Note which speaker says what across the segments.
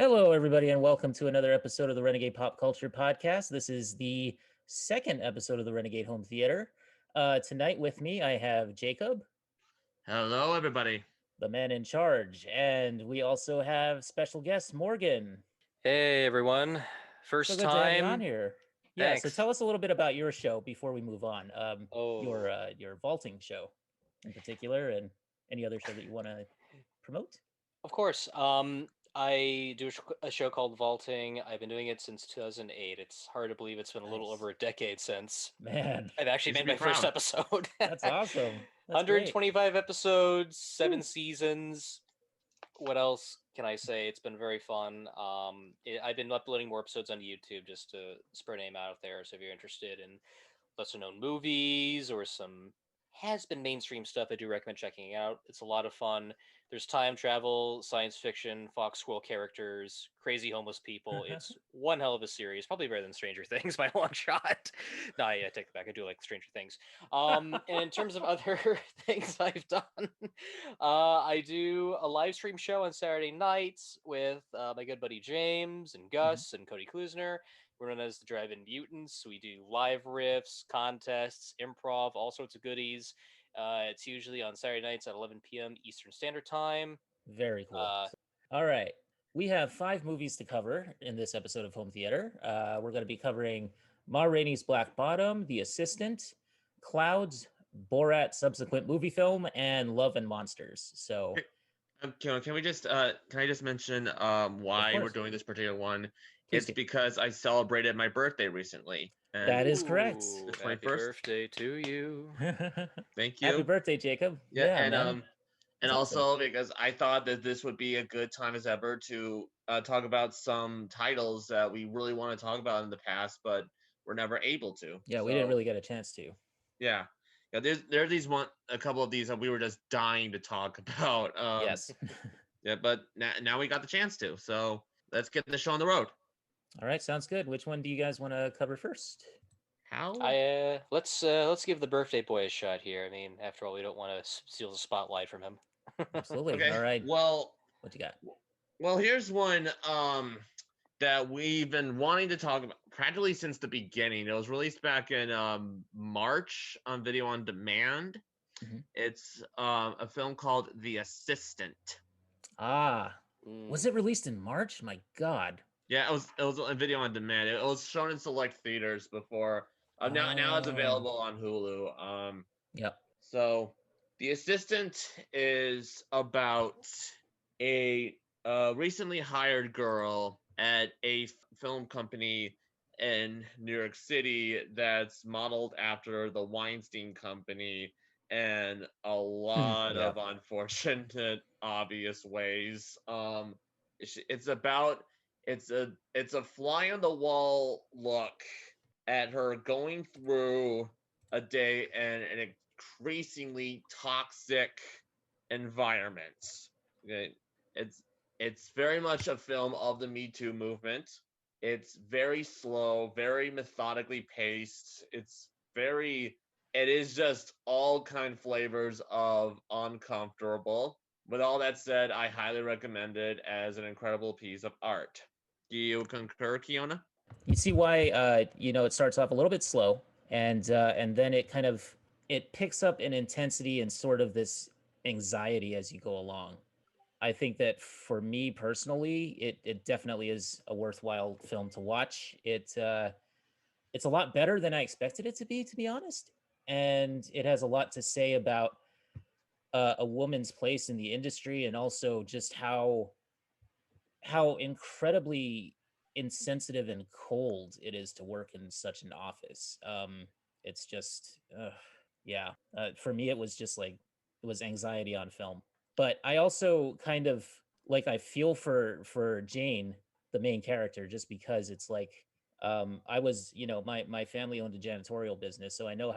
Speaker 1: Hello, everybody, and welcome to another episode of the Renegade Pop Culture Podcast. This is the second episode of the Renegade Home Theater. Tonight with me, I have Jacob,
Speaker 2: Hello, everybody.
Speaker 1: the man in charge, and we also have special guest Morgan.
Speaker 3: Hey everyone,
Speaker 1: So
Speaker 3: first
Speaker 1: good to have you on
Speaker 3: time.
Speaker 1: here. Yeah, so
Speaker 3: Thanks.
Speaker 1: tell us a little bit about your show before we move on.
Speaker 3: Oh,
Speaker 1: Your vaulting show, in particular, and any other show that you want to promote.
Speaker 3: of course. I do a show called Vaulting. I've been doing it since 2008. It's hard to believe it's been a little
Speaker 1: Nice,
Speaker 3: over a decade since
Speaker 1: man.
Speaker 3: I've actually
Speaker 2: You should
Speaker 3: made
Speaker 2: be
Speaker 3: my first
Speaker 2: proud.
Speaker 3: episode.
Speaker 1: That's awesome. That's great.
Speaker 3: 125 episodes,
Speaker 1: Woo.
Speaker 3: 7 seasons. What else can I say? It's been very fun. I've been uploading more episodes on YouTube just to spread name out there. So if you're interested in lesser known movies or some has been mainstream stuff, I do recommend checking out. It's a lot of fun. There's time travel, science fiction, fox squirrel characters, crazy homeless people. It's one hell of a series, probably better than Stranger Things by a long shot. No, I take it back. I do like Stranger Things. And in terms of other things I've done, I do a live stream show on Saturday nights with my good buddy James and Gus and Cody Klusner. We're known as the Drive-In Mutants. We do live riffs, contests, improv, all sorts of goodies. It's usually on Saturday nights at 11 p.m. Eastern Standard Time.
Speaker 1: Very cool.
Speaker 3: Uh,
Speaker 1: All right. We have 5 movies to cover in this episode of Home Theater. We're going to be covering Ma Rainey's Black Bottom, The Assistant, Clouds, Borat subsequent movie film, and Love and Monsters. So,
Speaker 2: Can I just mention why we're
Speaker 1: course.
Speaker 2: doing this particular one?
Speaker 1: Please
Speaker 2: It's
Speaker 1: do.
Speaker 2: because I celebrated my birthday recently. And
Speaker 1: That is correct.
Speaker 3: ooh,
Speaker 2: The
Speaker 3: happy
Speaker 2: 21st.
Speaker 3: birthday to you.
Speaker 2: Thank you.
Speaker 1: Happy birthday, Jacob.
Speaker 2: Yeah,
Speaker 1: man.
Speaker 2: and
Speaker 1: That's
Speaker 2: also because I thought that this would be a good time as ever to talk about some titles that we really want to talk about in the past, but we're never able to.
Speaker 1: Yeah, we didn't really get a chance to.
Speaker 2: Yeah. Yeah, there are a couple of these that we were just dying to talk about.
Speaker 1: Yes.
Speaker 2: Yeah, but now we got the chance to. So let's get the show on the road.
Speaker 1: All right, sounds good. Which one do you guys want to cover first?
Speaker 2: How?
Speaker 3: Let's give the birthday boy a shot here. I mean, after all, we don't want to steal the spotlight from him.
Speaker 1: Absolutely.
Speaker 2: Okay.
Speaker 1: All right.
Speaker 2: Well,
Speaker 1: What you got?
Speaker 2: well, here's one that we've been wanting to talk about practically since the beginning. It was released back in March on video on demand.
Speaker 1: Mhm.
Speaker 2: It's a film called The Assistant.
Speaker 1: Ah, was it released in March? My God.
Speaker 2: Yeah, it was a video on demand. It was shown in select theaters before. Now it's
Speaker 1: Oh.
Speaker 2: available on Hulu.
Speaker 1: Yep.
Speaker 2: So, The Assistant is about a recently hired girl at a film company in New York City that's modeled after the Weinstein Company in a lot
Speaker 1: Yeah.
Speaker 2: of unfortunate, obvious ways. It's about it's a fly on the wall look at her going through a day in an increasingly toxic environment. Okay, it's very much a film of the Me Too movement. It's very slow, very methodically paced. It is just all kind of flavors of uncomfortable. With all that said, I highly recommend it as an incredible piece of art. Do you concur, Kiona?
Speaker 1: You see why it starts off a little bit slow, and then it picks up in intensity and sort of this anxiety as you go along. I think that for me personally, it definitely is a worthwhile film to watch. It's a lot better than I expected it to be honest, and it has a lot to say about a woman's place in the industry, and also just how incredibly insensitive and cold it is to work in such an office. It's just, yeah. For me, it was just like it was anxiety on film. But I also kind of I feel for Jane, the main character, just because it's like I was, my family owned a janitorial business, so I know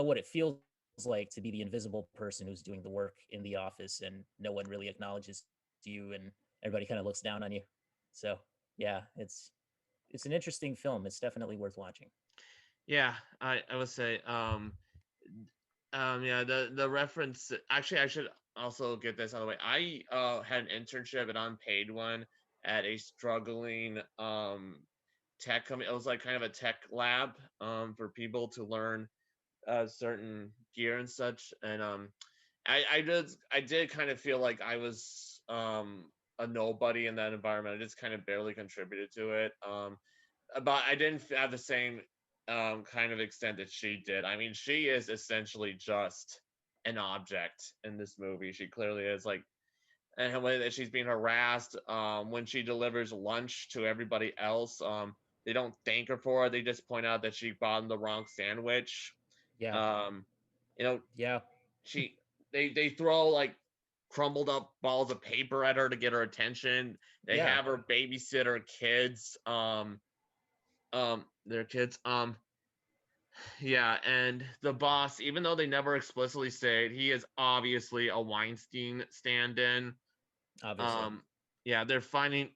Speaker 1: what it feels like to be the invisible person who's doing the work in the office, and no one really acknowledges you, and everybody kind of looks down on you. So yeah, it's an interesting film. It's definitely worth watching.
Speaker 2: Yeah, I would say yeah, the reference, actually I should also get this out of the way. I had an internship, an unpaid one, at a struggling tech company. It was like kind of a tech lab for people to learn certain gear and such. And I did kind of feel like I was a nobody in that environment. I just kind of barely contributed to it. But I didn't have the same kind of extent that she did. I mean, she is essentially just an object in this movie. She clearly is, like, and the way that she's being harassed when she delivers lunch to everybody else. They don't thank her for it. They just point out that she bought them the wrong sandwich.
Speaker 1: Yeah.
Speaker 2: Um, you know,
Speaker 1: Yeah.
Speaker 2: she they throw like crumbled up balls of paper at her to get her attention. They
Speaker 1: Yeah.
Speaker 2: have her babysit her kids. Their kids. Yeah, and the boss, even though they never explicitly say it, he is obviously a Weinstein stand-in.
Speaker 1: Obviously.
Speaker 2: Um, yeah, they're finding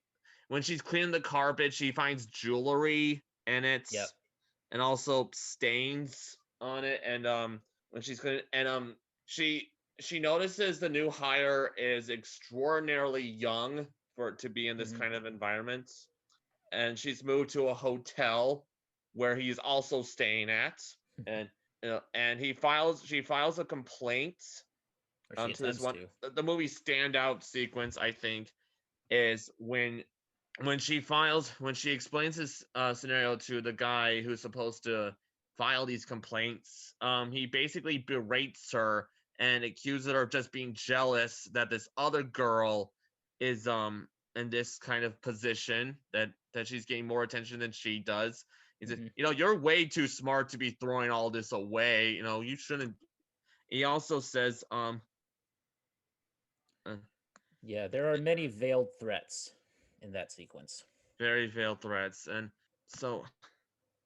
Speaker 2: when she's cleaning the carpet, she finds jewelry in it,
Speaker 1: Yep.
Speaker 2: and also stains on it. And when she's cleaning, and she notices the new hire is extraordinarily young for it to be in this
Speaker 1: Mhm.
Speaker 2: kind of environment, and she's moved to a hotel where he's also staying at, and and she files a complaint
Speaker 1: Or she
Speaker 2: to this
Speaker 1: attempts
Speaker 2: one.
Speaker 1: to.
Speaker 2: The movie standout sequence, I think, is when she explains this scenario to the guy who's supposed to file these complaints. He basically berates her and accuses her of just being jealous that this other girl is in this kind of position, that she's getting more attention than she does. He says,
Speaker 1: Mhm.
Speaker 2: you're way too smart to be throwing all this away. You shouldn't. He also says, uh,
Speaker 1: Yeah, there are many veiled threats in that sequence.
Speaker 2: very veiled threats, and so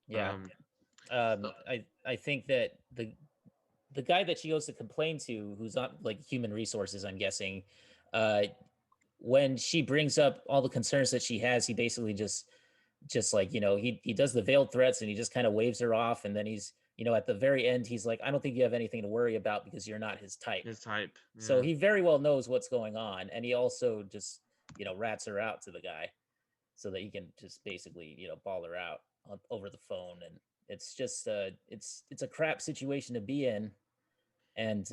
Speaker 1: Yeah.
Speaker 2: um, so
Speaker 1: I think that the guy that she goes to complain to, who's not like human resources, I'm guessing, uh, when she brings up all the concerns that she has, he basically just like, he does the veiled threats and he just kind of waves her off, and then he's, at the very end, he's like, I don't think you have anything to worry about because you're not his type.
Speaker 2: his type,
Speaker 1: So
Speaker 2: yeah.
Speaker 1: he very well knows what's going on, and he also just, rats her out to the guy so that he can just basically, ball her out over the phone. And it's just it's a crap situation to be in. And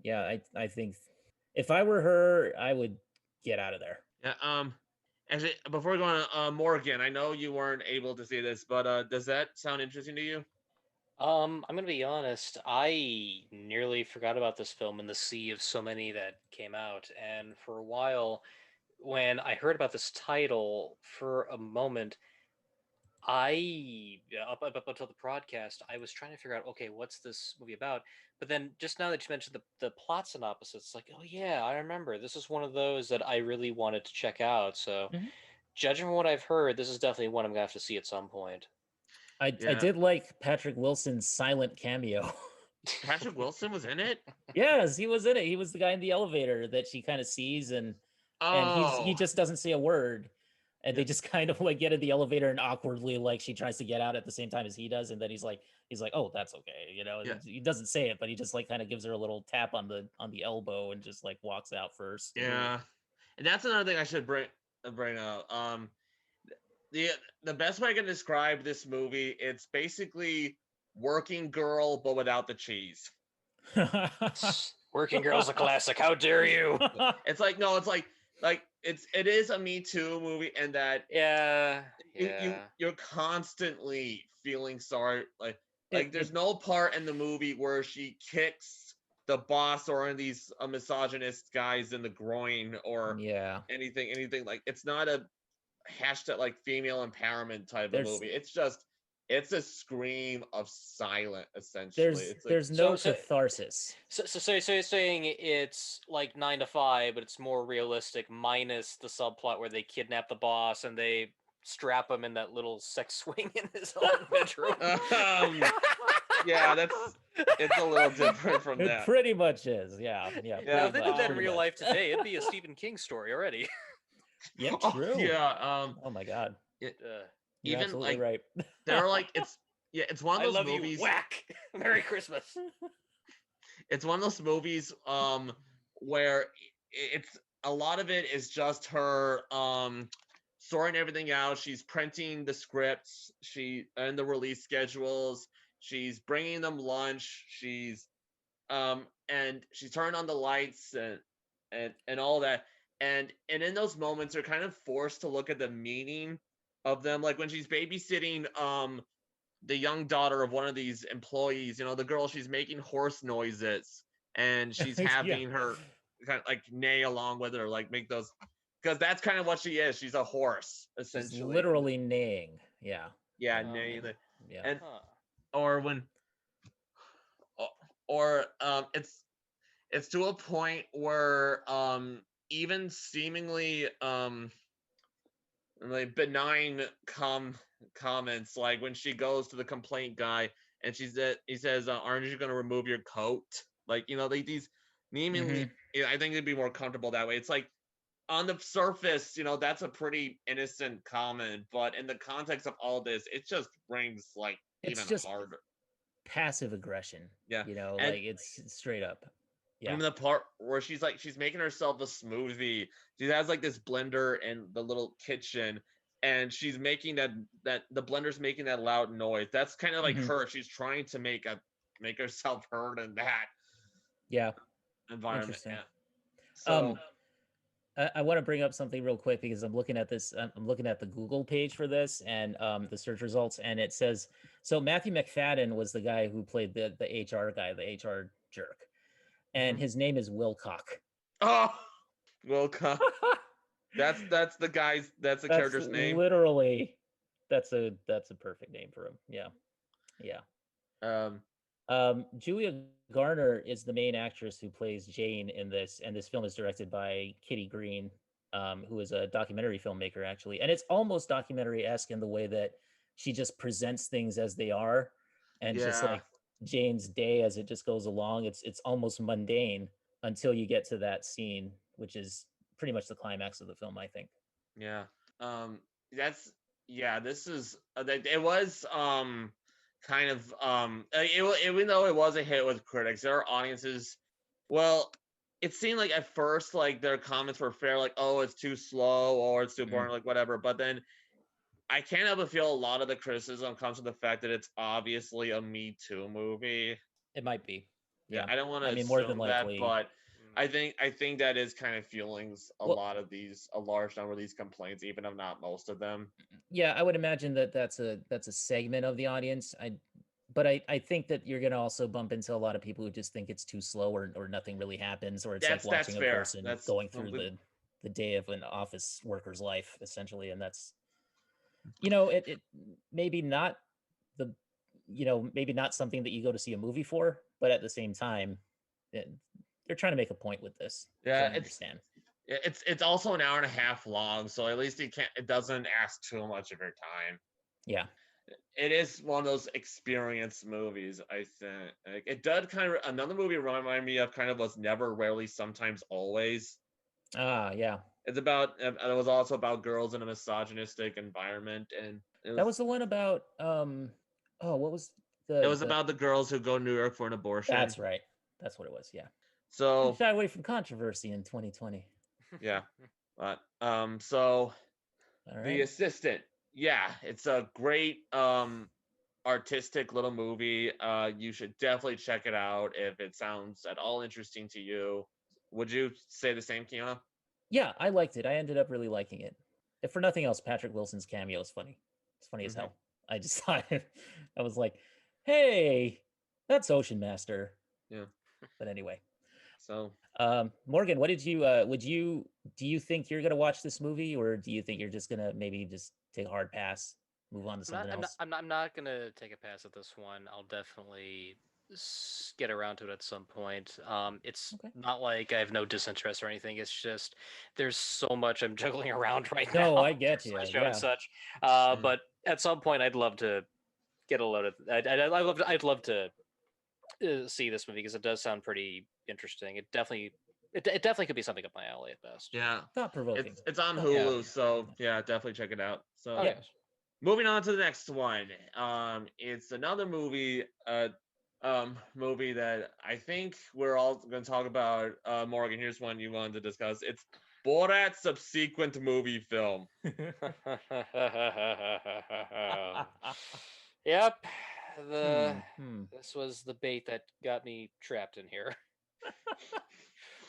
Speaker 1: yeah, I think if I were her, I would get out of there.
Speaker 2: Yeah. Actually, before we go on, Morgan, I know you weren't able to see this, but does that sound interesting to you?
Speaker 3: I'm gonna be honest. I nearly forgot about this film in the sea of so many that came out, and for a while, when I heard about this title, for a moment, up until the broadcast, I was trying to figure out, okay, what's this movie about? But then just now that you mentioned the plot synopsis, it's like, oh yeah, I remember. This is one of those that I really wanted to check out. So,
Speaker 1: Mhm.
Speaker 3: judging from what I've heard, this is definitely one I'm gonna have to see at some point.
Speaker 1: I
Speaker 2: Yeah.
Speaker 1: did like Patrick Wilson's silent cameo.
Speaker 2: Patrick Wilson was in it.
Speaker 1: Yes, he was in it. He was the guy in the elevator that she kind of sees, and he
Speaker 2: Oh,
Speaker 1: just doesn't say a word. And
Speaker 2: yeah,
Speaker 1: they just kind of like get in the elevator and awkwardly like she tries to get out at the same time as he does, and then he's like, oh, that's okay,
Speaker 2: yeah,
Speaker 1: he doesn't say it, but he just like kind of gives her a little tap on the elbow and just like walks out first.
Speaker 2: yeah. And that's another thing I should bring up. The the best way I can describe this movie, it's basically Working Girl, but without the cheese.
Speaker 3: Working Girl's a classic. How dare you?
Speaker 2: It's like no, it's like it is a Me Too movie, and that
Speaker 3: Yeah,
Speaker 2: you
Speaker 3: yeah.
Speaker 2: you're constantly feeling sorry, like there's
Speaker 1: it
Speaker 2: no part in the movie where she kicks the boss or any of these misogynist guys in the groin or
Speaker 1: yeah,
Speaker 2: anything. Like, it's not a hashtag like female empowerment type of
Speaker 1: there's
Speaker 2: movie. It's a scream of silent, essentially.
Speaker 1: there's
Speaker 2: It's like,
Speaker 1: there's no
Speaker 3: So, so,
Speaker 1: catharsis.
Speaker 3: so you're saying it's like 9 to 5, but it's more realistic, minus the subplot where they kidnap the boss and they strap him in that little sex swing in his own bedroom.
Speaker 2: um yeah, it's a little different from
Speaker 1: It
Speaker 2: that.
Speaker 1: pretty much is. Yeah,
Speaker 3: Now,
Speaker 2: Yeah,
Speaker 3: if they did that in
Speaker 1: pretty
Speaker 3: real
Speaker 1: much.
Speaker 3: life today, it'd be a Stephen King story already.
Speaker 1: Yeah,
Speaker 2: Oh
Speaker 1: true.
Speaker 2: yeah,
Speaker 1: Oh my god,
Speaker 2: it,
Speaker 3: Uh,
Speaker 1: you're
Speaker 2: even
Speaker 1: absolutely
Speaker 2: like
Speaker 1: right.
Speaker 2: they're like it's one of
Speaker 3: I
Speaker 2: those
Speaker 3: love you.
Speaker 2: movies.
Speaker 3: Whack. Merry Christmas.
Speaker 2: It's one of those movies where it's a lot of it is just her sorting everything out. She's printing the scripts, and the release schedules. She's bringing them lunch. And she's turning on the lights and all that. And in those moments, they're kind of forced to look at the meaning of them. Like when she's babysitting the young daughter of one of these employees, the girl, she's making horse noises, and she's
Speaker 1: Yeah.
Speaker 2: having her kind of like neigh along with her, like make those, because that's kind of what she is. She's a horse,
Speaker 1: She's
Speaker 2: essentially.
Speaker 1: literally neighing. Yeah.
Speaker 2: Yeah,
Speaker 3: Oh,
Speaker 2: neigh.
Speaker 3: man.
Speaker 1: Yeah.
Speaker 2: And
Speaker 3: Huh.
Speaker 2: or when or it's to a point where even seemingly like benign comments, like when she goes to the complaint guy and he says, aren't you going to remove your coat? Like, like these seemingly,
Speaker 1: Mhm.
Speaker 2: I think it'd be more comfortable that way. It's like on the surface, that's a pretty innocent comment, but in the context of all this, it just rings like
Speaker 1: It's
Speaker 2: even
Speaker 1: just
Speaker 2: harder.
Speaker 1: passive aggression.
Speaker 2: Yeah.
Speaker 1: Like
Speaker 2: And
Speaker 1: it's straight up.
Speaker 2: I
Speaker 1: Yeah.
Speaker 2: mean, the part where she's making herself a smoothie. She has like this blender in the little kitchen, and she's making that the blender's making that loud noise. That's kind of like
Speaker 1: Mhm.
Speaker 2: her. She's trying to make herself heard in that
Speaker 1: Yeah.
Speaker 2: environment.
Speaker 1: Interesting.
Speaker 2: Yeah.
Speaker 1: Um,
Speaker 2: So
Speaker 1: I want to bring up something real quick because I'm looking at this. I'm looking at the Google page for this and the search results, and it says so. Matthew McFadden was the guy who played the HR guy, the HR jerk, and
Speaker 2: mhm.
Speaker 1: his name is Wilcock.
Speaker 2: Oh, Wilka. That's the guy's. That's the
Speaker 1: That's
Speaker 2: character's name.
Speaker 1: literally that's a perfect name for him. Yeah, yeah.
Speaker 2: Um.
Speaker 1: Julia Garner is the main actress who plays Jane in this, and this film is directed by Kitty Green, who is a documentary filmmaker actually, and it's almost documentary-esque in the way that she just presents things as they are, and just
Speaker 2: Yeah.
Speaker 1: like Jane's day as it just goes along. It's almost mundane until you get to that scene, which is pretty much the climax of the film, I think.
Speaker 2: Yeah. Um. That's yeah. This is it was kind of even though it was a hit with critics, there are audiences. Well, it seemed like at first like their comments were fair, like, oh, it's too slow or it's too
Speaker 1: Mm,
Speaker 2: boring, like whatever. But then I can't help but feel a lot of the criticism comes from the fact that it's obviously a Me Too movie.
Speaker 1: it might be.
Speaker 2: Yeah,
Speaker 1: Yeah.
Speaker 2: I don't want
Speaker 1: I
Speaker 2: to
Speaker 1: mean, more than
Speaker 2: assume that,
Speaker 1: likely.
Speaker 2: but
Speaker 3: Mm.
Speaker 2: I think that is kind of fueling
Speaker 1: Well,
Speaker 2: a large number of these complaints, even if not most of them.
Speaker 1: yeah, I would imagine that that's a segment of the audience. But I think that you're gonna also bump into a lot of people who just think it's too slow or nothing really happens, or it's like
Speaker 2: That's
Speaker 1: watching a
Speaker 2: fair.
Speaker 1: person
Speaker 2: That's
Speaker 1: going through
Speaker 2: complete.
Speaker 1: the day of an office worker's life, essentially. And that's it maybe not the maybe not something that you go to see a movie for, but at the same time, it, they're trying to make a point with this. So
Speaker 2: Yeah,
Speaker 1: I understand.
Speaker 2: it's also an hour and a half long, so at least it doesn't ask too much of your time.
Speaker 1: Yeah.
Speaker 2: It is one of those experience movies, I think. Like, it does kind of another movie remind me of kind of was Never, Rarely, Sometimes, Always.
Speaker 1: Ah, yeah.
Speaker 2: It's about it was also about girls in a misogynistic environment, and
Speaker 1: That was the one about oh, what was
Speaker 2: it was
Speaker 1: the
Speaker 2: about the girls who go to New York for an abortion.
Speaker 1: That's right. That's what it was. Yeah. Didn't
Speaker 2: So
Speaker 1: shy away from controversy in 2020.
Speaker 2: yeah, but so
Speaker 1: All
Speaker 2: The
Speaker 1: right.
Speaker 2: Assistant, yeah, it's a great artistic little movie. You should definitely check it out if it sounds at all interesting to you. Would you say the same, Kiana?
Speaker 1: Yeah, I liked it. I ended up really liking it. If for nothing else, Patrick Wilson's cameo is funny. It's funny as
Speaker 2: Mm-hmm.
Speaker 1: hell. I just thought I was like, hey, that's Ocean Master.
Speaker 2: Yeah.
Speaker 1: But anyway.
Speaker 2: So
Speaker 1: Morgan, what did you do you think you're gonna watch this movie, or do you think you're just gonna maybe just take a hard pass, move on to
Speaker 3: I'm not.
Speaker 1: something
Speaker 3: I'm not.
Speaker 1: else?
Speaker 3: I'm not. I'm not gonna take a pass at this one. I'll definitely get around to it at some point. It's
Speaker 1: Okay.
Speaker 3: not like I have no disinterest or anything. It's just there's so much I'm juggling around right now
Speaker 1: No, I
Speaker 3: in
Speaker 1: get
Speaker 3: terms of
Speaker 1: you.
Speaker 3: my show and
Speaker 1: Yeah.
Speaker 3: such.
Speaker 2: mm,
Speaker 3: But at some point, I'd love to get a load of. I'd love to see this movie because it does sound pretty interesting. It definitely could be something up my alley at best.
Speaker 2: yeah,
Speaker 1: Thought provoking.
Speaker 2: it's on
Speaker 1: Thought
Speaker 2: Hulu,
Speaker 1: provoking.
Speaker 2: so yeah, definitely check it out. So
Speaker 3: Okay.
Speaker 1: Yep.
Speaker 2: moving on to the next one. It's another movie that I think we're all going to talk about. Morgan, here's one you wanted to discuss. It's Borat subsequent movie film.
Speaker 3: Yep. The
Speaker 1: Hmm.
Speaker 3: This was the bait that got me trapped in here.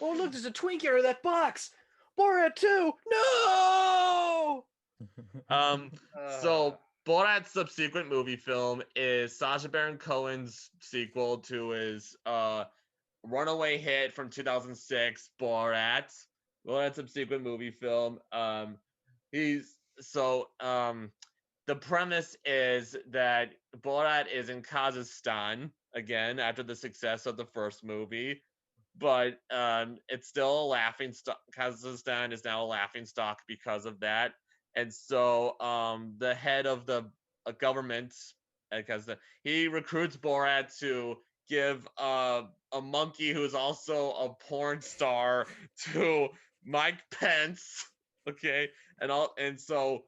Speaker 3: Oh look, there's a Twinkie out of that box. Borat 2. No.
Speaker 2: So Borat's subsequent movie film is Sacha Baron Cohen's sequel to his runaway hit from 2006, Borat. Borat's subsequent movie film. He's so the premise is that Borat is in Kazakhstan again after the success of the first movie, but it's still a laughing stock. Kazakhstan is now a laughing stock because of that, and so the head of the government, because he recruits Borat to give a monkey who's also a porn star to Mike Pence. Okay, and so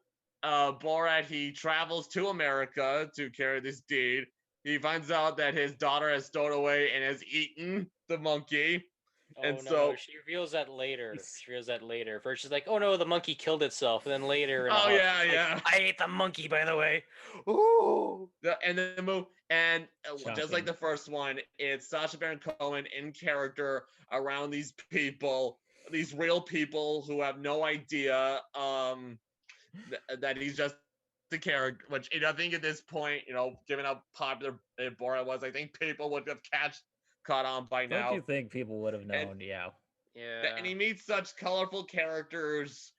Speaker 2: Borat, he travels to America to carry this deed. He finds out that his daughter has stolen away and has eaten the monkey.
Speaker 3: Oh
Speaker 2: And
Speaker 3: no,
Speaker 2: so,
Speaker 3: she reveals that later.
Speaker 1: He's-
Speaker 3: She reveals that later. First she's like, "Oh no, the monkey killed itself." And then later in a
Speaker 2: oh
Speaker 3: huff,
Speaker 2: yeah,
Speaker 3: she's like,
Speaker 2: yeah.
Speaker 3: "I ate the monkey, by the way." Ooh.
Speaker 2: And the move, and just like
Speaker 1: Shocking.
Speaker 2: the first one, it's Sacha Baron Cohen in character around these people, these real people who have no idea that he's just the character. Which I think at this point, given how popular Borat was, I think people would have caught on by
Speaker 1: Don't
Speaker 2: now.
Speaker 1: you think people would have
Speaker 2: And
Speaker 1: known? Yeah.
Speaker 3: Yeah.
Speaker 2: and he meets such colorful characters.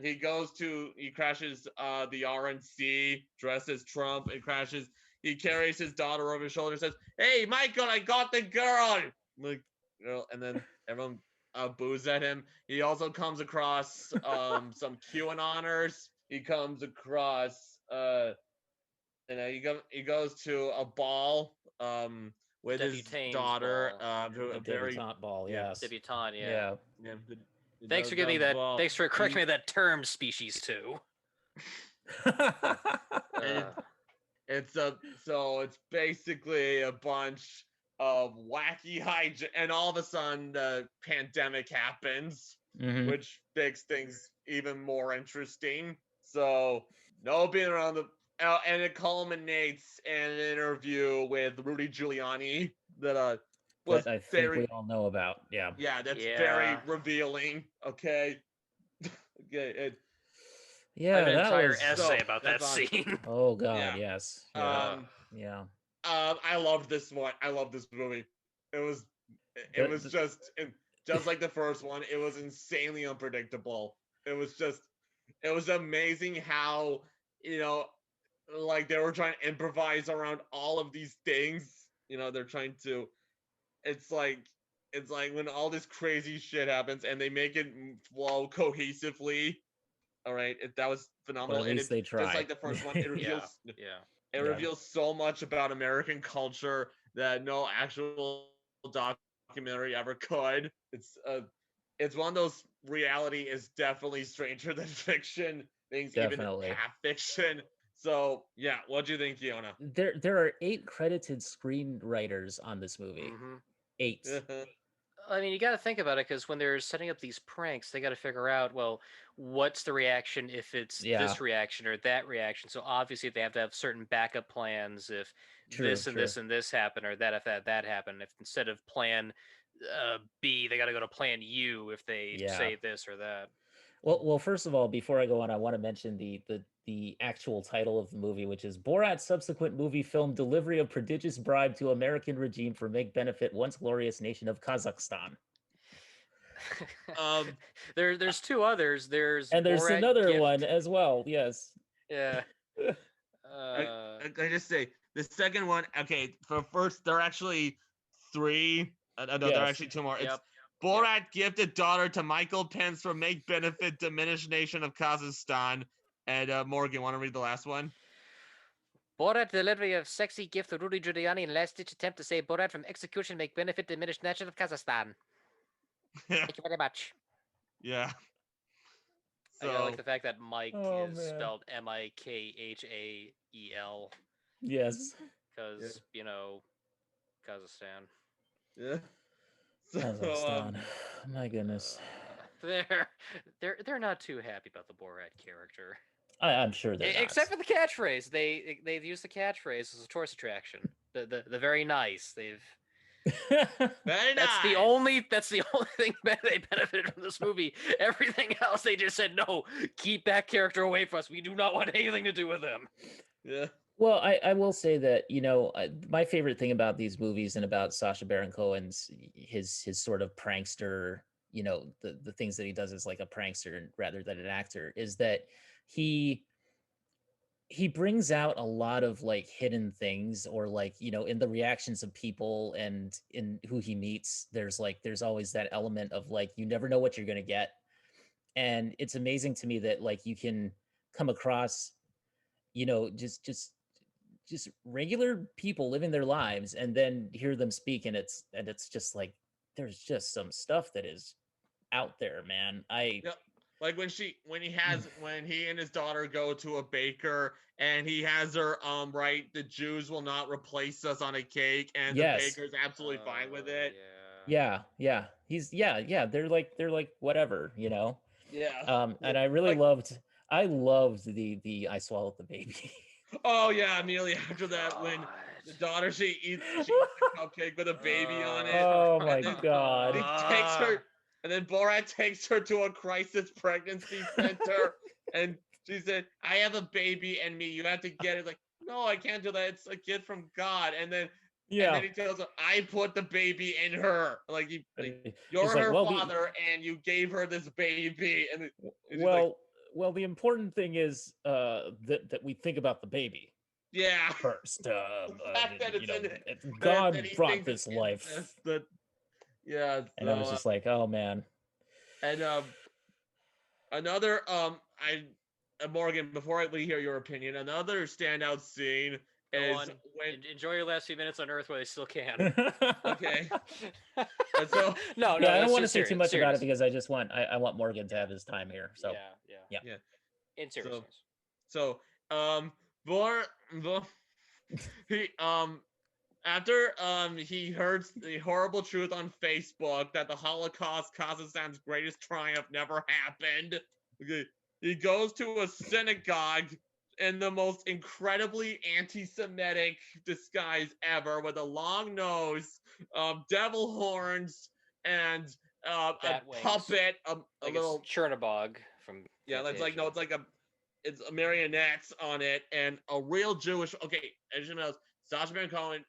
Speaker 2: He crashes the RNC, dressed as Trump, and crashes. He carries his daughter over his shoulder, says, "Hey, Michael, I got the girl." Like, and then everyone boos at him. He also comes across some QAnoners. He comes across he goes to a ball with his
Speaker 3: Debutante's
Speaker 2: daughter
Speaker 3: ball.
Speaker 2: to
Speaker 1: A
Speaker 2: a very
Speaker 1: debutante ball.
Speaker 2: yeah.
Speaker 1: Yes.
Speaker 3: Debutante, yeah.
Speaker 1: Yeah.
Speaker 2: yeah.
Speaker 3: Thanks for giving me that. Thanks for correcting me that term, species 2.
Speaker 2: And it's it's basically a bunch of wacky hygiene, and all of a sudden the pandemic happens,
Speaker 1: Mhm.
Speaker 2: which makes things even more interesting. So no being around and it culminates in an interview with Rudy Giuliani that was
Speaker 1: That I think
Speaker 2: very
Speaker 1: we all know about. Yeah.
Speaker 2: that's
Speaker 3: Yeah.
Speaker 2: very revealing. Okay, okay,
Speaker 1: Yeah,
Speaker 3: I have an
Speaker 1: that
Speaker 3: entire
Speaker 1: was.
Speaker 3: essay about that
Speaker 2: that's on.
Speaker 3: scene.
Speaker 1: Oh God,
Speaker 2: Yeah.
Speaker 1: yes. Yeah. Yeah.
Speaker 2: I love this one. I love this movie. It was
Speaker 1: The-
Speaker 2: just like the first one. It was insanely unpredictable. It was amazing how like they were trying to improvise around all of these things. They're trying to. It's like when all this crazy shit happens and they make it flow cohesively. All right, that was
Speaker 1: But
Speaker 2: phenomenal.
Speaker 1: at
Speaker 2: And
Speaker 1: least they try.
Speaker 2: just like the first one, it reveals.
Speaker 3: Yeah.
Speaker 2: It
Speaker 1: Yeah.
Speaker 2: reveals so much about American culture that no actual documentary ever could. It's one of those reality is definitely stranger than fiction things,
Speaker 1: Definitely.
Speaker 2: even half fiction. So yeah, what do you think, Fiona?
Speaker 1: There are 8 credited screenwriters on this movie.
Speaker 3: Hmm.
Speaker 1: 8.
Speaker 3: I mean, you got to think about it because when they're setting up these pranks, they got to figure out, well, what's the reaction if it's
Speaker 1: Yeah.
Speaker 3: this reaction or that reaction. So obviously, they have to have certain backup plans if
Speaker 1: True,
Speaker 3: this and
Speaker 1: true.
Speaker 3: this and this happen, or that if that happened. If instead of plan B, they got to go to plan U if they
Speaker 1: Yeah.
Speaker 3: say this or that.
Speaker 1: Well, first of all, before I go on, I want to mention the actual title of the movie, which is Borat's subsequent movie film delivery of prodigious bribe to American regime for make benefit once glorious nation of Kazakhstan.
Speaker 3: There's 2 others. There's
Speaker 1: And there's
Speaker 3: Borat
Speaker 1: another
Speaker 3: Gift.
Speaker 1: one as well. Yes.
Speaker 3: Yeah.
Speaker 2: I just say the second one. Okay, for first, there are actually 3. No, there are
Speaker 1: Yes.
Speaker 2: actually 2 more. It's
Speaker 3: Yep.
Speaker 2: Borat gifted daughter to Michael Pence for make benefit diminished nation of Kazakhstan. And Morgan, want to read the last one?
Speaker 3: Borat delivery of sexy gift to Rudy Giuliani in last-ditch attempt to save Borat from execution make benefit diminished nation of Kazakhstan. Thank you very much.
Speaker 2: Yeah.
Speaker 3: I gotta like
Speaker 2: So
Speaker 3: the fact that Mike
Speaker 1: Oh,
Speaker 3: is
Speaker 1: man.
Speaker 3: spelled Mikhael
Speaker 1: Yes.
Speaker 3: because Kazakhstan.
Speaker 2: yeah. So
Speaker 1: Kazakhstan. My goodness.
Speaker 3: they're they're not too happy about the Borat character.
Speaker 1: I'm sure they're not.
Speaker 3: Except for the catchphrase. They've used the catchphrase as a tourist attraction. The very nice. They've
Speaker 2: Very
Speaker 3: that's the
Speaker 2: nice.
Speaker 3: only thing that they benefited from this movie. Everything else they just said no, keep that character away from us. We do not want anything to do with him.
Speaker 2: Yeah.
Speaker 1: Well, I will say that, my favorite thing about these movies and about Sacha Baron Cohen's his sort of prankster, the things that he does as like a prankster rather than an actor, is that he he brings out a lot of like hidden things, or like, in the reactions of people and in who he meets, there's always that element of like, you never know what you're going to get. And it's amazing to me that like you can come across, just regular people living their lives and then hear them speak, and it's just like there's just some stuff that is out there, man.
Speaker 2: Yep. Like when he and his daughter go to a baker and he has her write, the Jews will not replace us on a cake, and the
Speaker 1: Yes.
Speaker 2: baker's absolutely fine with it.
Speaker 1: Yeah. Yeah, they're like whatever.
Speaker 2: Yeah.
Speaker 1: And I really
Speaker 2: Like-
Speaker 1: loved the I swallowed the baby.
Speaker 2: Oh yeah, immediately after that, when the daughter she eats the cupcake with a baby on it.
Speaker 1: Oh my
Speaker 2: and then
Speaker 1: God.
Speaker 2: He takes her, and then Borat takes her to a crisis pregnancy center, and she said, "I have a baby and me. You have to get it." Like, no, I can't do that. It's a gift from God. And then he tells her, "I put the baby in her. Like, you're
Speaker 1: He's like,
Speaker 2: her
Speaker 1: "Well,
Speaker 2: father, and you gave her this baby." And she's
Speaker 1: well,
Speaker 2: like,
Speaker 1: well, the important thing is that we think about the baby
Speaker 2: yeah.
Speaker 1: first.
Speaker 2: The fact that it's in it,
Speaker 1: God
Speaker 2: that he
Speaker 1: brought
Speaker 2: thinks
Speaker 1: this
Speaker 2: it's
Speaker 1: life,
Speaker 2: incest, yeah.
Speaker 1: and I was just like, oh man.
Speaker 2: And another Morgan, before we hear your opinion, another standout scene is when
Speaker 3: enjoy your last few minutes on Earth while you still can.
Speaker 2: okay. And so
Speaker 3: no,
Speaker 1: Yeah, I don't want to say
Speaker 3: serious,
Speaker 1: too much about it
Speaker 3: serious.
Speaker 1: because I want Morgan to have his time here. So
Speaker 3: yeah.
Speaker 2: yeah.
Speaker 3: In seriousness.
Speaker 2: So he after he heard the horrible truth on Facebook that the Holocaust, Kazakhstan's greatest triumph, never happened. Okay, he goes to a synagogue in the most incredibly anti-Semitic disguise ever, with a long nose, devil horns, and a
Speaker 3: Bat wings.
Speaker 2: puppet, a
Speaker 3: like
Speaker 2: little
Speaker 3: Chernobog from Fantasia.
Speaker 2: It's a marionettes on it, and a real Jewish. Okay, as you know, Sacha Baron Cohen,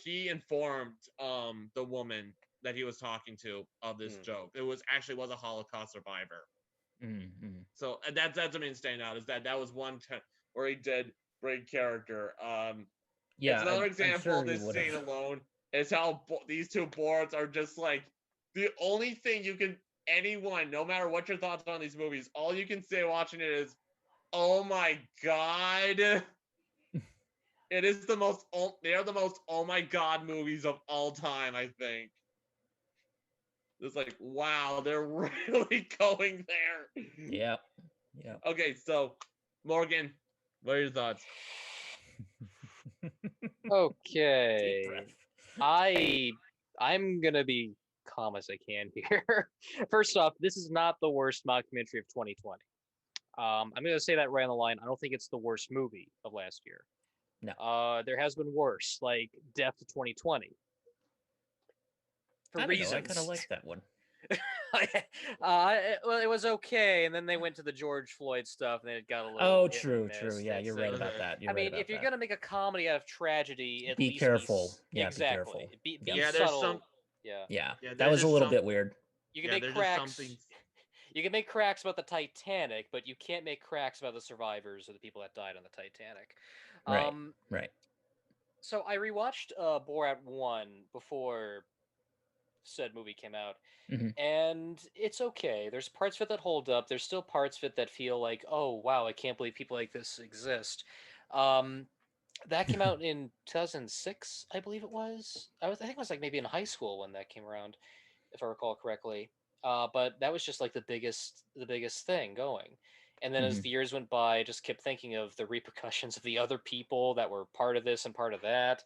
Speaker 2: he informed the woman that he was talking to of this joke. It was a Holocaust survivor.
Speaker 1: Mm-hmm.
Speaker 2: So that's the main standout, is that was one where he did great character.
Speaker 1: Yeah,
Speaker 2: it's another
Speaker 1: I'm
Speaker 2: example
Speaker 1: sure
Speaker 2: of this scene alone is how these two boards are just like the only thing you can, anyone, no matter what your thoughts on these movies, all you can say watching it is, oh my God. It is they are the most oh my God movies of all time, I think. It's like, wow, they're really going there.
Speaker 1: Yeah.
Speaker 2: Okay, so Morgan, what are your thoughts?
Speaker 3: Okay.
Speaker 1: Deep breath.
Speaker 3: I'm gonna be calm as I can here. First off, this is not the worst mockumentary of 2020. I'm gonna say that right on the line. I don't think it's the worst movie of last year.
Speaker 1: No.
Speaker 3: There has been worse, like Death to 2020. For
Speaker 1: I don't
Speaker 3: reasons.
Speaker 1: know, I kind of like that one.
Speaker 3: Well, it was okay, and then they went to the George Floyd stuff, and it got a little.
Speaker 1: Oh, true. Yeah, you're right
Speaker 3: like,
Speaker 1: about that.
Speaker 3: I mean, if you're gonna make a comedy out of tragedy, at
Speaker 1: be
Speaker 3: least
Speaker 1: careful.
Speaker 3: Exactly.
Speaker 1: Be
Speaker 3: Be
Speaker 1: careful.
Speaker 3: subtle.
Speaker 1: Yeah, that was a little bit weird.
Speaker 3: You can make cracks. You can make cracks about the Titanic, but you can't make cracks about the survivors or the people that died on the Titanic.
Speaker 1: Right.
Speaker 3: So I rewatched Borat 1 before said movie came out, and it's okay. There's parts of it that hold up. There's still parts of it that feel like, oh wow, I can't believe people like this exist. That came out in 2006, I believe it was. I think it was like maybe in high school when that came around, if I recall correctly. But that was just like the biggest thing going. And then as the years went by, I just kept thinking of the repercussions of the other people that were part of this and part of that.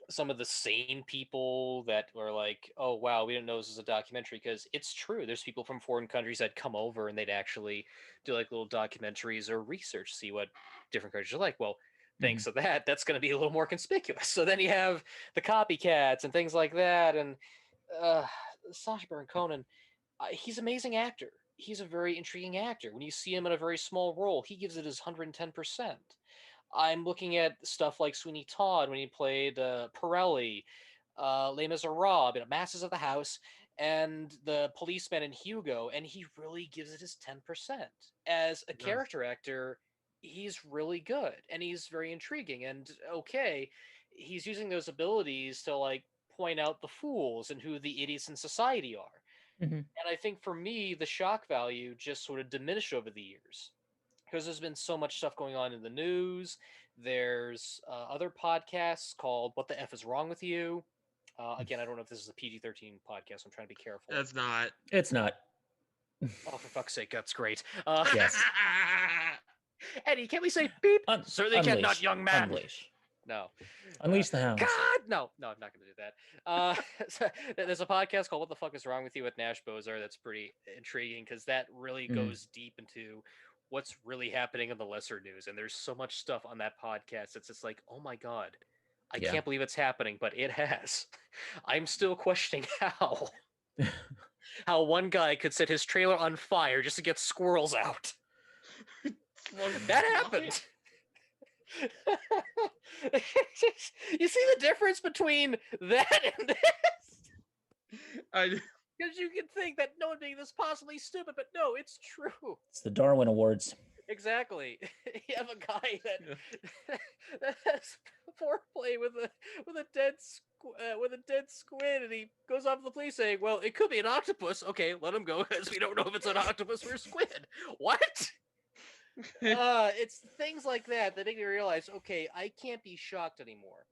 Speaker 3: some of the sane people that were like, "Oh wow, we didn't know this was a documentary," because it's true. There's people from foreign countries that come over and they'd actually do like little documentaries or research, see what different countries are like. Well,
Speaker 1: Mhm.
Speaker 3: thanks to that, that's going to be a little more conspicuous. So then you have the copycats and things like that. And uh, Sacha Baron Cohen, he's an amazing actor. He's a very intriguing actor. When you see him in a very small role, he gives it his 110%. I'm looking at stuff like Sweeney Todd when he played Pirelli, Les Miserables, Masters of the House, and the policeman in Hugo, and he really gives it his 10%. As a
Speaker 2: Yes.
Speaker 3: character actor, he's really good, and he's very intriguing, and okay, he's using those abilities to, like, point out the fools and who the idiots in society are.
Speaker 1: Mhm.
Speaker 3: And I think for me, the shock value just sort of diminished over the years because there's been so much stuff going on in the news. There's other podcasts called "What the F is Wrong with You." Again, I don't know if this is a PG-13 podcast. I'm trying to be careful.
Speaker 2: That's not.
Speaker 1: It's not.
Speaker 3: Oh, for fuck's sake, that's great.
Speaker 1: Yes.
Speaker 3: Eddie, can we say beep? Certainly cannot,
Speaker 1: Unleash.
Speaker 3: young man.
Speaker 1: Unleash.
Speaker 3: No.
Speaker 1: Unleash the hounds.
Speaker 3: God, no, I'm not going to do that. So there's a podcast called "What the Fuck is Wrong with You" with Nash Bozar that's pretty intriguing because that really
Speaker 1: Mhm.
Speaker 3: goes deep into what's really happening in the lesser news, and there's so much stuff on that podcast. It's just like, oh my god, I
Speaker 1: Yeah.
Speaker 3: can't believe it's happening, but it has. I'm still questioning how one guy could set his trailer on fire just to get squirrels out. That happened. You see the difference between that and this? Because you can think that no one being this possibly stupid, but no, it's true.
Speaker 1: It's the Darwin Awards.
Speaker 3: Exactly. You have a guy that has foreplay with a dead squid, and he goes off to the police saying, "Well, it could be an octopus." Okay, let him go because we don't know if it's an octopus or a squid. What? It's things like that that make me realize, okay, I can't be shocked anymore.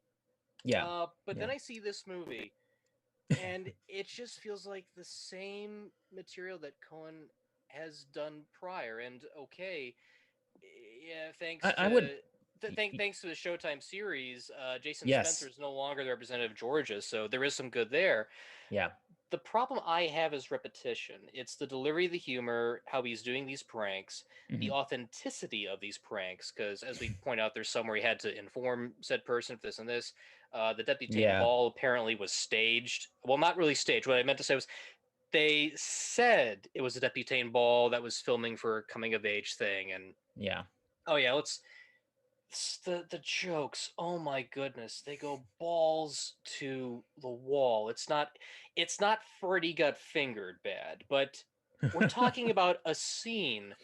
Speaker 1: Yeah.
Speaker 3: But then
Speaker 1: Yeah.
Speaker 3: I see this movie, and it just feels like the same material that Cohen has done prior. And okay, yeah,
Speaker 1: I would.
Speaker 3: thanks to the Showtime series, Jason
Speaker 1: Yes.
Speaker 3: Spencer is no longer the representative of Georgia, so there is some good there.
Speaker 1: Yeah.
Speaker 3: The problem I have is repetition. It's the delivery of the humor, how he's doing these pranks, the
Speaker 1: Mhm.
Speaker 3: authenticity of these pranks, because as we point out, there's some where he had to inform said person of this and this. The Deputane
Speaker 1: Yeah.
Speaker 3: Ball apparently was staged. Well, not really staged. What I meant to say was they said it was a Deputane Ball that was filming for a coming of age thing. And
Speaker 1: Yeah.
Speaker 3: oh yeah, the jokes, oh my goodness, they go balls to the wall. It's not Freddy got fingered bad, but we're talking about a scene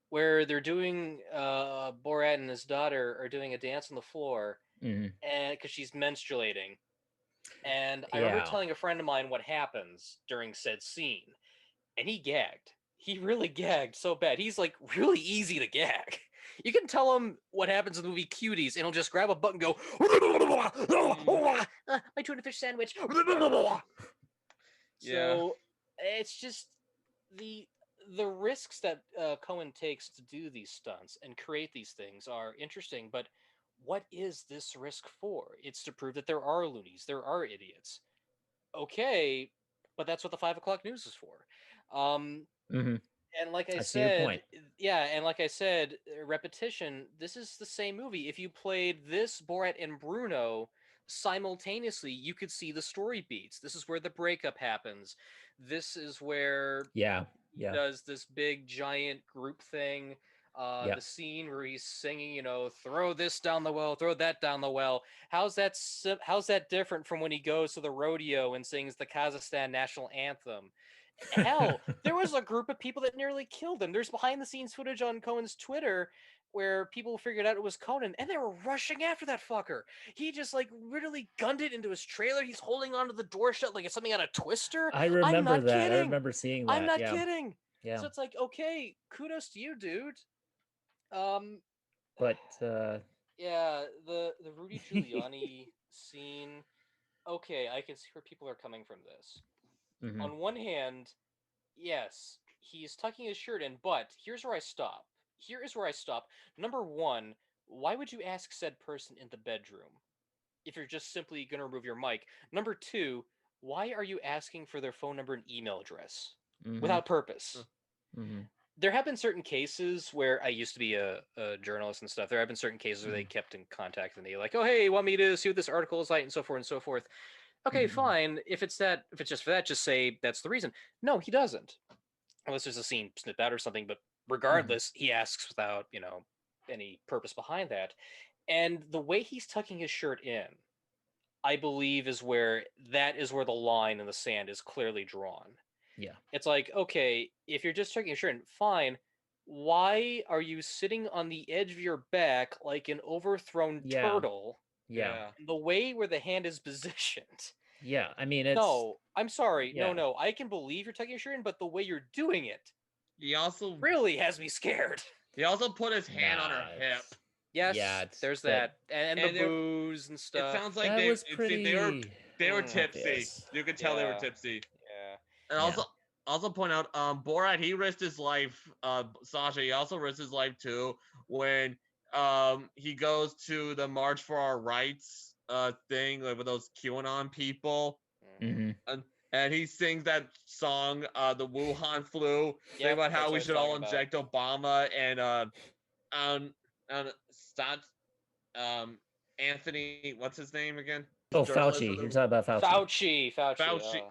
Speaker 3: where they're doing Borat and his daughter are doing a dance on the floor,
Speaker 1: Mhm.
Speaker 3: and because she's menstruating. And I remember
Speaker 1: Yeah.
Speaker 3: telling a friend of mine what happens during said scene, and he gagged. He really gagged so bad. He's like really easy to gag. You can tell him what happens in the movie Cuties, and he'll just grab a button and go, my tuna fish sandwich.
Speaker 2: Yeah.
Speaker 3: So it's just the risks that Cohen takes to do these stunts and create these things are interesting, but what is this risk for? It's to prove that there are loonies, there are idiots. Okay, but that's what the 5 o'clock news is for.
Speaker 1: Mhm.
Speaker 3: And like I
Speaker 1: I see your
Speaker 3: said,
Speaker 1: point.
Speaker 3: yeah, and like I said, repetition. This is the same movie. If you played this Borat and Bruno simultaneously, you could see the story beats. This is where the breakup happens. This is where
Speaker 1: Yeah.
Speaker 3: he
Speaker 1: Yeah.
Speaker 3: does this big giant group thing.
Speaker 1: Yeah.
Speaker 3: The scene where he's singing, throw this down the well, throw that down the well. How's that different from when he goes to the rodeo and sings the Kazakhstan national anthem? Hell, there was a group of people that nearly killed him. There's behind the scenes footage on Cohen's Twitter where people figured out it was Conan and they were rushing after that fucker. He just like literally gunned it into his trailer. He's holding onto the door shut like it's something out of Twister.
Speaker 1: I
Speaker 3: I'm
Speaker 1: remember
Speaker 3: not
Speaker 1: that. I
Speaker 3: kidding.
Speaker 1: remember seeing
Speaker 3: I'm
Speaker 1: that.
Speaker 3: not
Speaker 1: Yeah.
Speaker 3: kidding.
Speaker 1: Yeah.
Speaker 3: So it's like, okay, kudos to you, dude. Um
Speaker 1: But
Speaker 3: yeah, the Rudy Giuliani scene. Okay, I can see where people are coming from this.
Speaker 1: mhm.
Speaker 3: On one hand, yes, he's tucking his shirt in, but here's where I stop. Here is where I stop. Number one, why would you ask said person in the bedroom? if you're just simply going to remove your mic. Number two, why are you asking for their phone number and email address
Speaker 1: Mm-hmm.
Speaker 3: without purpose?
Speaker 1: Mm-hmm.
Speaker 3: There have been certain cases where I used to be a journalist and stuff. There have been certain cases where they kept in contact with me, like, "Oh, hey, want me to see what this article is like," and so forth and so forth. Okay,
Speaker 1: Mm-hmm.
Speaker 3: fine. If it's just for that, just say that's the reason. No, he doesn't, unless there's a scene snipped out or something. But regardless, he asks without any purpose behind that. And the way he's tucking his shirt in, I believe, is where the line in the sand is clearly drawn.
Speaker 1: Yeah.
Speaker 3: It's like, okay, if you're just tucking your shirt in, fine. Why are you sitting on the edge of your back like an overthrown
Speaker 1: Yeah.
Speaker 3: turtle?
Speaker 1: Yeah.
Speaker 3: The way where the hand is positioned.
Speaker 1: Yeah. I mean, it's
Speaker 3: No, I'm sorry.
Speaker 1: yeah.
Speaker 3: No. I can believe you're tucking your shirt in, but the way you're doing it
Speaker 2: He also
Speaker 3: really has me scared.
Speaker 2: put his hand on her hip.
Speaker 3: Yes,
Speaker 1: Yeah,
Speaker 3: there's
Speaker 1: that.
Speaker 3: that, and the booze and
Speaker 2: It
Speaker 3: stuff.
Speaker 2: sounds like
Speaker 1: That was
Speaker 2: they
Speaker 1: pretty
Speaker 2: were tipsy.
Speaker 1: obvious.
Speaker 2: You could tell they were
Speaker 3: Yeah.
Speaker 2: tipsy.
Speaker 3: Yeah.
Speaker 2: And
Speaker 1: Yeah.
Speaker 2: also point out, Borat, he risked his life. Sasha, he also risked his life too when he goes to the March for Our Rights thing, like with those QAnon people.
Speaker 1: Mm-hmm.
Speaker 2: And he sings that song, the Wuhan flu,
Speaker 3: Yep,
Speaker 2: about
Speaker 3: that's
Speaker 2: how
Speaker 3: what I
Speaker 2: we
Speaker 3: was
Speaker 2: should all
Speaker 3: talking about.
Speaker 2: inject Obama and stop Anthony, what's his name again?
Speaker 1: Oh,
Speaker 2: Journalist
Speaker 1: Fauci.
Speaker 2: of
Speaker 1: You're
Speaker 2: the
Speaker 1: talking about Fauci.
Speaker 2: Fauci.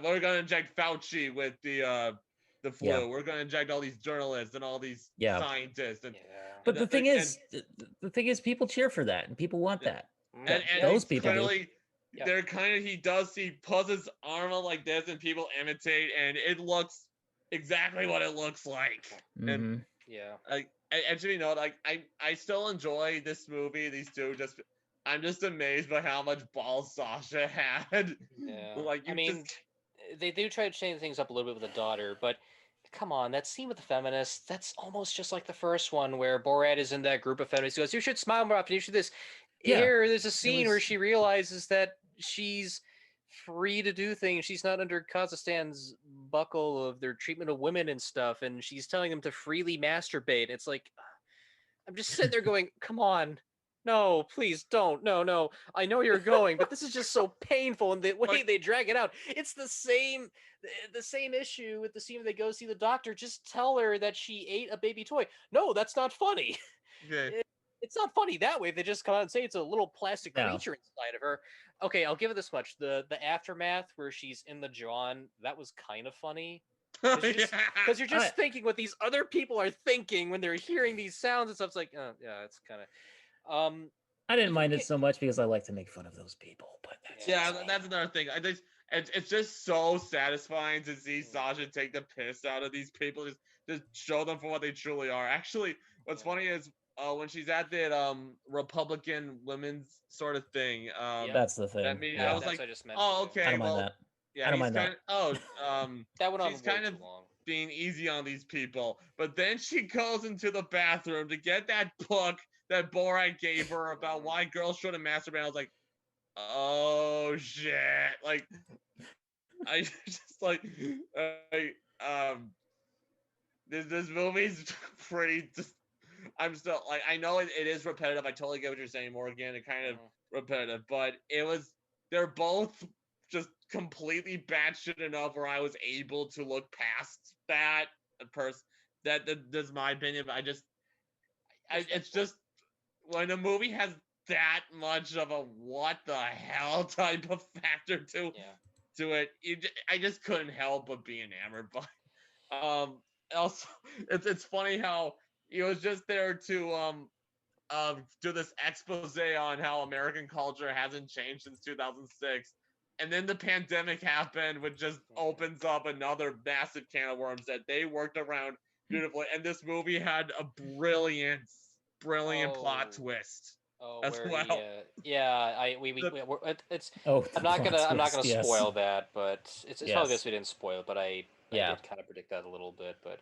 Speaker 2: We're gonna inject Fauci with the flu.
Speaker 1: Yeah.
Speaker 2: We're gonna inject all these journalists and all these
Speaker 1: Yeah.
Speaker 2: scientists. And,
Speaker 1: But the thing is, people cheer for that, and people want that.
Speaker 2: and
Speaker 1: Those people
Speaker 2: clearly,
Speaker 3: do.
Speaker 2: they're kind of, he puts his arm out like this, and people imitate, and it looks exactly what it looks like.
Speaker 1: Mm-hmm.
Speaker 2: And
Speaker 3: Yeah.
Speaker 2: actually, no, like I still enjoy this movie. These two I'm just amazed by how much balls Sasha had.
Speaker 3: Yeah.
Speaker 2: Like,
Speaker 3: I mean, they do try to change things up a little bit with the daughter, but come on, that scene with the feminists, that's almost just like the first one where Borat is in that group of feminists. He goes, "You should smile more often. You should this."
Speaker 1: Yeah.
Speaker 3: Here, there's a scene where
Speaker 1: was-
Speaker 3: she realizes that she's free to do things. She's not under Kazakhstan's buckle of their treatment of women and stuff, and she's telling them to freely masturbate. It's like, I'm just sitting there going, come on. No, please don't. No. I know you're going, but this is just so painful, and the way they drag it out. It's the same issue with the scene where they go see the doctor. Just tell her that she ate a baby toy. No, that's not funny.
Speaker 2: Okay.
Speaker 3: It's not funny that way. They just come out and say it's a little plastic
Speaker 1: No.
Speaker 3: creature inside of her. Okay, I'll give it this much. The aftermath where she's in the John, that was kind of funny. Because you're just thinking what these other people are thinking when they're hearing these sounds and stuff. It's like, oh, yeah, it's kind of.
Speaker 1: I didn't mind it so much because I like to make fun of those people. But
Speaker 2: that's another thing. It's just so satisfying to see Sasha take the piss out of these people, just show them for what they truly are. Actually, what's funny is when she's at that Republican women's sort of thing.
Speaker 1: That's the thing.
Speaker 2: I was like, oh, okay,
Speaker 1: I don't mind that.
Speaker 2: Yeah,
Speaker 1: I don't mind that.
Speaker 3: That went on
Speaker 2: she's
Speaker 3: way
Speaker 2: kind
Speaker 3: too
Speaker 2: of
Speaker 3: long.
Speaker 2: being easy on these people, but then she goes into the bathroom to get that book that Borat gave her about why girls shouldn't masturbate. I was like, oh shit! Like, I just like, this movie's pretty. I'm still like, I know it is repetitive. I totally get what you're saying, Morgan. It kind of repetitive, but they're both just completely batshit enough where I was able to look past that person. That's my opinion. But it's just when a movie has that much of a what the hell type of factor to it, I just couldn't help but be enamored by. Also, it's funny how he was just there to do this expose on how American culture hasn't changed since 2006. And then the pandemic happened, which just opens up another massive can of worms that they worked around beautifully. And this movie had a brilliant plot twist as well.
Speaker 3: It's.
Speaker 1: Oh,
Speaker 3: I'm not gonna spoil that, but it's probably best we didn't spoil it. But I did kind of predict that a little bit, but.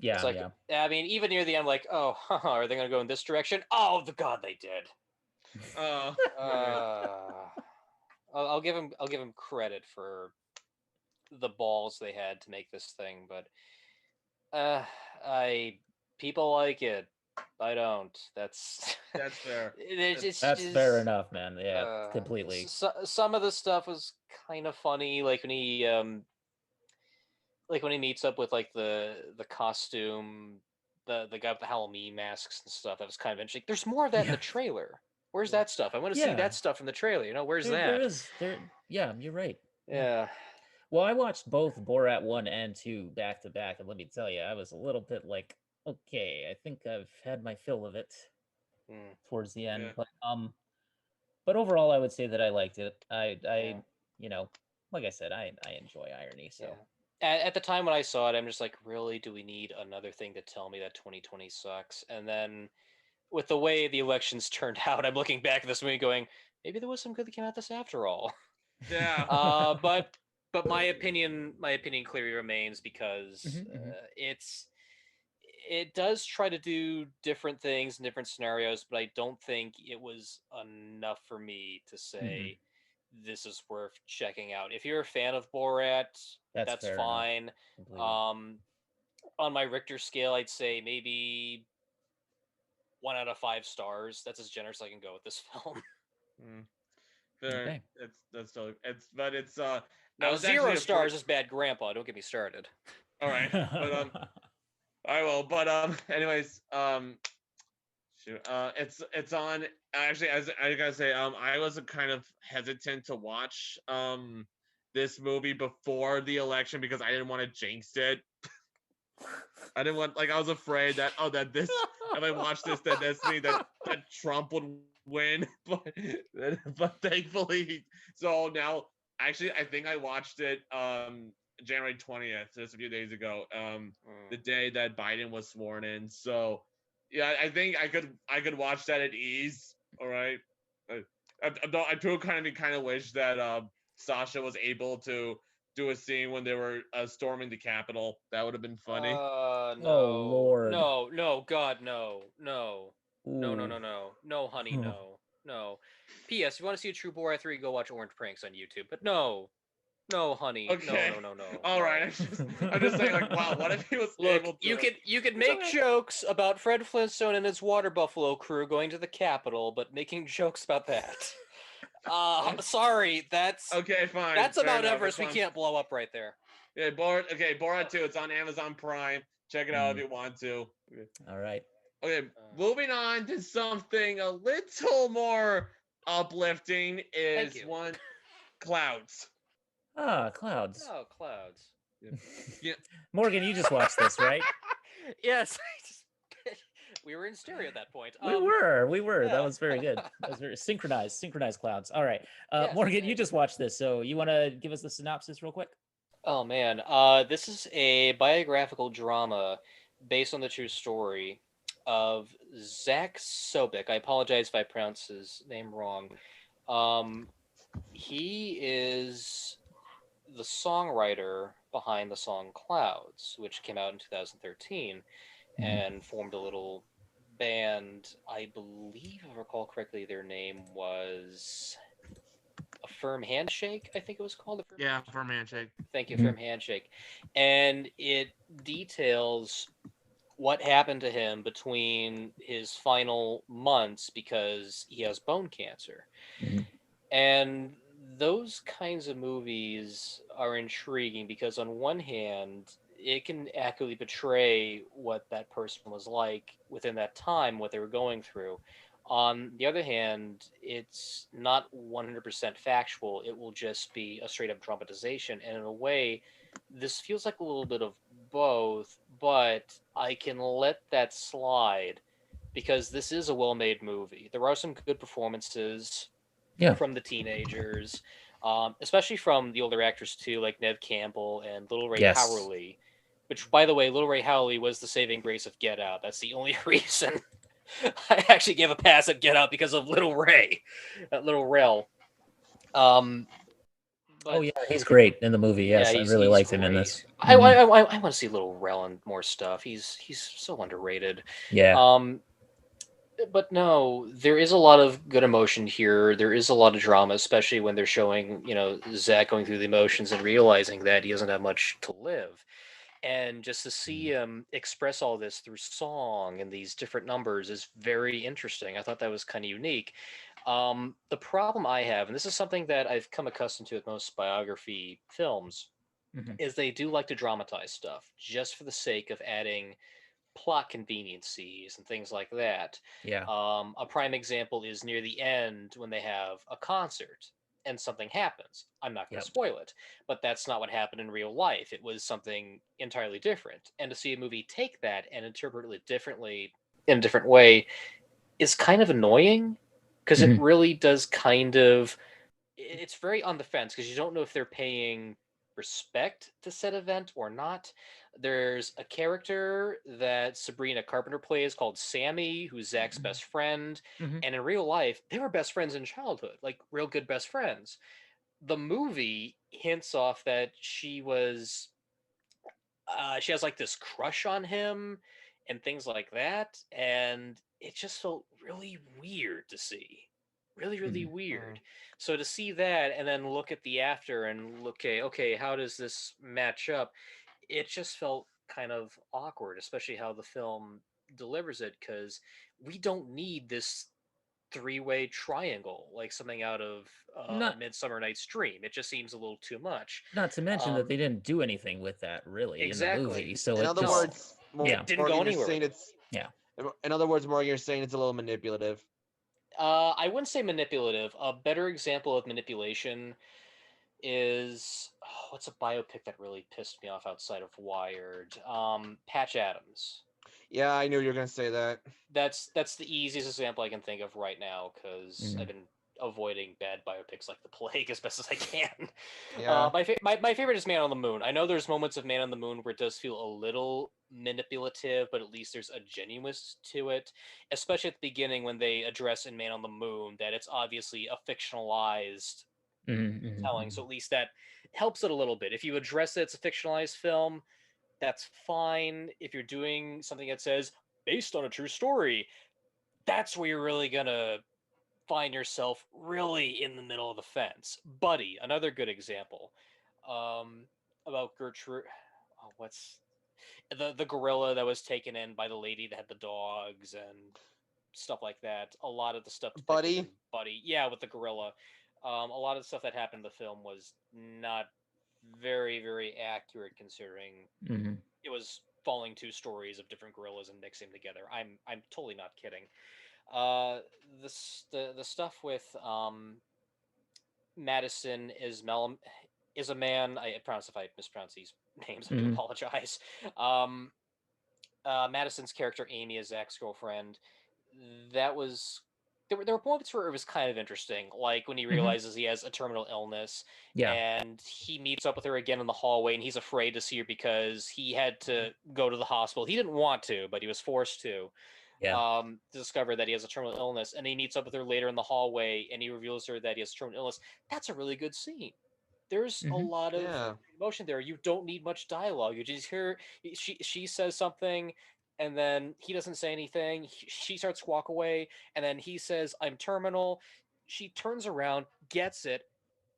Speaker 1: Yeah,
Speaker 3: it's like, I mean, even near the end, like, oh, are they going to go in this direction? Oh, the God, they did. I'll give him credit for the balls they had to make this thing, but people like it. I don't. That's
Speaker 2: That's fair.
Speaker 3: it's
Speaker 1: That's fair
Speaker 3: just
Speaker 1: enough, man. Yeah, completely.
Speaker 3: some of the stuff was kind of funny, like when he meets up with like the costume, the guy with the Halloween masks and stuff. That was kind of interesting. There's more of that in
Speaker 1: Yeah,
Speaker 3: the trailer. Where's
Speaker 2: Yeah.
Speaker 3: that stuff? I want to see
Speaker 1: yeah.
Speaker 3: that stuff from the trailer. Where's
Speaker 1: There
Speaker 3: that?
Speaker 1: is there. Yeah, you're right. Yeah.
Speaker 3: Yeah.
Speaker 1: Well, I watched both Borat 1 and 2 back to back, and let me tell you, I was a little bit like, okay, I think I've had my fill of it
Speaker 3: Mm,
Speaker 1: towards the end,
Speaker 2: Yeah.
Speaker 1: but overall I would say that I liked it.
Speaker 3: yeah.
Speaker 1: You know, like I said, I enjoy irony,
Speaker 3: Yeah.
Speaker 1: so.
Speaker 3: At the time when I saw it, I'm just like, really? Do we need another thing to tell me that 2020 sucks? And then with the way the elections turned out, I'm looking back at this movie going, maybe there was some good that came out of this after all.
Speaker 2: Yeah.
Speaker 3: But my opinion clearly remains because
Speaker 1: Mhm, mhm,
Speaker 3: it does try to do different things in different scenarios, but I don't think it was enough for me to
Speaker 1: mhm.
Speaker 3: say this is worth checking out. If you're a fan of Borat,
Speaker 1: That's
Speaker 3: that's
Speaker 1: fair enough.
Speaker 3: fine.
Speaker 1: Completely.
Speaker 3: Um, on my Richter scale, I'd say maybe 1 out of 5 stars. That's as generous as I can go with this film.
Speaker 2: Mm, fair.
Speaker 1: Okay.
Speaker 2: That's totally. It's I
Speaker 3: Now,
Speaker 2: was
Speaker 3: zero
Speaker 2: actually afraid.
Speaker 3: stars is bad grandpa. Don't get me started.
Speaker 2: All right, but I will. But anyways, shoot, it's on. Actually, as I gotta say, I was kind of hesitant to watch this movie before the election because I didn't want to jinx it. I didn't want, like, I was afraid that, oh, that this, if I watch this, that that's me, that Trump would win. But thankfully, so now, actually, I think I watched it January 20th, just a few days ago, the
Speaker 3: Mm.
Speaker 2: day that Biden was sworn in. So yeah, I think I could watch that at ease. All right. I do kind of wish that Sasha was able to do a scene when they were storming the Capitol. That would have been funny.
Speaker 1: Oh
Speaker 3: No,
Speaker 1: Lord.
Speaker 3: no, no, God, no, no, no, no,
Speaker 1: Ooh.
Speaker 3: no, no, no, honey, no, no. P.S. If you want to see a true Borat 3, go watch Orange Pranks on YouTube. But no, no, honey, no,
Speaker 2: Okay.
Speaker 3: no, no, no,
Speaker 2: All right.
Speaker 3: no.
Speaker 2: I'm just saying, like, wow, what if he was
Speaker 3: Look,
Speaker 2: able
Speaker 3: you
Speaker 2: to?
Speaker 3: could you could
Speaker 1: It's
Speaker 3: make
Speaker 1: okay.
Speaker 3: jokes about Fred Flintstone and his water buffalo crew going to the Capitol, but making jokes about that. Sorry,
Speaker 2: Okay, fine,
Speaker 3: that's
Speaker 2: fair
Speaker 3: about
Speaker 2: enough. It's
Speaker 3: Everest. We
Speaker 2: on.
Speaker 3: can't blow up right there.
Speaker 2: Yeah, Borat. Okay, Borat 2. It's on Amazon Prime. Check it out if
Speaker 1: Mm,
Speaker 2: you want to. Okay.
Speaker 1: all right.
Speaker 2: Okay,
Speaker 3: Uh,
Speaker 2: moving on to something a little more uplifting
Speaker 3: Thank
Speaker 2: is
Speaker 3: you.
Speaker 2: one clouds.
Speaker 1: Ah, clouds.
Speaker 3: Oh, clouds.
Speaker 2: Yeah. Yeah.
Speaker 1: Morgan, you just watched this, right?
Speaker 3: Yes, we were in stereo at that point.
Speaker 1: We were. That
Speaker 3: Yeah.
Speaker 1: was very good. That was very synchronized clouds. All right.
Speaker 3: Yes,
Speaker 1: Morgan, you just
Speaker 3: exactly.
Speaker 1: watched this, so you want to give us the synopsis real quick?
Speaker 3: Oh man, this is a biographical drama based on the true story of Zach Sobek. I apologize if I pronounce his name wrong. Um, he is the songwriter behind the song Clouds, which came out in 2013
Speaker 1: Mhm.
Speaker 3: and formed a little band. I believe, if I recall correctly, their name was A Firm Handshake. I think it was called A Firm
Speaker 2: Yeah,
Speaker 3: Handshake.
Speaker 2: for handshake.
Speaker 3: Thank you,
Speaker 1: Mhm.
Speaker 3: Firm Handshake. And it details what happened to him between his final months because he has bone cancer.
Speaker 1: Mhm.
Speaker 3: And those kinds of movies are intriguing because, on one hand, it can accurately portray what that person was like within that time, what they were going through. On the other hand, it's not 100% factual. It will just be a straight up dramatization. And in a way, this feels like a little bit of both, but I can let that slide because this is a well made movie. There are some good performances
Speaker 1: Yeah.
Speaker 3: from the teenagers, especially from the older actors too, like Nev Campbell and Little Ray
Speaker 1: Yes.
Speaker 3: Howley. Which, by the way, Little Ray Howley was the saving grace of Get Out. That's the only reason I actually gave a pass at Get Out because of Little Ray, Little Rel. Um,
Speaker 1: Oh
Speaker 3: but
Speaker 1: yeah, he's great in the movie.
Speaker 3: yeah,
Speaker 1: Yes, I really
Speaker 3: he's
Speaker 1: liked him in
Speaker 3: great.
Speaker 1: this.
Speaker 3: I
Speaker 1: Hmm.
Speaker 3: I, I, I want to see Little Rel and more stuff. He's so underrated.
Speaker 1: Yeah.
Speaker 3: Um, but no, there is a lot of good emotion here. There is a lot of drama, especially when they're showing, Zach going through the emotions and realizing that he doesn't have much to live. And just to see him express all this through song and these different numbers is very interesting. I thought that was kind of unique. The problem I have, and this is something that I've come accustomed to with most biography films,
Speaker 1: Hmm.
Speaker 3: is they do like to dramatize stuff just for the sake of adding plot conveniencies and things like that.
Speaker 1: Yeah.
Speaker 3: A prime example is near the end when they have a concert and something happens. I'm not going to
Speaker 1: Yep.
Speaker 3: spoil it, but that's not what happened in real life. It was something entirely different. And to see a movie take that and interpret it differently in a different way is kind of annoying because it
Speaker 1: Hmm.
Speaker 3: really does kind of it's very on the fence because you don't know if they're paying respect to said event or not. There's a character that Sabrina Carpenter plays called Sammy, who's Zach's best friend.
Speaker 1: Hmm.
Speaker 3: And in real life, they were best friends in childhood, like real good best friends. The movie hints off that she has like this crush on him and things like that. And it just felt really weird to see. Really, really
Speaker 1: Hmm.
Speaker 3: weird. So to see that and then look at the after and look, okay, how does this match up? It just felt kind of awkward, especially how the film delivers it, because we don't need this three-way triangle like something out of
Speaker 1: Not
Speaker 3: Midsummer Night's Dream. It just seems a little too much.
Speaker 1: not to mention that
Speaker 3: Um,
Speaker 1: they didn't do anything with that really in the movie.
Speaker 3: exactly.
Speaker 1: So
Speaker 2: In
Speaker 1: it
Speaker 2: other
Speaker 1: just
Speaker 3: No,
Speaker 2: words,
Speaker 1: yeah.
Speaker 3: it didn't go
Speaker 2: Morgan, you're
Speaker 3: anywhere
Speaker 2: saying
Speaker 3: with it.
Speaker 2: it's.
Speaker 1: Yeah.
Speaker 2: In other words, Morgan, you're saying it's a little manipulative.
Speaker 3: I wouldn't say manipulative. A better example of manipulation is what's a biopic that really pissed me off outside of Wired? Patch Adams.
Speaker 2: Yeah, I knew you were gonna say that.
Speaker 3: That's the easiest example I can think of right now because I've
Speaker 1: Hmm.
Speaker 3: been avoiding bad biopics like the plague as best as I can.
Speaker 2: Yeah.
Speaker 3: My favorite is Man on the Moon. I know there's moments of Man on the Moon where it does feel a little manipulative, but at least there's a genuineness to it, especially at the beginning when they address in Man on the Moon that it's obviously a fictionalized
Speaker 1: Hmm.
Speaker 3: telling.
Speaker 1: Hmm.
Speaker 3: So at least that helps it a little bit. If you address it, it's a fictionalized film, that's fine. If you're doing something that says based on a true story, that's where you're really gonna find yourself really in the middle of the fence. Buddy, another good example. Um, about Gertrude. Oh, what's the gorilla that was taken in by the lady that had the dogs and stuff like that. A lot of the stuff depicted in
Speaker 2: Buddy.
Speaker 3: Buddy, yeah, with the gorilla. A lot of the stuff that happened in the film was not very accurate considering
Speaker 1: Hmm.
Speaker 3: it was following two stories of different gorillas and mixing them together. I'm totally not kidding. Uh, the stuff with Madison is a man. I pronounce if I mispronounce these names, I do
Speaker 1: Hmm.
Speaker 3: apologize. Um, Madison's character Amy is Zach's girlfriend. That was there were moments where it was kind of interesting, like when he
Speaker 1: Hmm.
Speaker 3: realizes he has a terminal illness
Speaker 1: Yeah.
Speaker 3: and he meets up with her again in the hallway and he's afraid to see her because he had to go to the hospital. He didn't want to, but he was forced
Speaker 1: Yeah.
Speaker 3: to discover that he has a terminal illness. And he meets up with her later in the hallway and he reveals to her that he has a terminal illness. That's a really good scene. There's a
Speaker 1: Hmm.
Speaker 3: lot of
Speaker 2: Yeah.
Speaker 3: emotion there. You don't need much dialogue. You just hear she says something and then he doesn't say anything. She starts to walk away and then he says, "I'm terminal." She turns around, gets it,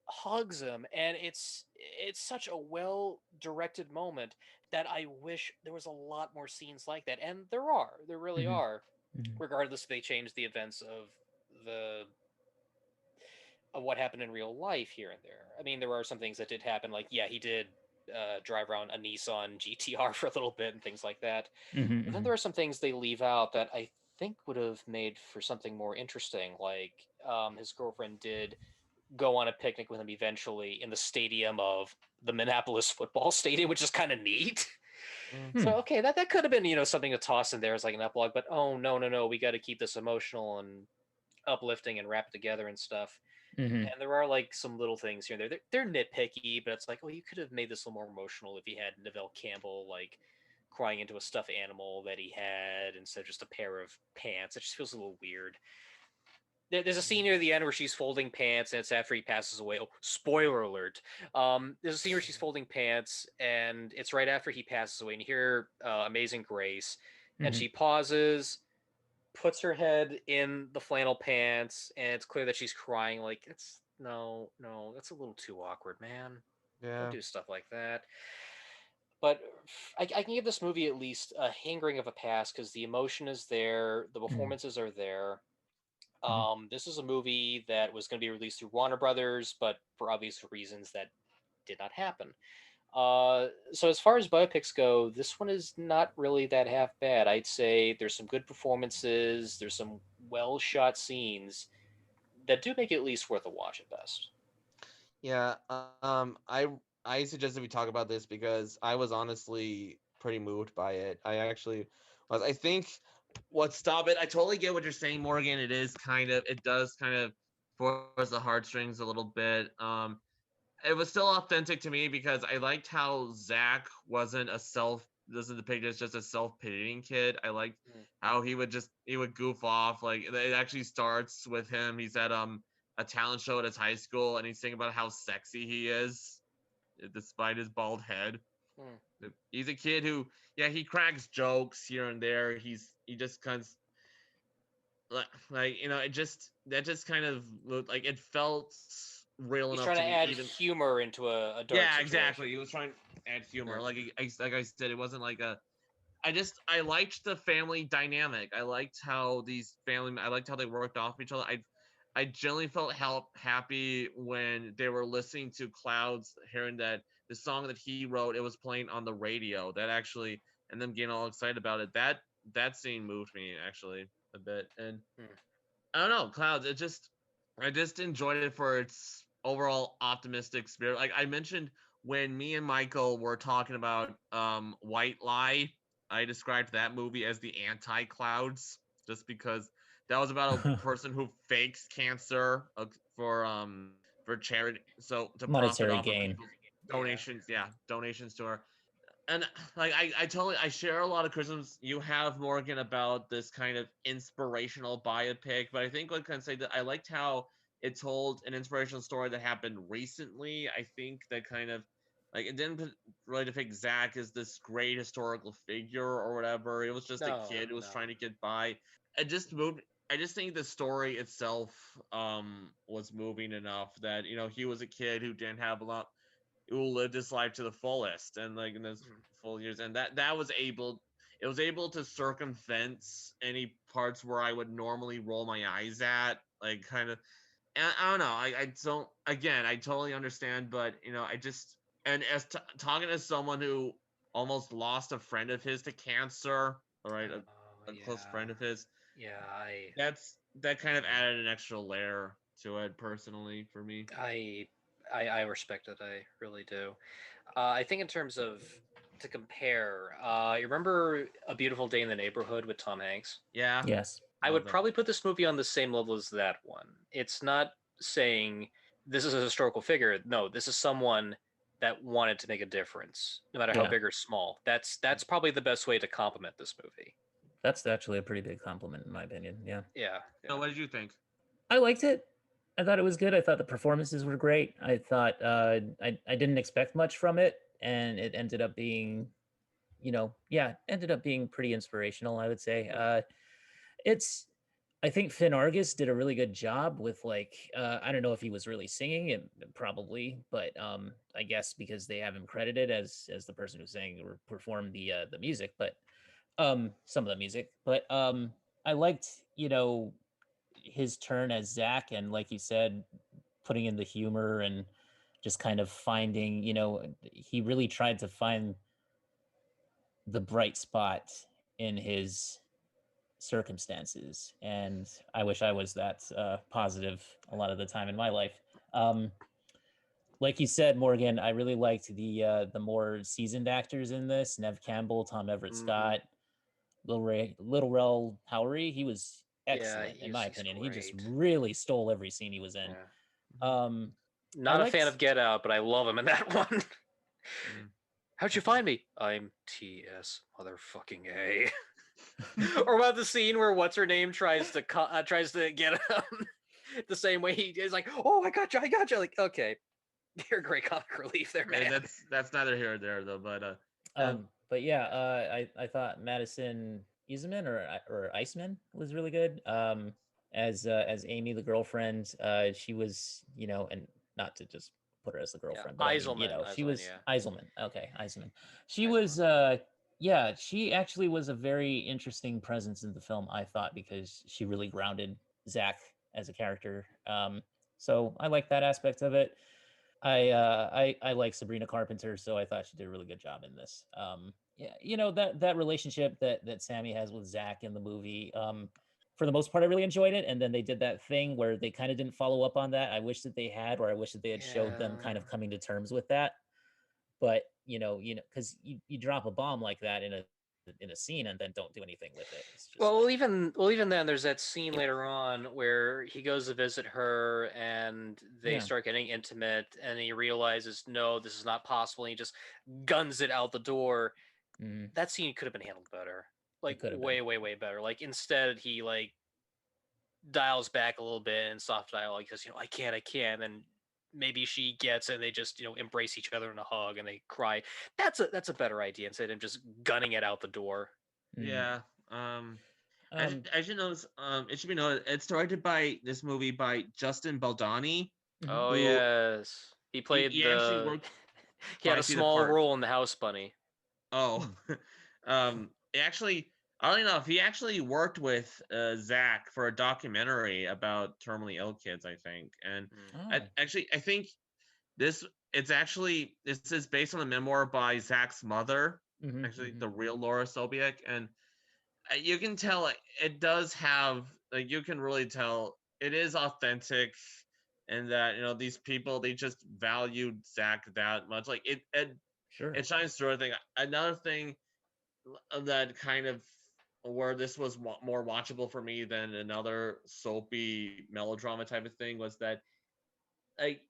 Speaker 3: hugs him, and it's such a well directed moment that I wish there was a lot more scenes like that. And there really
Speaker 1: Hmm.
Speaker 3: are,
Speaker 1: Hmm.
Speaker 3: regardless if they change the events the of what happened in real life here and there. I mean, there are some things that did happen, like yeah, he did drive around a Nissan GTR for a little bit and things like that. But then
Speaker 1: Hmm.
Speaker 3: there are some things they leave out that I think would have made for something more interesting. Like his girlfriend did go on a picnic with him eventually in the stadium of the Minneapolis football stadium, which is kind of neat.
Speaker 2: Mm.
Speaker 3: So
Speaker 1: Hmm.
Speaker 3: okay, that could have been something to toss in there as like an epilogue, but oh no, we got to keep this emotional and uplifting and wrap it together and stuff.
Speaker 1: Hmm.
Speaker 3: And there are like some little things here and there. They're nitpicky, but it's like, oh, you could have made this a little more emotional if you had Neville Campbell like crying into a stuffed animal that he had instead of just a pair of pants. It just feels a little weird. There's a scene near the end where she's folding pants, and it's after he passes away. Oh, spoiler alert! There's a scene where she's folding pants, and it's right after he passes away. And you hear "Amazing Grace," and
Speaker 1: Hmm.
Speaker 3: she pauses, puts her head in the flannel pants, and it's clear that she's crying. Like it's no, that's a little too awkward, man. Don't
Speaker 2: Yeah.
Speaker 3: do stuff like that. but I can give this movie at least a hankering of a pass because the emotion is there, the
Speaker 1: Mm,
Speaker 3: performances are there.
Speaker 1: mhm.
Speaker 3: This is a movie that was going to be released through Warner Brothers, but for obvious reasons that did not happen. So as far as biopics go, this one is not really that half bad. I'd say there's some good performances, there's some well shot scenes that do make it at least worth a watch at best.
Speaker 2: Yeah, I suggested we talk about this because I was honestly pretty moved by it. I actually was. I think what stop it. I totally get what you're saying, Morgan. It does kind of force the heartstrings a little bit. It was still authentic to me because I liked how Zach wasn't depicted as just a self-pitying kid. I liked
Speaker 3: Mm.
Speaker 2: how he would goof off. Like it actually starts with him. He's at a talent show at his high school and he's thinking about how sexy he is despite his bald head.
Speaker 3: Mm.
Speaker 2: He's a kid who, yeah, he cracks jokes here and there. He just kind of like it just that just kind of looked like it felt real
Speaker 3: He's
Speaker 2: enough
Speaker 3: trying
Speaker 2: to
Speaker 3: to
Speaker 2: me
Speaker 3: add
Speaker 2: even.
Speaker 3: humor into a dark
Speaker 2: Yeah,
Speaker 3: situation.
Speaker 2: exactly. He was trying to add humor.
Speaker 3: Mm.
Speaker 2: Like I said, it wasn't like a. I liked the family dynamic. I liked how they worked off each other. I generally felt happy when they were listening to Clouds, hearing that the song that he wrote, it was playing on the radio. That actually, and them getting all excited about it. That scene moved me actually a bit. And
Speaker 3: Mm.
Speaker 2: I don't know, Clouds. I just enjoyed it for its overall optimistic spirit. Like I mentioned, when me and Michael were talking about White Lie, I described that movie as the anti-Clouds, just because that was about a person who fakes cancer for charity, so to profit
Speaker 1: Monetary
Speaker 2: off of
Speaker 1: gain.
Speaker 2: people's
Speaker 3: Yeah.
Speaker 2: donations. Yeah, donations to her. And like I share a lot of criticisms you have, Morgan, about this kind of inspirational biopic, but I think what can say that I liked how it told an inspirational story that happened recently. I think that kind of like it didn't really depict Zach as this great historical figure or whatever. It was just a
Speaker 3: No,
Speaker 2: kid who was
Speaker 3: no.
Speaker 2: trying to get by. It just moved. I just think the story itself was moving enough that he was a kid who didn't have a lot, who lived his life to the fullest and like in those
Speaker 3: Mm.
Speaker 2: full years, and that was able, it was able to circumvent any parts where I would normally roll my eyes at, like kind of. And I don't know, I don't, again, I totally understand, but I just, and as talking to someone who almost lost a friend of his to cancer, all right,
Speaker 3: Oh
Speaker 2: a close
Speaker 3: yeah,
Speaker 2: friend of his,
Speaker 3: yeah.
Speaker 2: that kind of added an extra layer to it personally for me.
Speaker 3: I, I respect it. I really do. I think in terms of to compare, you remember A Beautiful Day in the Neighborhood with Tom Hanks?
Speaker 2: Yeah,
Speaker 1: Yes.
Speaker 3: I
Speaker 2: love
Speaker 3: would
Speaker 2: that.
Speaker 3: probably put this movie on the same level as that one. It's not saying this is a historical figure. No, this is someone that wanted to make a difference, no matter how
Speaker 1: Yeah.
Speaker 3: big or small. That's probably the best way to compliment this movie.
Speaker 1: That's actually a pretty big compliment in my opinion. Yeah.
Speaker 3: Yeah,
Speaker 2: So
Speaker 3: yeah.
Speaker 2: what did you think?
Speaker 1: I liked it. I thought it was good. I thought the performances were great. I thought I didn't expect much from it, and it ended up being, yeah, ended up being pretty inspirational, I would say.
Speaker 3: Hmm.
Speaker 1: It's I think Finn Argus did a really good job with like I don't know if he was really singing it, probably, but I guess because they have him credited as the person who sang or performed the music, but some of the music. But I liked, his turn as Zach, and like you said, putting in the humor and just kind of finding, he really tried to find the bright spot in his circumstances, and I wish I was that positive a lot of the time in my life. Um, like you said, Morgan, I really liked the more seasoned actors in this: Nev Campbell, Tom Everett
Speaker 3: Hmm.
Speaker 1: Scott, Little Rel Howery. He was
Speaker 3: Yeah,
Speaker 1: excellent in my
Speaker 3: he's
Speaker 1: opinion. He just
Speaker 3: great.
Speaker 1: really stole every scene he was in.
Speaker 3: Yeah.
Speaker 1: Um, I
Speaker 3: Not a fan
Speaker 1: liked.
Speaker 3: of Get Out, but I love him in that one.
Speaker 2: Mm.
Speaker 3: How'd you find me? I'm T.S. motherfucking A. Or about the scene where what's her name tries to get him the same way he is, like, oh, I got you. Like, okay, you're a great comic relief there,
Speaker 2: Hey,
Speaker 3: man.
Speaker 2: that's neither here or there though. But
Speaker 1: But yeah, I thought Madison Iseman or Iceman was really good. As Amy, the girlfriend, she was, and not to just put her as the
Speaker 3: Yeah,
Speaker 1: girlfriend, but I mean,
Speaker 3: Eiselman.
Speaker 1: she
Speaker 3: Eiselman,
Speaker 1: was
Speaker 3: yeah.
Speaker 1: Eiselman. Okay, Eiselman. She was,
Speaker 3: Eiselman.
Speaker 1: yeah, she actually was a very interesting presence in the film, I thought, because she really grounded Zach as a character. So I like that aspect of it. I like Sabrina Carpenter, so I thought she did a really good job in this. Yeah, that relationship that Sammy has with Zach in the movie. For the most part, I really enjoyed it. And then they did that thing where they kind of didn't follow up on that. I wish that they had, or I wish that they had showed them kind
Speaker 3: Yeah.
Speaker 1: of coming to terms with that. But because you drop a bomb like that in a scene and then don't do anything with it. It's just
Speaker 3: Well,
Speaker 1: like,
Speaker 3: even then, there's that scene later on where he goes to visit her, and they
Speaker 1: yeah,
Speaker 3: start getting intimate, and he realizes, no, this is not possible. And he just guns it out the door.
Speaker 1: mhm,
Speaker 3: That scene could have been handled better,
Speaker 1: it
Speaker 3: like
Speaker 1: could have been.
Speaker 3: way, way, way better. Like instead, he like dials back a little bit and soft dialogue says, I can't, and maybe she gets it. And they just embrace each other in a hug and they cry. That's a better idea instead of just gunning it out the door.
Speaker 1: Mhm.
Speaker 2: Yeah.
Speaker 1: Um,
Speaker 2: I should notice. It should be noted. It's directed by this movie by Justin Baldoni,
Speaker 1: mhm.
Speaker 3: Oh
Speaker 2: who
Speaker 3: yes, he played
Speaker 2: he actually
Speaker 3: the.
Speaker 2: worked.
Speaker 3: He
Speaker 2: Oh,
Speaker 3: had
Speaker 2: I
Speaker 3: a
Speaker 2: see the
Speaker 3: small
Speaker 2: part.
Speaker 3: role in the House Bunny.
Speaker 2: Oh,
Speaker 1: Hmm.
Speaker 2: actually, oddly enough, he actually worked with Zach for a documentary about terminally ill kids, I think. And
Speaker 3: Mm.
Speaker 1: Oh.
Speaker 2: I think this this is based on a memoir by Zach's mother,
Speaker 1: Mhm,
Speaker 2: actually
Speaker 1: mhm.
Speaker 2: the real Laura Sobiek, and you can tell it does have like you can really tell it is authentic, and that these people they just valued Zach that much. Like
Speaker 1: Sure.
Speaker 2: it shines through. I think another thing that kind of where this was more watchable for me than another soapy melodrama type of thing was that like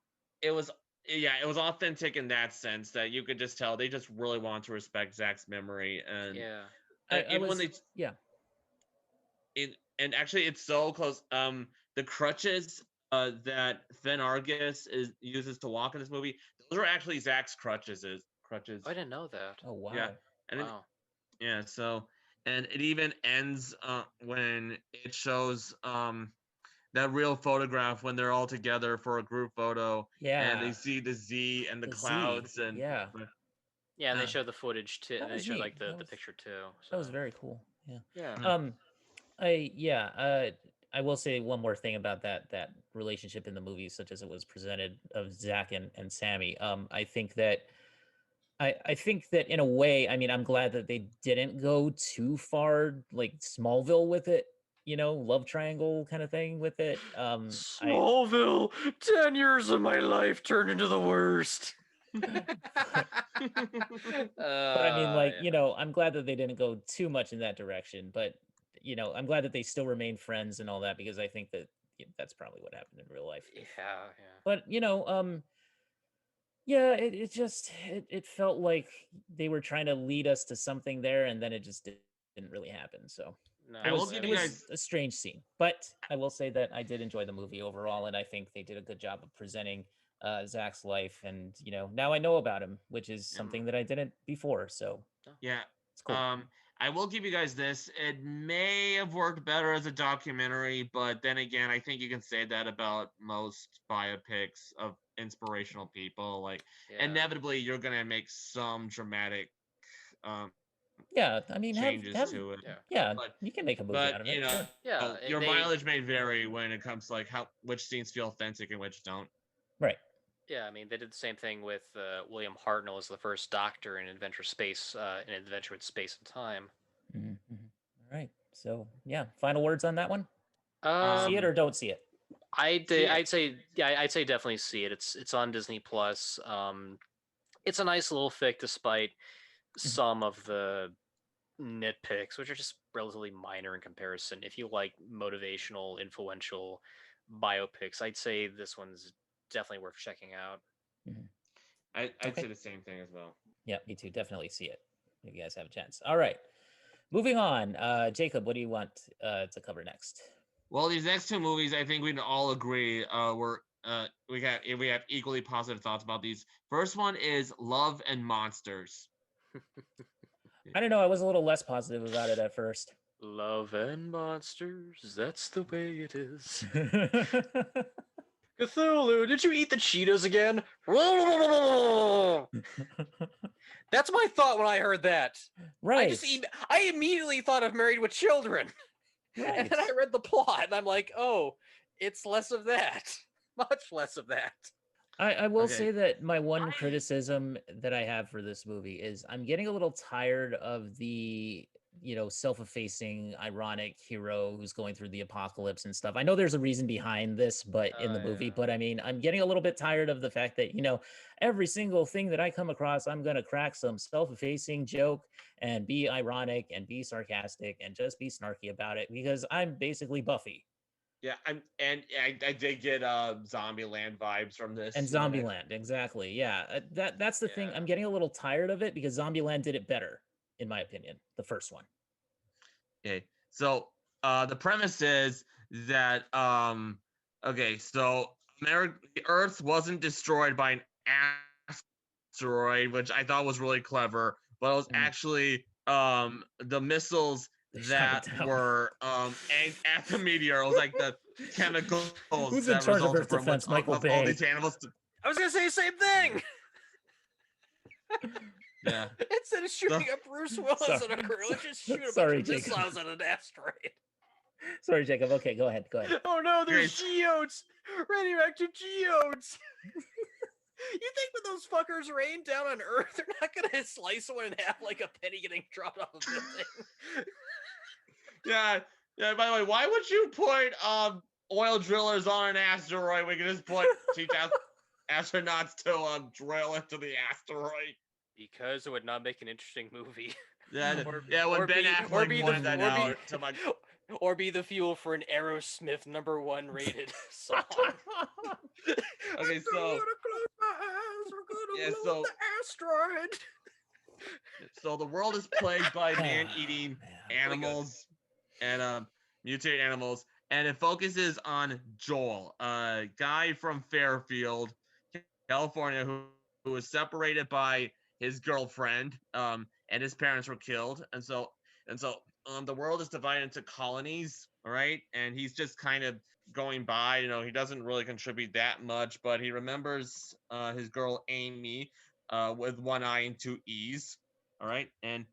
Speaker 2: it was it was authentic in that sense that you could just tell they just really want to respect Zach's memory. And
Speaker 3: Yeah.
Speaker 1: I
Speaker 2: even when
Speaker 1: was, yeah.
Speaker 2: and actually it's so close. The crutches that Finn Argus uses to walk in this movie, those are actually Zach's
Speaker 3: Oh, I
Speaker 2: crutches.
Speaker 3: didn't know that.
Speaker 1: Oh
Speaker 2: Yeah.
Speaker 1: wow.
Speaker 2: And
Speaker 3: Wow.
Speaker 2: yeah, so and it even ends when it shows that real photograph when they're all together for a group photo and they
Speaker 1: Yeah,
Speaker 2: see the Z and the
Speaker 1: the Z.
Speaker 2: clouds and
Speaker 1: Yeah,
Speaker 3: Yeah, and they
Speaker 2: uh,
Speaker 3: show the footage too,
Speaker 1: that
Speaker 3: and they
Speaker 1: was
Speaker 3: show
Speaker 1: neat.
Speaker 3: like the picture too.
Speaker 1: That was
Speaker 3: So
Speaker 1: very cool. Yeah.
Speaker 3: yeah.
Speaker 2: uh,
Speaker 1: Um, I yeah. I will say one more thing about that relationship in the movie, such as it was presented of Zach and Sammy. I think that I think that in a way, I mean, I'm glad that they didn't go too far, like Smallville with it. Love triangle kind of thing with it. I
Speaker 3: Smallville, 10 years of my life turned into the worst.
Speaker 1: But I mean, like,
Speaker 3: Yeah.
Speaker 1: I'm glad that they didn't go too much in that direction. But I'm glad that they still remain friends and all that because I think that that's probably what happened in real life.
Speaker 3: Yeah, yeah.
Speaker 1: But yeah, it just it felt like they were trying to lead us to something there, and then it just didn't really happen. So it
Speaker 2: I
Speaker 3: No,
Speaker 2: will
Speaker 1: was
Speaker 2: give
Speaker 1: it
Speaker 2: you
Speaker 1: was
Speaker 2: guys
Speaker 1: a strange scene. But I will say that I did enjoy the movie overall, and I think they did a good job of presenting Zach's life. And now I know about him, which is
Speaker 2: um,
Speaker 1: something that I didn't before. So
Speaker 3: no.
Speaker 2: yeah.
Speaker 1: it's cool.
Speaker 2: I will give you guys this. It may have worked better as a documentary, but then again, I think you can say that about most biopics of inspirational people. Like,
Speaker 3: Yeah.
Speaker 2: inevitably, you're gonna make some dramatic um,
Speaker 1: Yeah, I mean,
Speaker 2: changes
Speaker 1: have
Speaker 2: to it.
Speaker 3: Yeah.
Speaker 1: yeah,
Speaker 2: But
Speaker 1: you can make a movie
Speaker 2: but
Speaker 1: out of it. Sure.
Speaker 3: Yeah.
Speaker 2: your
Speaker 3: They.
Speaker 2: mileage may vary when it comes to like how which scenes feel authentic and which don't.
Speaker 1: Right.
Speaker 3: Yeah, I mean, they did the same thing with William Hartnell as the first Doctor in Adventure in Space and Time.
Speaker 1: Mhm, mhm. All right. So yeah, final words on that one. See it
Speaker 3: Um,
Speaker 1: or don't see it.
Speaker 2: See it.
Speaker 3: I'd say yeah, I'd say definitely see it. It's on Disney Plus. It's a nice little fic despite
Speaker 1: Mhm.
Speaker 3: some of the nitpicks, which are just relatively minor in comparison. If you like motivational, influential biopics, I'd say this one's definitely worth checking out.
Speaker 1: Mhm.
Speaker 2: I'd
Speaker 1: Okay.
Speaker 2: say the same thing as well.
Speaker 1: Yeah, me too. Definitely see it if you guys have a chance. All right. Moving on. Jacob, what do you want to cover next?
Speaker 2: Well, these next two movies, I think we'd all agree we have equally positive thoughts about these. First one is Love and Monsters.
Speaker 1: I don't know. I was a little less positive about it at first.
Speaker 3: Love and monsters, that's the way it is. Cthulhu, did you eat the Cheetos again? That's my thought when I heard that.
Speaker 1: Right.
Speaker 3: I immediately thought of Married with Children.
Speaker 1: Right.
Speaker 3: And then I read the plot, and I'm like, oh, it's less of that. Much less of that.
Speaker 1: I will
Speaker 2: Okay.
Speaker 1: say that my one criticism that I have for this movie is I'm getting a little tired of the, self-effacing, ironic hero who's going through the apocalypse and stuff. I know there's a reason behind this, but in the movie,
Speaker 3: Yeah.
Speaker 1: but I mean, I'm getting a little bit tired of the fact that, every single thing that I come across, I'm going to crack some self-effacing joke and be ironic and be sarcastic and just be snarky about it because I'm basically Buffy.
Speaker 2: Yeah, I did get Zombieland vibes from this.
Speaker 1: And Zombieland, exactly. Yeah, that's the thing. I'm getting a little tired of it because Zombieland did it better, in my opinion. The first one.
Speaker 2: Okay, so the premise is that okay, so the Earth wasn't destroyed by an asteroid, which I thought was really clever, but it was actually the missiles that were aimed at the meteor. It was like the chemicals
Speaker 1: Who's in
Speaker 2: that
Speaker 1: charge of
Speaker 2: resulted
Speaker 1: Earth
Speaker 2: from
Speaker 1: defense? Michael
Speaker 2: all
Speaker 1: Bay.
Speaker 2: these animals.
Speaker 3: I was gonna say the same thing.
Speaker 2: Yeah.
Speaker 3: Instead of shooting at Bruce Willis and a girl, let's just shoot a bunch of missiles at an asteroid.
Speaker 1: Sorry, Jacob. Okay, go ahead.
Speaker 3: Oh no, there's geodes! Radioactive geodes! You think when those fuckers rain down on Earth, they're not gonna slice one in half like a penny getting dropped off a building?
Speaker 2: Yeah. By the way, why would you put oil drillers on an asteroid? We can just put astronauts to drill into the asteroid.
Speaker 3: Because it would not make an interesting movie.
Speaker 2: Yeah, when Ben Affleck pointed that out to my...
Speaker 3: Or be the fuel for an Aerosmith #1 rated song.
Speaker 2: Okay, so...
Speaker 3: The asteroid.
Speaker 2: So the world is plagued by man-eating animals and mutated animals, and it focuses on Joel, a guy from Fairfield, California, who was separated by his girlfriend, and his parents were killed, and so the world is divided into colonies, all right, and he's just kind of going by. He doesn't really contribute that much, but he remembers his girl Amy, with one eye and two E's, all right, and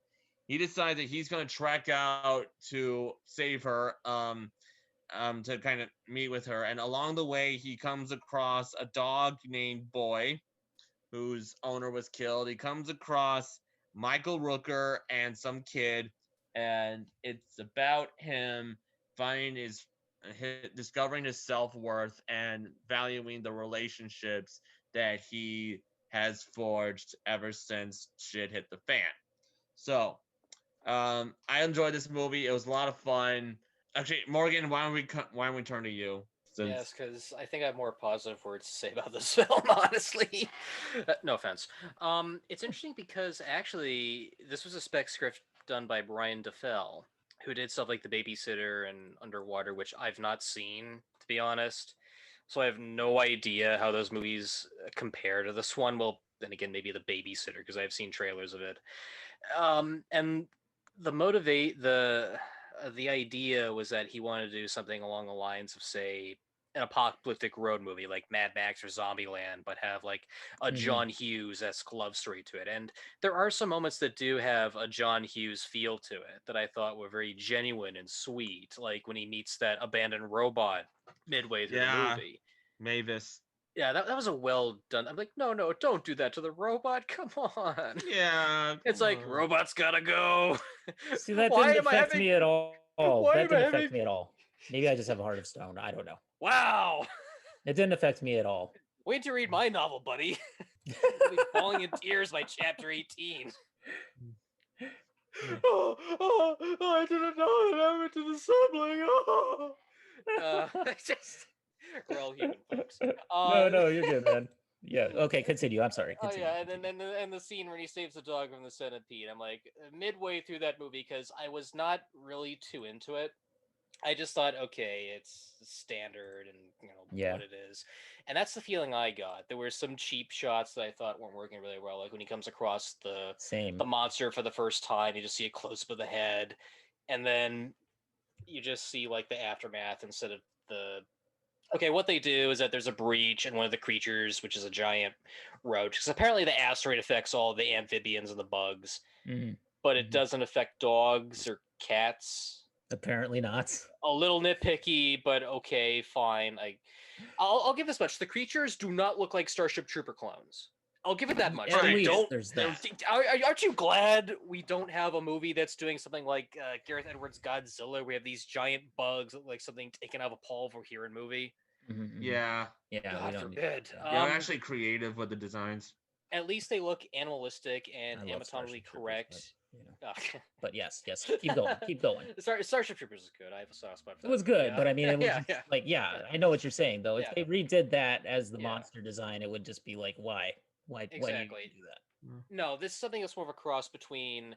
Speaker 2: he decides that he's going to trek out to save her, to kind of meet with her, and along the way he comes across a dog named Boy, whose owner was killed. He comes across Michael Rooker and some kid, and it's about him finding discovering his self-worth and valuing the relationships that he has forged ever since shit hit the fan. So, I enjoyed this movie. It was a lot of fun. Actually, Morgan, why don't we turn to you?
Speaker 3: Yes, because I think I have more positive words to say about this film, honestly. No offense. It's interesting because actually this was a spec script done by Brian DeFell, who did stuff like The Babysitter and Underwater, which I've not seen, to be honest. So I have no idea how those movies compare to this one. Well, then again, maybe The Babysitter, because I've seen trailers of it. And the idea was that he wanted to do something along the lines of, say, an apocalyptic road movie like Mad Max or Zombieland, but have like a John Hughes-esque love story to it. And there are some moments that do have a John Hughes feel to it that I thought were very genuine and sweet, like when he meets that abandoned robot midway through the movie.
Speaker 2: Mavis.
Speaker 3: Yeah, that was a well done. I'm like, no, don't do that to the robot. Come on.
Speaker 2: Yeah.
Speaker 3: It's like, robot's gotta go.
Speaker 1: See, that didn't affect me at all. That didn't affect me at all. Maybe I just have a heart of stone. I don't know.
Speaker 3: Wow.
Speaker 1: It didn't affect me at all.
Speaker 3: Wait to read my novel, buddy. I'll be falling in tears by chapter 18. I didn't know that I went to the sibling. We're all human, folks.
Speaker 1: No, you're good, man. Yeah. Okay, continue. I'm sorry. Continue.
Speaker 3: Oh yeah, and the scene when he saves the dog from the centipede. I'm like midway through that movie because I was not really too into it. I just thought, okay, it's standard and what it is, and that's the feeling I got. There were some cheap shots that I thought weren't working really well, like when he comes across the monster for the first time, you just see a close up of the head, and then you just see like the aftermath instead of the Okay, what they do is that there's a breach, and one of the creatures, which is a giant roach, because apparently the asteroid affects all the amphibians and the bugs,
Speaker 1: Mhm.
Speaker 3: but it
Speaker 1: Mhm.
Speaker 3: doesn't affect dogs or cats.
Speaker 1: Apparently not.
Speaker 3: A little nitpicky, but okay, fine. I'll give this much: the creatures do not look like Starship Trooper clones. I'll give it that much.
Speaker 1: At
Speaker 3: They
Speaker 1: least
Speaker 3: don't.
Speaker 1: there's that.
Speaker 3: Aren't you glad we don't have a movie that's doing something like Gareth Edwards' Godzilla? We have these giant bugs, like something taken out of a Paul Verhoeven movie.
Speaker 1: Mhm, mhm.
Speaker 2: Yeah,
Speaker 1: Yeah, we
Speaker 3: God
Speaker 1: don't.
Speaker 3: forbid.
Speaker 1: Yeah.
Speaker 2: they're actually creative with the designs.
Speaker 3: At least they look animalistic and
Speaker 1: I love
Speaker 3: anatomically
Speaker 1: Starship Troopers,
Speaker 3: correct.
Speaker 1: but yes, keep going, keep going.
Speaker 3: Starship Troopers is good. I have a soft spot for
Speaker 1: It
Speaker 3: that
Speaker 1: was
Speaker 3: movie.
Speaker 1: good, but I mean, it was
Speaker 3: Yeah,
Speaker 1: just
Speaker 3: yeah,
Speaker 1: like, yeah, I know what you're saying though. If
Speaker 3: yeah,
Speaker 1: they redid that as the
Speaker 3: yeah.
Speaker 1: monster design, it would just be like, why do you need
Speaker 3: Exactly.
Speaker 1: to do that?
Speaker 3: No, this is something that's more of a cross between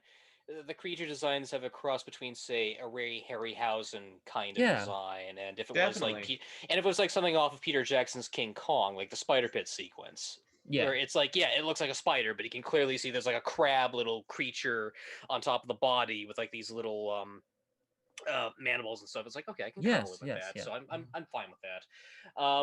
Speaker 3: the creature designs have a cross between, say, a Ray Harryhausen kind of
Speaker 1: Yeah,
Speaker 3: design, and if it was like,
Speaker 2: Definitely.
Speaker 3: and if it was like something off of Peter Jackson's King Kong, like the spider pit sequence,
Speaker 1: yeah,
Speaker 3: where it's like, yeah, it looks like a spider, but you can clearly see there's like a crab little creature on top of the body with like these little mandibles and stuff. It's like, okay, I can kind of
Speaker 1: yes,
Speaker 3: live with
Speaker 1: yes,
Speaker 3: that,
Speaker 1: yeah.
Speaker 3: so I'm fine with that.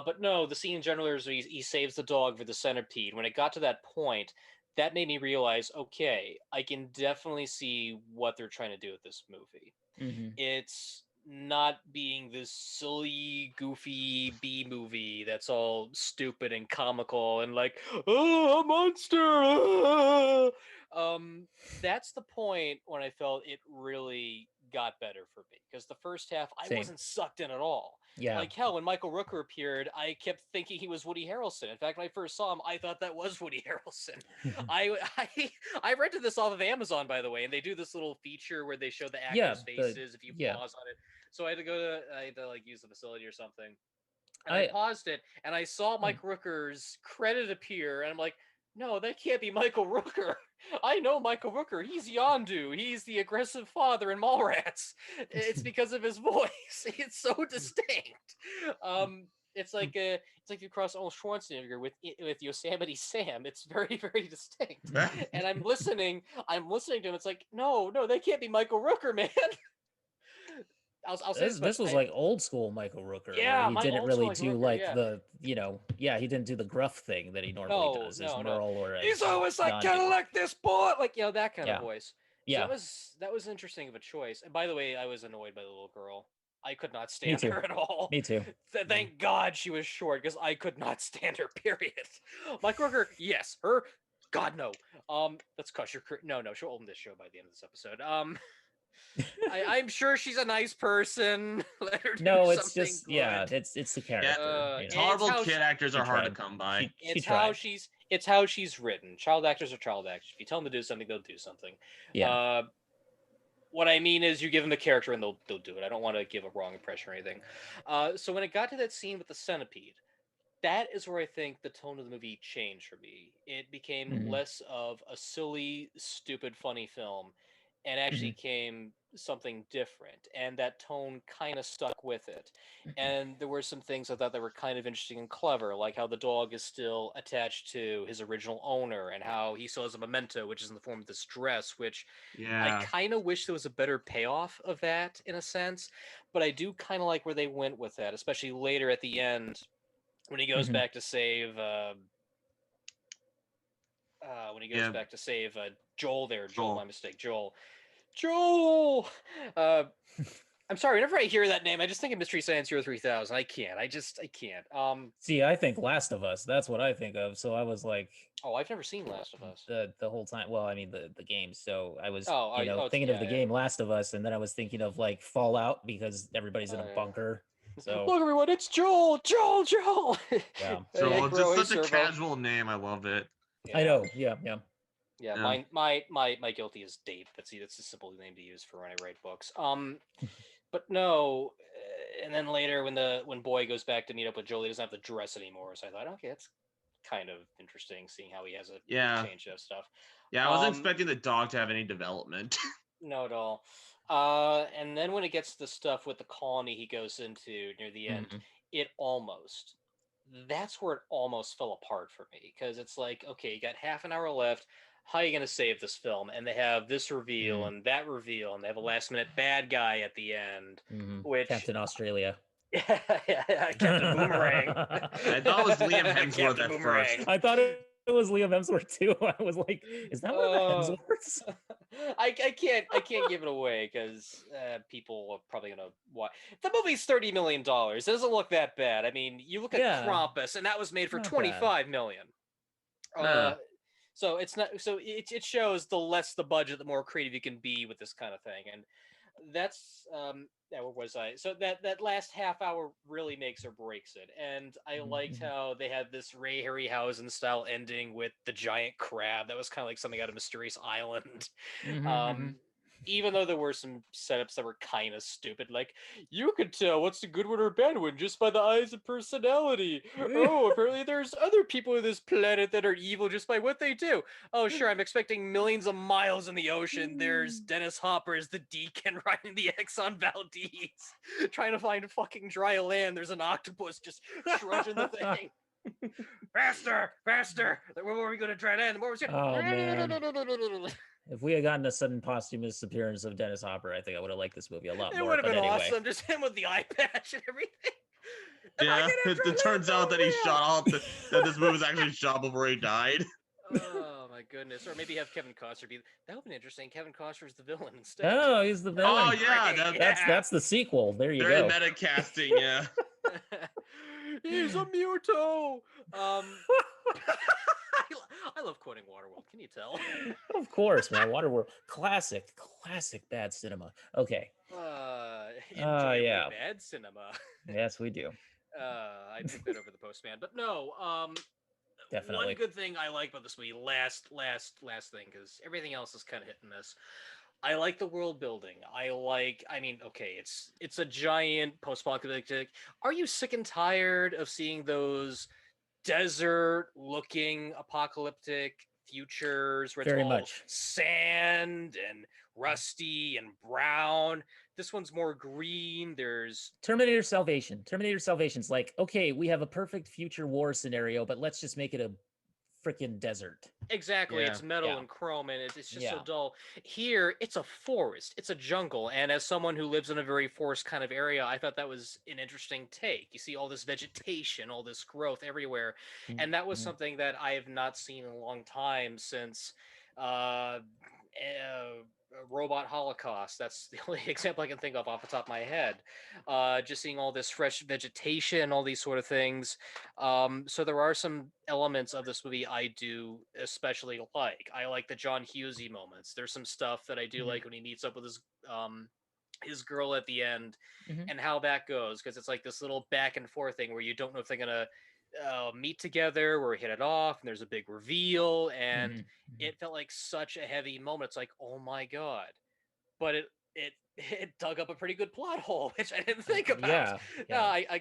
Speaker 3: But no, the scene in general is where he saves the dog for the centipede. When it got to that point, that made me realize, okay, I can definitely see what they're trying to do with this movie.
Speaker 1: Mm-hmm.
Speaker 3: It's not being this silly, goofy B movie that's all stupid and comical and like, oh, a monster. Ah!" That's the point when I felt it really got better for me, because the first half I
Speaker 1: Same.
Speaker 3: wasn't sucked in at all.
Speaker 1: Yeah.
Speaker 3: Like hell, when Michael Rooker appeared, I kept thinking he was Woody Harrelson. In fact, when I first saw him, I thought that was Woody Harrelson. I rented this off of Amazon, by the way, and they do this little feature where they show the
Speaker 1: Yeah,
Speaker 3: actors' faces if you
Speaker 1: yeah.
Speaker 3: pause on it. So I had to like use the facility or something, and I
Speaker 1: I
Speaker 3: paused it, and I saw Mike Rooker's credit appear, and I'm like, no, that can't be Michael Rooker. I know Michael Rooker. He's Yondu. He's the aggressive father in Mallrats. It's because of his voice. It's so distinct. It's like you cross Arnold Schwarzenegger with Yosemite Sam. It's very very distinct. And I'm listening to him. It's like, no, that can't be Michael Rooker, man. I'll say
Speaker 1: this was like old school Michael Rooker, where
Speaker 3: yeah,
Speaker 1: he
Speaker 3: my
Speaker 1: didn't
Speaker 3: old
Speaker 1: really
Speaker 3: school
Speaker 1: do
Speaker 3: Rooker,
Speaker 1: like
Speaker 3: yeah.
Speaker 1: he didn't do the gruff thing that he normally does as
Speaker 3: No.
Speaker 1: Merle or as
Speaker 3: He's always like,
Speaker 1: Yondu.
Speaker 3: kind of like this boy, like that kind of voice. So
Speaker 1: Yeah.
Speaker 3: that was interesting of a choice. And by the way, I was annoyed by the little girl. I could not
Speaker 1: Me
Speaker 3: stand
Speaker 1: too.
Speaker 3: her at all.
Speaker 1: Me too.
Speaker 3: Thank God she was short, because I could not stand her. Period. Mike Rooker, yes. Her, God no. Let's cut your no. She'll open this show by the end of this episode. I'm sure she's a nice person. Let her do
Speaker 1: No, it's
Speaker 3: something
Speaker 1: just
Speaker 3: good.
Speaker 1: it's the character.
Speaker 2: Tolerable
Speaker 3: how
Speaker 2: kid
Speaker 3: she-
Speaker 2: actors are hard to
Speaker 1: tried.
Speaker 2: come by.
Speaker 3: It's
Speaker 1: tried.
Speaker 3: how she's written. Child actors are child actors. If you tell them to do something, they'll do something.
Speaker 1: Yeah.
Speaker 3: What I mean is, you give them the character and they'll do it. I don't want to give a wrong impression or anything. So when it got to that scene with the centipede, that is where I think the tone of the movie changed for me. It became
Speaker 1: Mhm.
Speaker 3: less of a silly, stupid, funny film, and actually came something different. And that tone kind of stuck with it. And there were some things I thought that were kind of interesting and clever, like how the dog is still attached to his original owner, and how he still has a memento, which is in the form of this dress, which I kind of wish there was a better payoff of that in a sense. But I do kind of like where they went with that, especially later at the end when he goes back to save Joel there. Joel, my mistake. Joel. I'm sorry, whenever I hear that name, I just think of Mystery Science Zero 3000. I can't.
Speaker 1: See, I think Last of Us. That's what I think of. So I was like,
Speaker 3: Oh, I've never seen Last of Us.
Speaker 1: the whole time. Well, I mean the game. So I was thinking of the
Speaker 3: yeah.
Speaker 1: game Last of Us, and then I was thinking of like Fallout because everybody's in a
Speaker 3: yeah.
Speaker 1: bunker. So
Speaker 3: Look, everyone, it's Joel.
Speaker 1: yeah.
Speaker 2: Joel, just such a casual name. I love it.
Speaker 3: Yeah.
Speaker 1: I know. Yeah.
Speaker 3: Yeah, my guilty is Dave. That's a simple name to use for when I write books. But no, and then later when Boy goes back to meet up with Joel, he doesn't have the dress anymore. So I thought, okay, that's kind of interesting, seeing how he has a change of stuff.
Speaker 2: Yeah, I wasn't expecting the dog to have any development.
Speaker 3: No, at all. And then when it gets to the stuff with the colony he goes into near the end, that's where it almost fell apart for me, because it's like, okay, you got half an hour left. How are you going to save this film? And they have this reveal and that reveal, and they have a last minute bad guy at the end, which
Speaker 1: Captain Australia.
Speaker 3: Yeah, Captain Boomerang.
Speaker 2: I thought it was Liam Hemsworth
Speaker 3: Captain
Speaker 2: at
Speaker 3: Boomerang.
Speaker 2: first.
Speaker 1: I thought it was Liam Hemsworth too. I was like, is that one of the
Speaker 3: Oh.
Speaker 1: Hemsworths?
Speaker 3: I can't give it away because people are probably gonna watch. The movie's $30 million. It doesn't look that bad. I mean, you look at
Speaker 1: Yeah.
Speaker 3: Krampus, and that was made for
Speaker 1: Not bad.
Speaker 3: 25 million. So it's not. So it shows the less the budget, the more creative you can be with this kind of thing, and that's yeah. Where was I? So that last half hour really makes or breaks it, and I liked how they had this Ray Harryhausen style ending with the giant crab. That was kind of like something out of Mysterious Island. Even though there were some setups that were kind of stupid, like you could tell what's a good one or a bad one just by the eyes and personality. Oh, apparently there's other people on this planet that are evil just by what they do. Oh, sure, I'm expecting millions of miles in the ocean. There's Dennis Hopper as the deacon riding the Exxon Valdez, trying to find fucking dry land. There's an octopus just trudging the thing. Faster, faster! Where were we going to try land? Where was it?
Speaker 1: Oh man! If we had gotten a sudden posthumous appearance of Dennis Hopper, I think I would have liked this movie a lot more.
Speaker 3: It would have been
Speaker 1: anyway.
Speaker 3: awesome, just him with the eye patch and everything.
Speaker 2: Yeah, it turns out that he shot off that this movie was actually shot before he died.
Speaker 3: Oh my goodness! Or maybe have Kevin Costner be. That would be interesting. Kevin Costner's the villain instead.
Speaker 1: Oh, he's the villain.
Speaker 2: Oh yeah,
Speaker 1: that's the sequel. There you
Speaker 2: very
Speaker 1: go.
Speaker 2: meta casting. Yeah.
Speaker 3: He's a muto. I love quoting Waterworld. Can you tell?
Speaker 1: Of course, man. Waterworld, classic bad cinema. Okay.
Speaker 3: Yeah. Bad cinema.
Speaker 1: Yes, we do.
Speaker 3: I took that over the Postman, but no.
Speaker 1: Definitely.
Speaker 3: One good thing I like about this movie, last thing, because everything else is kind of hit and miss. I like the world building. I mean, okay, it's a giant post-apocalyptic. Are you sick and tired of seeing those desert-looking apocalyptic futures where
Speaker 1: Very
Speaker 3: it's all
Speaker 1: much
Speaker 3: sand and rusty and brown? This one's more green. There's
Speaker 1: Terminator Salvation. Terminator Salvation's like, okay, we have a perfect future war scenario, but let's just make it a freaking desert.
Speaker 3: Exactly.
Speaker 2: Yeah.
Speaker 3: It's metal and chrome, and it's just so dull. Here, it's a forest. It's a jungle. And as someone who lives in a very forest kind of area, I thought that was an interesting take. You see all this vegetation, all this growth everywhere. And that was something that I have not seen in a long time since Robot Holocaust. That's the only example I can think of off the top of my head. Just seeing all this fresh vegetation, all these sort of things. So there are some elements of this movie I do especially like. I like the John Hughesy moments. There's some stuff that I do like when he meets up with his girl at the end, and how that goes, because it's like this little back and forth thing where you don't know if they're gonna meet together or hit it off, and there's a big reveal, and it felt like such a heavy moment. It's like, oh my god, but it dug up a pretty good plot hole, which I didn't think about. I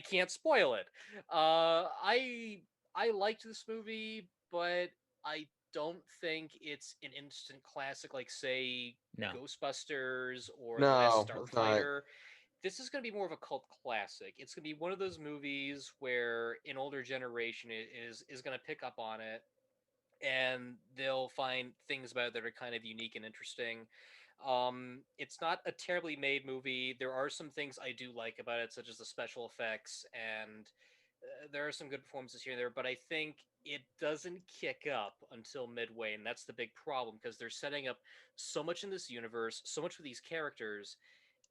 Speaker 3: can't spoil it. I liked this movie, but I don't think it's an instant classic like, say, Ghostbusters or The Last Starfighter. This is going to be more of a cult classic. It's going to be one of those movies where an older generation is going to pick up on it, and they'll find things about it that are kind of unique and interesting. It's not a terribly made movie. There are some things I do like about it, such as the special effects, and there are some good performances here and there, but I think it doesn't kick up until midway, and that's the big problem, because they're setting up so much in this universe, so much with these characters,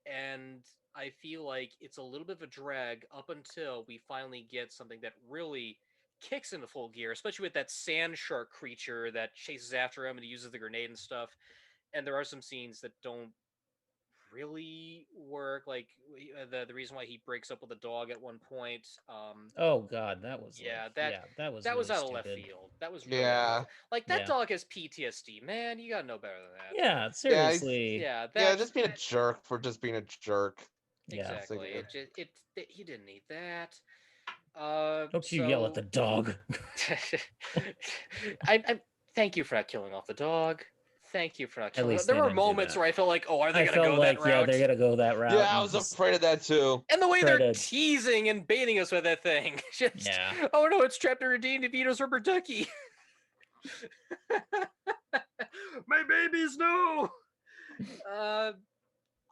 Speaker 3: and I feel like it's a little bit of a drag up until we finally get something that really kicks into full gear, especially with that sand shark creature that chases after him and he uses the grenade and stuff. And there are some scenes that don't really work, like the reason why he breaks up with a dog at one point.
Speaker 1: Oh god, that was
Speaker 3: that was
Speaker 1: really
Speaker 3: out of left
Speaker 1: stupid.
Speaker 3: field. That was really like that dog has PTSD, man. You gotta know better than that.
Speaker 1: Yeah, seriously.
Speaker 4: Just being a jerk for just being a jerk.
Speaker 3: Exactly. He didn't need that.
Speaker 1: Don't you yell at the dog.
Speaker 3: I thank you for not killing off the dog. Thank you for not killing. There were
Speaker 1: didn't
Speaker 3: moments where I felt like, oh, are they gonna go
Speaker 1: like,
Speaker 3: that route?
Speaker 1: Yeah, they're gonna go that route.
Speaker 4: Yeah, I was afraid of that too.
Speaker 3: And the way they're teasing and baiting us with that thing. Just, oh no, it's trapped in Dean DeVito's rubber ducky. My babies, no.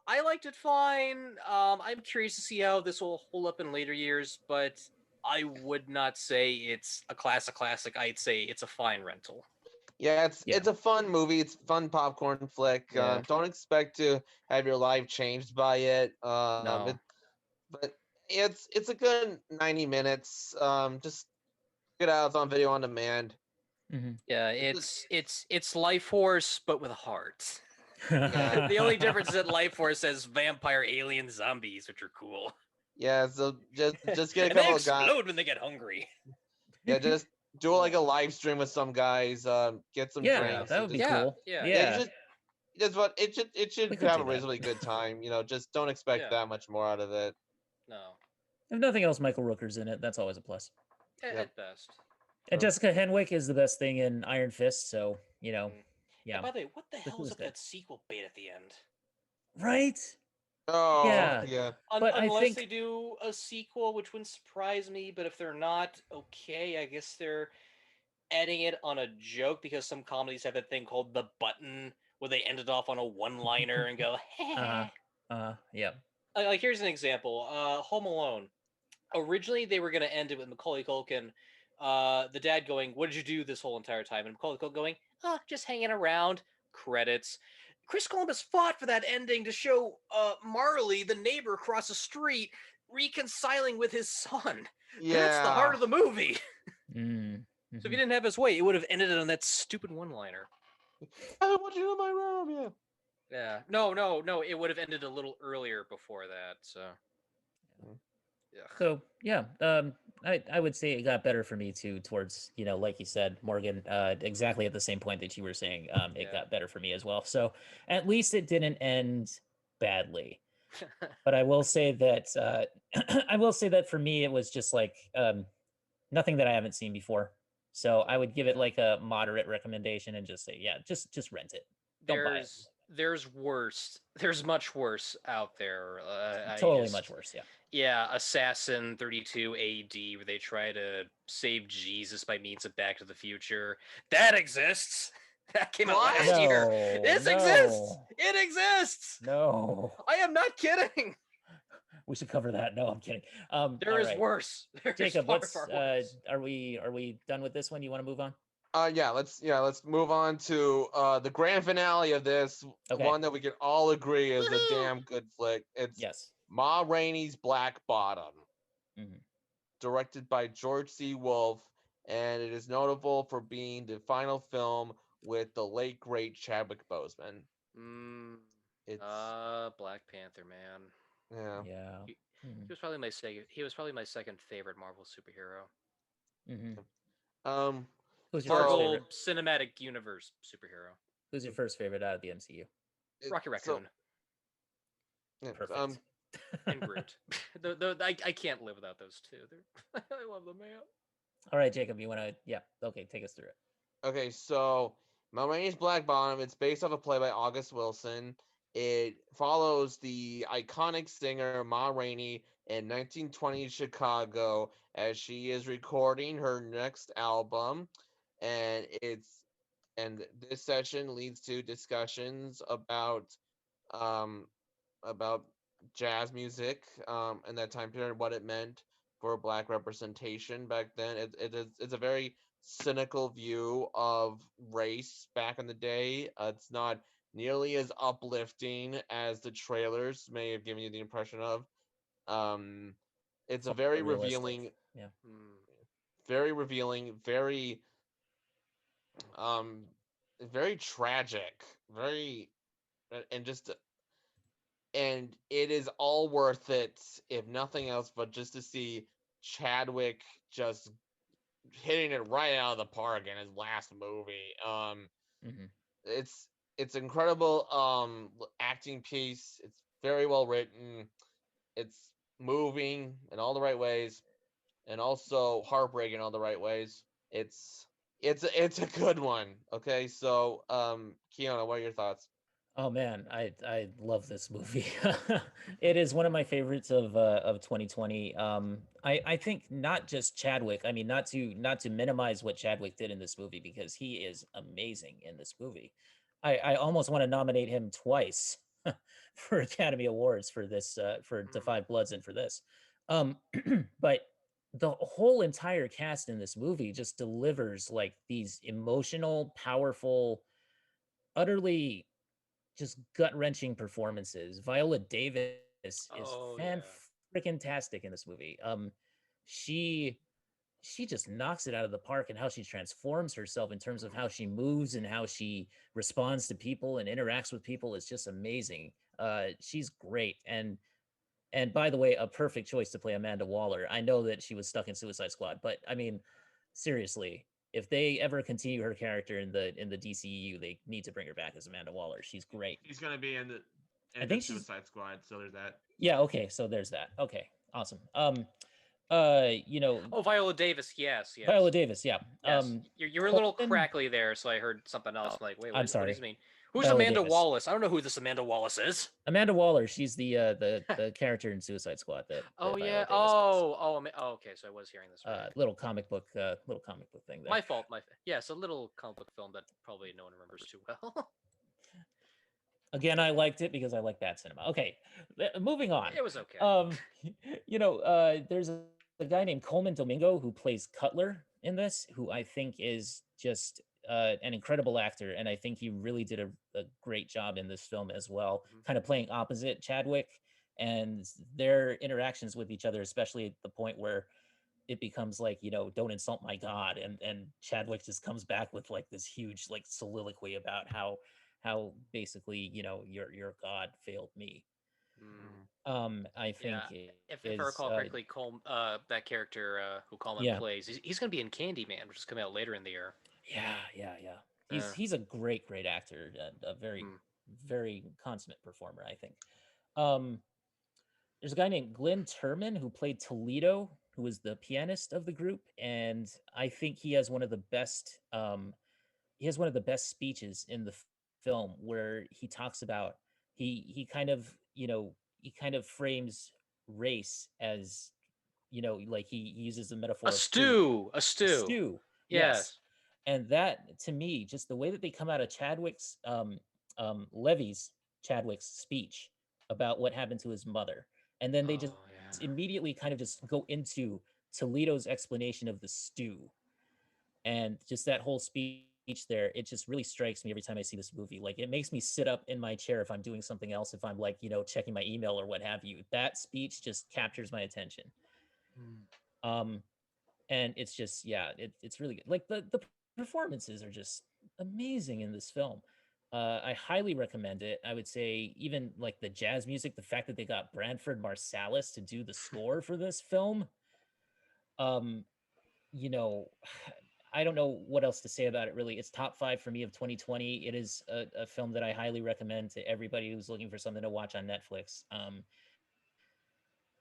Speaker 3: I liked it fine. I'm curious to see how this will hold up in later years, but I would not say it's a classic. I'd say it's a fine rental.
Speaker 4: Yeah,
Speaker 1: Yeah.
Speaker 4: it's a fun movie. It's a fun popcorn flick.
Speaker 3: Yeah.
Speaker 4: Don't expect to have your life changed by it.
Speaker 3: No.
Speaker 4: But it's a good 90 minutes. Just get out. It's on video on demand.
Speaker 1: Mm-hmm.
Speaker 3: Yeah, it's Life Force, but with a heart.
Speaker 4: Yeah.
Speaker 3: The only difference is that Life Force has vampire alien zombies, which are cool.
Speaker 4: Yeah, so just get a
Speaker 3: And they
Speaker 4: couple of guys.
Speaker 3: explode when they get hungry.
Speaker 4: Yeah, just do like a live stream with some guys. Get some
Speaker 1: Yeah,
Speaker 4: drinks.
Speaker 1: that
Speaker 4: And
Speaker 1: would be
Speaker 4: just,
Speaker 3: Yeah,
Speaker 1: cool.
Speaker 3: yeah.
Speaker 4: yeah,
Speaker 1: Yeah.
Speaker 4: just what it
Speaker 1: We
Speaker 4: should
Speaker 1: could
Speaker 4: have
Speaker 1: do
Speaker 4: a
Speaker 1: that.
Speaker 4: reasonably good time. Just don't expect
Speaker 3: Yeah.
Speaker 4: that much more out of it.
Speaker 3: No.
Speaker 1: If nothing else, Michael Rooker's in it. That's always a plus.
Speaker 3: At
Speaker 4: Yep.
Speaker 3: best.
Speaker 1: And
Speaker 4: So-
Speaker 1: Jessica Henwick is the best thing in Iron Fist, so
Speaker 3: Mm.
Speaker 1: yeah.
Speaker 3: And by the way, what the
Speaker 1: The
Speaker 3: hell
Speaker 1: clue
Speaker 3: is
Speaker 1: is
Speaker 3: up with
Speaker 1: good.
Speaker 3: that sequel bait at the end?
Speaker 1: Right?
Speaker 4: Oh
Speaker 1: Yeah.
Speaker 4: yeah.
Speaker 1: But I
Speaker 3: Unless
Speaker 1: think-
Speaker 3: they do a sequel, which wouldn't surprise me, but if they're not, okay, I guess they're adding it on a joke because some comedies have that thing called the button where they end it off on a one-liner and go,
Speaker 1: Yeah.
Speaker 3: like here's an example. Home Alone. Originally they were gonna end it with Macaulay Culkin, the dad going, "What did you do this whole entire time?" And Macaulay Culkin going, "Oh, just hanging around." Credits. Chris Columbus fought for that ending to show Marley, the neighbor across the street, reconciling with his son.
Speaker 4: Yeah.
Speaker 3: That's the heart of the movie.
Speaker 1: Mm.
Speaker 3: So if he didn't have his way, it would have ended on that stupid one-liner.
Speaker 4: I want you in my room. Yeah.
Speaker 3: Yeah. No. It would have ended a little earlier before that. So. Yeah.
Speaker 1: So yeah, I would say it got better for me too. Towards like you said, Morgan, exactly at the same point that you were saying, it
Speaker 3: Yeah.
Speaker 1: got better for me as well. So at least it didn't end badly. But I will say that I will say that for me it was just like nothing that I haven't seen before. So I would give it like a moderate recommendation and just say, yeah, just rent it. Don't buy it.
Speaker 3: There's worse. There's much worse out there.
Speaker 1: Totally much worse. Yeah.
Speaker 3: Yeah, Assassin 32 AD, where they try to save Jesus by means of Back to the Future. That exists. That came out last year.
Speaker 1: No,
Speaker 3: This exists.
Speaker 1: no.
Speaker 3: It exists.
Speaker 1: No.
Speaker 3: I am not kidding.
Speaker 1: We should cover that. No, I'm kidding.
Speaker 3: There
Speaker 1: all
Speaker 3: is
Speaker 1: right.
Speaker 3: worse. There is
Speaker 1: Jacob,
Speaker 3: far,
Speaker 1: let's
Speaker 3: far worse.
Speaker 1: are we done with this one? You want to move on?
Speaker 4: Let's move on to the grand finale of this
Speaker 1: Okay.
Speaker 4: one that we can all agree is a
Speaker 3: Woohoo!
Speaker 4: damn good flick. It's
Speaker 1: Yes.
Speaker 4: Ma Rainey's Black Bottom,
Speaker 1: Mhm.
Speaker 4: directed by George C. Wolfe, and it is notable for being the final film with the late great Chadwick Boseman. It's
Speaker 3: Black Panther, man.
Speaker 4: yeah.
Speaker 1: Yeah.
Speaker 3: He
Speaker 1: Mhm.
Speaker 3: was probably my second. He was probably my second favorite Marvel superhero.
Speaker 1: Mhm.
Speaker 4: Um
Speaker 1: Who's your first
Speaker 3: Marvel
Speaker 1: favorite?
Speaker 3: Cinematic Universe superhero.
Speaker 1: Who's your first favorite out of the MCU?
Speaker 4: it-
Speaker 3: Rocky
Speaker 4: so-
Speaker 3: Raccoon
Speaker 4: yeah,
Speaker 1: Perfect.
Speaker 3: and Groot. I can't live without those two. I love them, man.
Speaker 1: All right, Jacob, you want to? Yeah. Okay, take us through it.
Speaker 4: Okay, so Ma Rainey's Black Bottom, it's based off a play by August Wilson. It follows the iconic singer Ma Rainey in 1920s Chicago as she is recording her next album, and this session leads to discussions um about jazz music in that time period, what it meant for black representation back then. It's a very cynical view of race back in the day. It's not nearly as uplifting as the trailers may have given you the impression of. It's a
Speaker 1: Far
Speaker 4: very
Speaker 1: more realistic.
Speaker 4: revealing,
Speaker 1: Yeah.
Speaker 4: very um very tragic, very and just and it is all worth it if nothing else but just to see Chadwick just hitting it right out of the park in his last movie.
Speaker 1: Mm-hmm.
Speaker 4: It's incredible acting piece. It's very well written. It's moving in all the right ways and also heartbreaking in all the right ways. It's a good one. Okay, so Kiona, what are your thoughts?
Speaker 1: Oh man, I love this movie. It is one of my favorites of 2020. I think not just Chadwick. I mean, not to minimize what Chadwick did in this movie because he is amazing in this movie. I almost want to nominate him twice for Academy Awards for this for The
Speaker 4: Mm.
Speaker 1: Five Bloods and for this. Um, but the whole entire cast in this movie just delivers like these emotional, powerful, utterly just gut-wrenching performances. Viola Davis is
Speaker 3: Oh
Speaker 1: fan
Speaker 3: yeah.
Speaker 1: freaking tastic in this movie. She she just knocks it out of the park, and how she transforms herself in terms of how she moves and how she responds to people and interacts with people is just amazing. She's great. And by the way, a perfect choice to play Amanda Waller. I know that she was stuck in Suicide Squad, but I mean, seriously, if they ever continue her character in the DCEU, they need to bring her back as Amanda Waller. She's great.
Speaker 4: He's gonna be in the
Speaker 1: I
Speaker 4: end of
Speaker 1: think she's
Speaker 4: Suicide Squad, so there's that.
Speaker 1: yeah, okay, so there's that. Okay, awesome. You know,
Speaker 3: Oh, Viola Davis. Yes,
Speaker 1: Viola
Speaker 3: yes,
Speaker 1: Davis, yeah.
Speaker 3: yes. You were a little
Speaker 1: Coleman,
Speaker 3: crackly there, so I heard something else. I'm like, wait,
Speaker 1: I'm
Speaker 3: what does
Speaker 1: sorry.
Speaker 3: he mean? Who's
Speaker 1: Viola
Speaker 3: Amanda
Speaker 1: Davis.
Speaker 3: Wallace? I don't know who this Amanda Wallace is.
Speaker 1: Amanda Waller, she's the character in Suicide Squad
Speaker 3: Oh
Speaker 1: that
Speaker 3: yeah.
Speaker 1: Viola Davis plays.
Speaker 3: Oh, okay. So I was hearing this right.
Speaker 1: Little comic book thing there.
Speaker 3: My fault. Yes, a little comic book film that probably no one remembers too well.
Speaker 1: Again, I liked it because I like bad cinema. Okay, moving on.
Speaker 3: It was okay.
Speaker 1: There's a guy named Coleman Domingo who plays Cutler in this, who I think is just an incredible actor, and I think he really did a great job in this film as well,
Speaker 3: Mhm.
Speaker 1: kind of playing opposite Chadwick, and their interactions with each other, especially at the point where it becomes like, don't insult my god, and Chadwick just comes back with like this huge like soliloquy about how basically, your god failed me.
Speaker 3: Mm.
Speaker 1: I
Speaker 3: Yeah,
Speaker 1: think it
Speaker 3: if I
Speaker 1: is
Speaker 3: recall correctly, that character who Coleman
Speaker 1: yeah,
Speaker 3: plays, he's going to be in Candyman, which is coming out later in the year.
Speaker 1: yeah.
Speaker 3: Uh,
Speaker 1: He's a great actor, and a very
Speaker 3: mm.
Speaker 1: very consummate performer, I think. um there's a guy named Glenn Turman who played Toledo, who was the pianist of the group, and I think he has one of the best speeches in the film, where he talks about he kind of, he kind of frames race as, like he uses the
Speaker 3: A
Speaker 1: metaphor of food.
Speaker 3: stew, a
Speaker 1: A
Speaker 3: stew.
Speaker 1: stew, yes.
Speaker 3: Yes.
Speaker 1: And that, to me, just the way that they come out of Levy's Chadwick's speech about what happened to his mother, and then they just
Speaker 3: Oh yeah.
Speaker 1: immediately kind of just go into Toledo's explanation of the stew, and just that whole speech there, it just really strikes me every time I see this movie. Like, it makes me sit up in my chair if I'm doing something else, if I'm like, checking my email or what have you. That speech just captures my attention.
Speaker 3: Mm.
Speaker 1: um and it's just, yeah, it's really good. Like, the performances are just amazing in this film. I highly recommend it. I would say, even like the jazz music, the fact that they got Branford Marsalis to do the score for this film, um you know I don't know what else to say about it, really. It's top 5 for me of 2020. It is a film that I highly recommend to everybody who's looking for something to watch on Netflix.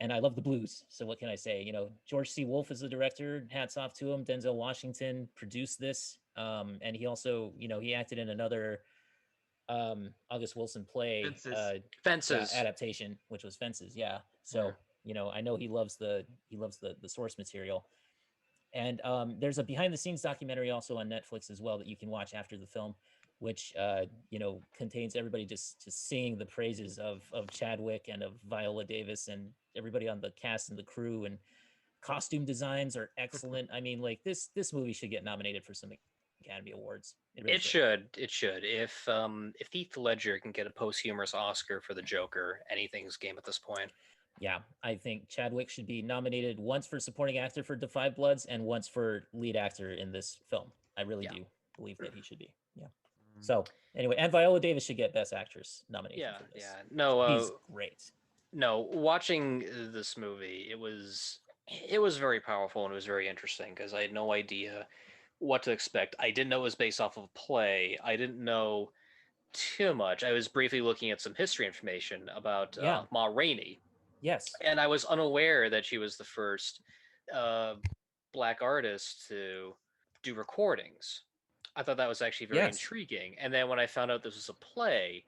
Speaker 1: And I love the blues. So what can I say? George C. Wolfe is the director. Hats off to him. Denzel Washington produced this. And he also, he acted in another August Wilson play,
Speaker 4: Fences.
Speaker 1: yeah,
Speaker 3: Fences.
Speaker 1: adaptation, which was Fences. Yeah.
Speaker 3: Yeah.
Speaker 1: So, I know he loves the source material. And there's a behind the scenes documentary also on Netflix as well that you can watch after the film, which contains everybody just singing the praises of Chadwick and of Viola Davis and everybody on the cast and the crew, and costume designs are excellent. I mean, like, this movie should get nominated for some Academy Awards. It really
Speaker 3: It
Speaker 1: should.
Speaker 3: should. It should. If Heath Ledger can get a posthumous Oscar for the Joker, anything's game at this point.
Speaker 1: Yeah, I think Chadwick should be nominated once for supporting actor for Da 5 Bloods and once for lead actor in this film. I really
Speaker 3: Yeah.
Speaker 1: do believe that he should be. Yeah.
Speaker 4: Mm.
Speaker 1: So anyway, and Viola Davis should get Best Actress nomination
Speaker 3: Yeah.
Speaker 1: for this.
Speaker 3: Yeah. No.
Speaker 1: She's great.
Speaker 3: No. Watching this movie, it was very powerful and it was very interesting because I had no idea what to expect. I didn't know it was based off of a play. I didn't know too much. I was briefly looking at some history information about
Speaker 1: Yeah.
Speaker 3: Ma Rainey,
Speaker 1: Yes.
Speaker 3: and I was unaware that she was the first uh, black artist to do recordings. I thought that was actually very
Speaker 1: Yes.
Speaker 3: intriguing. And then when I found out this was a play,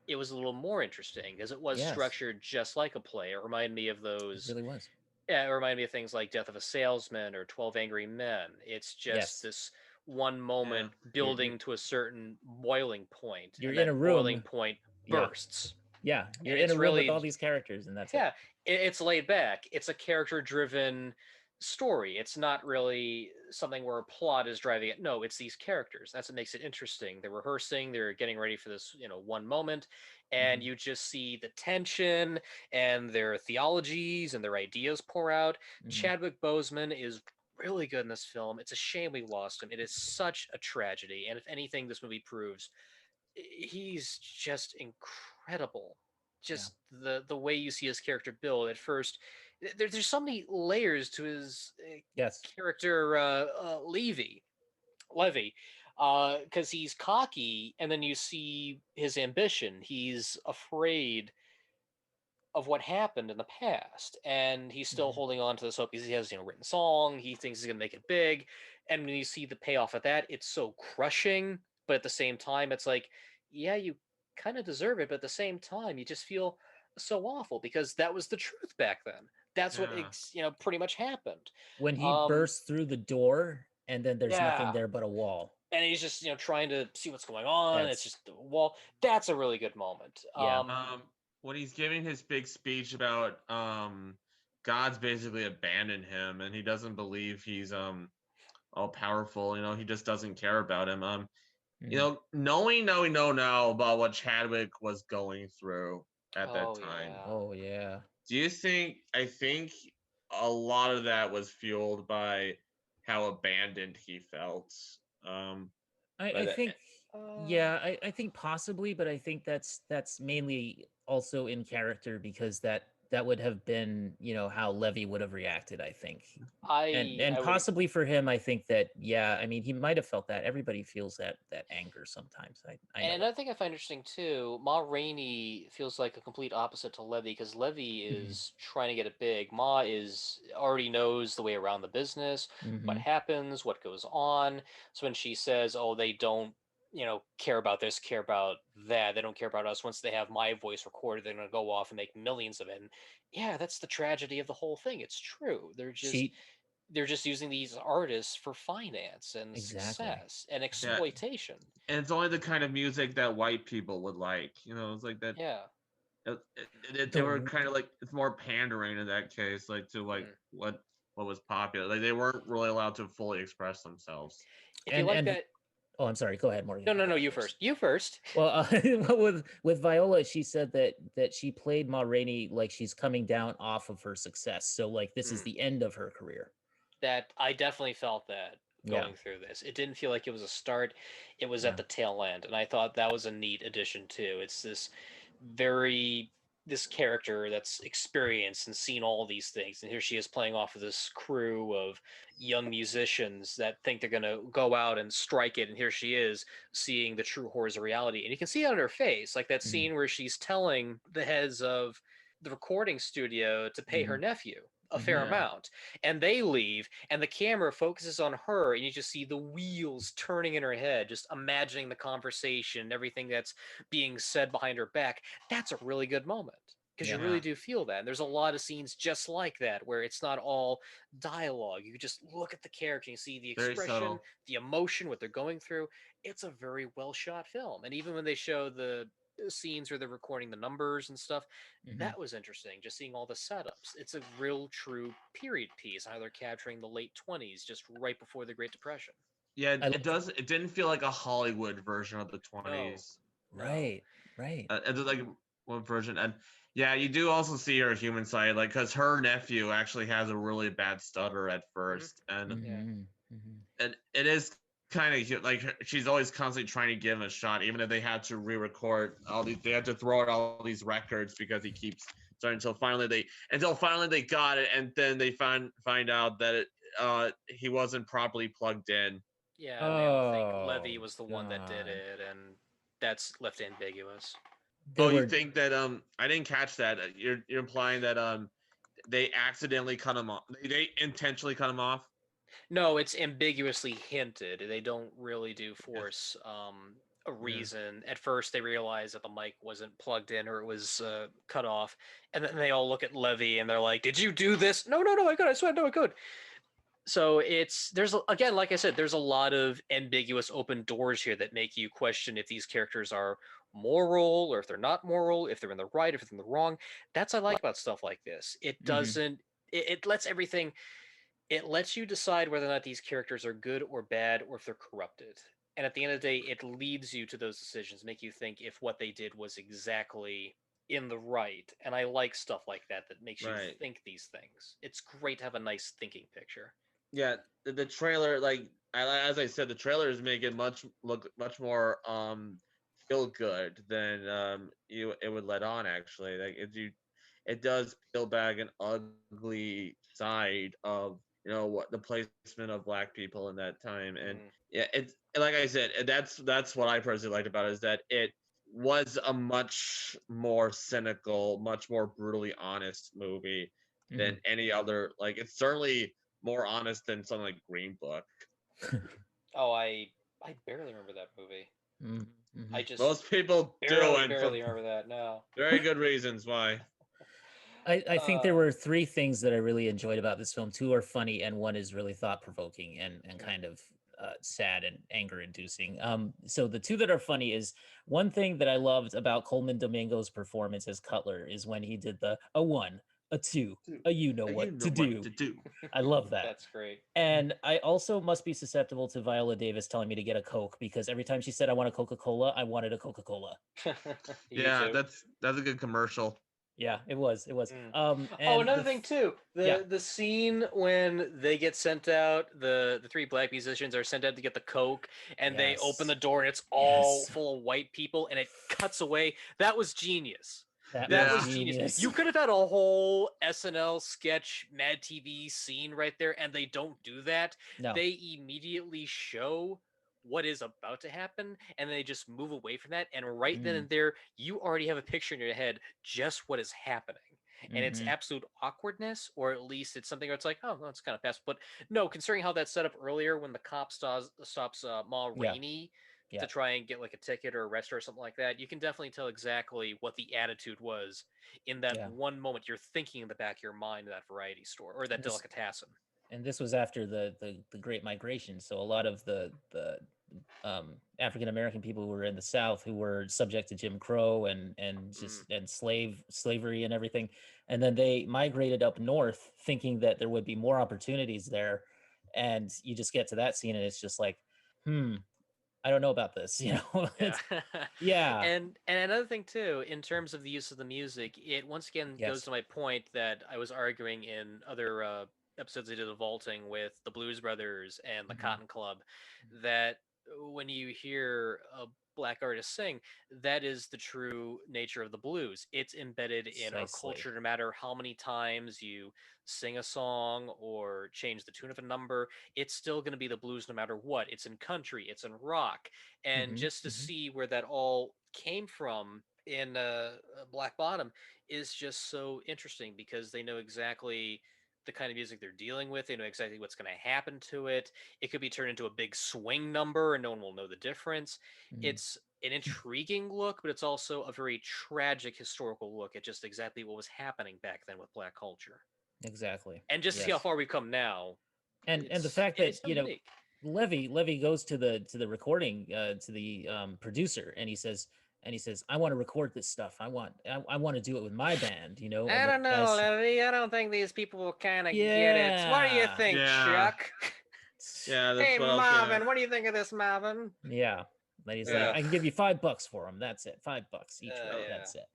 Speaker 3: it was a little more interesting because it was
Speaker 1: Yes.
Speaker 3: structured just like a play. It reminded me of
Speaker 1: It
Speaker 3: those.
Speaker 1: really was.
Speaker 3: Yeah, it reminded me of things like Death of a Salesman or 12 Angry Men. It's just
Speaker 1: Yes.
Speaker 3: this one moment
Speaker 1: You're
Speaker 3: building to a certain boiling point,
Speaker 1: you're
Speaker 3: and
Speaker 1: in a
Speaker 3: that boiling
Speaker 1: room.
Speaker 3: point
Speaker 1: Yeah.
Speaker 3: bursts.
Speaker 1: Yeah, you're
Speaker 3: And
Speaker 1: in
Speaker 3: it's
Speaker 1: a room with
Speaker 3: really
Speaker 1: all these characters, and that's it.
Speaker 3: yeah, it's laid back. It's a character-driven story. It's not really something where a plot is driving it. No, it's these characters. That's what makes it interesting. They're rehearsing, they're getting ready for this, one moment, and
Speaker 1: Mhm.
Speaker 3: you just see the tension and their theologies and their ideas pour out.
Speaker 1: Mhm.
Speaker 3: Chadwick Boseman is really good in this film. It's a shame we lost him. It is such a tragedy. And if anything, this movie proves he's just incredible.
Speaker 1: Yeah.
Speaker 3: Just the way you see his character build at first, there's so many layers to his
Speaker 1: Yes.
Speaker 3: character, Levy, because he's cocky, and then you see his ambition. He's afraid of what happened in the past, and he's still
Speaker 1: Mhm.
Speaker 3: holding on to this hope because he has written song. He thinks he's gonna make it big, and when you see the payoff of that, it's so crushing. But at the same time, it's like, yeah, you kind of deserve it, but at the same time, you just feel so awful because that was the truth back then. That's what
Speaker 4: Yeah.
Speaker 3: pretty much happened.
Speaker 1: When he
Speaker 3: Um,
Speaker 1: bursts through the door, and then there's nothing
Speaker 3: yeah,
Speaker 1: there but a wall.
Speaker 3: and he's just trying to see what's going on. It's
Speaker 1: That's
Speaker 3: just the wall. That's a really good moment.
Speaker 1: yeah.
Speaker 4: When he's giving his big speech about God's basically abandoned him and he doesn't believe he's all powerful, he just doesn't care about him.
Speaker 1: Mhm.
Speaker 4: Knowing now about what Chadwick was going through at that
Speaker 3: Oh
Speaker 4: time,
Speaker 3: yeah.
Speaker 1: Oh yeah.
Speaker 4: do you think I think a lot of that was fueled by how abandoned he felt? Um
Speaker 1: I
Speaker 4: but
Speaker 1: think
Speaker 3: Uh,
Speaker 1: yeah, I think possibly, but I think that's mainly also in character because that would have been, how Levy would have reacted, I think. And
Speaker 3: I
Speaker 1: and
Speaker 3: I would
Speaker 1: possibly for him, I think that yeah, I mean, he might have felt that. Everybody feels that anger sometimes. I
Speaker 3: And
Speaker 1: know
Speaker 3: another thing I find interesting too, Ma Rainey feels like a complete opposite to Levy because Levy
Speaker 1: it. Mhm.
Speaker 3: is trying to get it big. Ma is already knows the way around the business, what
Speaker 1: Mhm.
Speaker 3: happens, what goes on. So when she says, "Oh, they don't, care about this, care about that. They don't care about us. Once they have my voice recorded, they're gonna go off and make millions of it." And yeah, that's the tragedy of the whole thing. It's true.
Speaker 1: She
Speaker 3: They're just using these artists for finance and
Speaker 1: exactly.
Speaker 3: success and
Speaker 4: yeah,
Speaker 3: exploitation.
Speaker 4: and it's only the kind of music that white people would like. It's like that.
Speaker 3: Yeah.
Speaker 4: They
Speaker 1: The
Speaker 4: were
Speaker 1: w-
Speaker 4: kind of like it's more pandering in that case, like to like
Speaker 3: Hmm.
Speaker 4: what was popular. Like they weren't really allowed to fully express themselves.
Speaker 3: If you like
Speaker 1: and
Speaker 3: that,
Speaker 1: oh, I'm sorry. Go ahead,
Speaker 3: no,
Speaker 1: Morgan.
Speaker 3: no,
Speaker 1: Go
Speaker 3: no,
Speaker 1: ahead
Speaker 3: you
Speaker 1: first.
Speaker 3: first. You first.
Speaker 1: Well, with Viola, she said that she played Ma Rainey like she's coming down off of her success. So like this is
Speaker 3: Hmm.
Speaker 1: the end of her career.
Speaker 3: That I definitely felt that
Speaker 1: Yeah,
Speaker 3: going through this. It didn't feel like it was a start. It was at
Speaker 1: yeah.
Speaker 3: the tail end, and I thought that was a neat addition too. It's very this character that's experienced and seen all these things, and here she is playing off of this crew of young musicians that think they're gonna go out and strike it, and here she is seeing the true horrors of reality, and you can see it on her face, like that
Speaker 1: Hmm.
Speaker 3: scene where she's telling the heads of the recording studio to pay her
Speaker 1: Hmm.
Speaker 3: nephew a
Speaker 1: Hmm.
Speaker 3: fair
Speaker 4: Yeah,
Speaker 3: amount, and they leave, and the camera focuses on her, and you just see the wheels turning in her head, just imagining the conversation, everything that's being said behind her back. That's a really good moment because you
Speaker 1: Yeah.
Speaker 3: really
Speaker 4: yeah,
Speaker 3: do feel that. And there's a lot of scenes just like that where it's not all dialogue. You just look at the character and you see the
Speaker 4: very
Speaker 3: expression,
Speaker 4: subtle.
Speaker 3: the emotion, what they're going through. It's a very well shot film. And even when they show the scenes where they're recording the numbers and stuff,
Speaker 1: Hmm.
Speaker 3: that was interesting. Just seeing all the setups. It's a real true period piece, how they're capturing the late 20s, just right before the Great Depression.
Speaker 4: Yeah,
Speaker 1: I
Speaker 4: it does. It didn't feel like a Hollywood version of the
Speaker 3: No,
Speaker 4: 20s.
Speaker 3: no.
Speaker 1: right, right.
Speaker 4: It's like one version, and yeah, you do also see her human side, like because her nephew actually has a really bad stutter at
Speaker 3: Hmm.
Speaker 4: first, and
Speaker 3: Yeah.
Speaker 1: Hmm. Hmm.
Speaker 4: and it is kind of like she's always constantly trying to give him a shot, even if they had to re-record all these, they had to throw out all these records because he keeps starting until finally they got it, and then they find out that he wasn't properly plugged in.
Speaker 3: Yeah, and they all think
Speaker 1: Oh
Speaker 3: Levy was the one that did
Speaker 1: God.
Speaker 3: it, and that's left ambiguous.
Speaker 1: There
Speaker 4: Oh, you
Speaker 1: were
Speaker 4: think that I didn't catch that. You're implying that they accidentally cut him off. They intentionally cut him off.
Speaker 3: No, it's ambiguously hinted. They don't really do
Speaker 4: Yes.
Speaker 3: force a
Speaker 4: Yeah.
Speaker 3: reason. At first, they realize that the mic wasn't plugged in or it was cut off, and then they all look at Levy and they're like, "Did you do this?" No, no, no, I could. I swear, no, I could. So again, like I said, there's a lot of ambiguous open doors here that make you question if these characters are moral or if they're not moral, if they're in the right, if they're in the wrong. That's what I like about stuff like this. It
Speaker 1: Hmm.
Speaker 3: doesn't. It lets everything. It lets you decide whether or not these characters are good or bad, or if they're corrupted. And at the end of the day, it leads you to those decisions, make you think if what they did was exactly in the right. And I like stuff like that that makes you
Speaker 2: Right.
Speaker 3: think these things. It's great to have a nice thinking picture.
Speaker 2: Yeah, the trailer, like as I said, the trailers make it look much more feel good than it would let on. Actually, like it does peel back an ugly side of what the placement of black people in that time. And
Speaker 3: Mm.
Speaker 2: yeah, it's like I said, that's what I personally liked about it, is that it was a much more cynical, much more brutally honest movie
Speaker 1: Hmm.
Speaker 2: than any other. Like, it's certainly more honest than something like Green Book.
Speaker 3: Oh, I barely remember that movie.
Speaker 1: Hmm. Hmm.
Speaker 3: I just
Speaker 2: Most people do,
Speaker 3: barely
Speaker 2: and for
Speaker 3: barely remember that now.
Speaker 2: very good reasons why.
Speaker 1: I think there
Speaker 3: Uh,
Speaker 1: were three things that I really enjoyed about this film. Two are funny, and one is really thought provoking and
Speaker 3: mm,
Speaker 1: kind of sad and anger inducing. So the two that are funny is one thing that I loved about Coleman Domingo's performance as Cutler is when he did the a one, a two, a you know
Speaker 2: You
Speaker 1: what
Speaker 2: know
Speaker 1: to
Speaker 2: what
Speaker 1: do.
Speaker 2: to do.
Speaker 1: I love that.
Speaker 3: that's great.
Speaker 1: And I also must be susceptible to Viola Davis telling me to get a Coke because every time she said I want a Coca Cola, I wanted a Coca Cola.
Speaker 3: Me
Speaker 2: Yeah,
Speaker 3: too.
Speaker 2: that's a good commercial.
Speaker 1: Yeah, it was. It was.
Speaker 3: Mm. Oh,
Speaker 1: And
Speaker 3: another thing too,
Speaker 1: yeah,
Speaker 3: the scene when they get sent out, the three black musicians are sent out to get the coke, and they open
Speaker 1: yes,
Speaker 3: the door and it's all
Speaker 1: yes,
Speaker 3: full of white people, and it cuts away. That was genius.
Speaker 1: that
Speaker 3: That
Speaker 1: was
Speaker 2: Yeah.
Speaker 3: was genius.
Speaker 1: genius.
Speaker 3: You could have had a whole SNL sketch, Mad TV scene right there, and they don't do that.
Speaker 1: No.
Speaker 3: They immediately show what is about to happen, and they just move away from that. And right then
Speaker 1: Mm,
Speaker 3: and there, you already have a picture in your head just what is happening. And it's
Speaker 1: hmm.
Speaker 3: absolute awkwardness, or at least it's something where it's like, oh, well, it's kind of past. But no, considering how that's set up earlier, when the cop stops Ma
Speaker 1: Yeah,
Speaker 3: Rainey to
Speaker 1: yeah,
Speaker 3: try and get like a ticket or arrest her or something like that, you can definitely tell exactly what the attitude was in that
Speaker 1: yeah.
Speaker 3: one moment. You're thinking in the back of your mind of that variety store or that
Speaker 1: And this
Speaker 3: delicatessen.
Speaker 1: and this was after the Great Migration, so a lot of the African American people who were in the South who were subject to Jim Crow and
Speaker 3: Mm.
Speaker 1: just and slavery and everything, and then they migrated up north thinking that there would be more opportunities there, and you just get to that scene and it's just like, hmm, I don't know about this, you know?
Speaker 3: Yeah.
Speaker 1: It's yeah,
Speaker 3: And another thing too, in terms of the use of the music, it once again goes
Speaker 1: yes,
Speaker 3: to my point that I was arguing in other episodes I did of vaulting with the Blues Brothers and the
Speaker 1: hmm,
Speaker 3: Cotton Club, that when you hear a black artist sing, that is the true nature of the blues. It's embedded in our
Speaker 1: precisely.
Speaker 3: culture no matter how many times you sing a song or change the tune of a number, it's still going to be the blues no matter what. It's in country, it's in rock, and
Speaker 1: Hmm.
Speaker 3: just to
Speaker 1: Hmm.
Speaker 3: see where that all came from in Black Bottom is just so interesting because they know exactly the kind of music they're dealing with. They know exactly what's going to happen to it. It could be turned into a big swing number and no one will know the difference.
Speaker 1: Hmm.
Speaker 3: It's an intriguing look, but it's also a very tragic historical look at just exactly what was happening back then with black culture.
Speaker 1: Exactly.
Speaker 3: And just to see how
Speaker 1: Yes.
Speaker 3: far we've come now,
Speaker 1: And the fact that
Speaker 3: it's so unique.
Speaker 1: Levy goes to the recording to the producer and he says I want to record this stuff. I want to do it with my band, you know, and
Speaker 3: I
Speaker 1: the
Speaker 3: don't know,
Speaker 1: guys
Speaker 3: Levy. I don't think these people will kind of get it. What do you
Speaker 1: yeah.
Speaker 3: think,
Speaker 2: Yeah.
Speaker 3: Chuck?
Speaker 2: Yeah,
Speaker 3: Hey,
Speaker 2: that's what I was gonna.
Speaker 3: Marvin, what do you think of this, Marvin?
Speaker 1: Yeah. Then he's like
Speaker 2: Yeah.
Speaker 1: I can give you $5 for them. That's it. $5 each way.
Speaker 2: Oh,
Speaker 3: Yeah.
Speaker 1: That's it.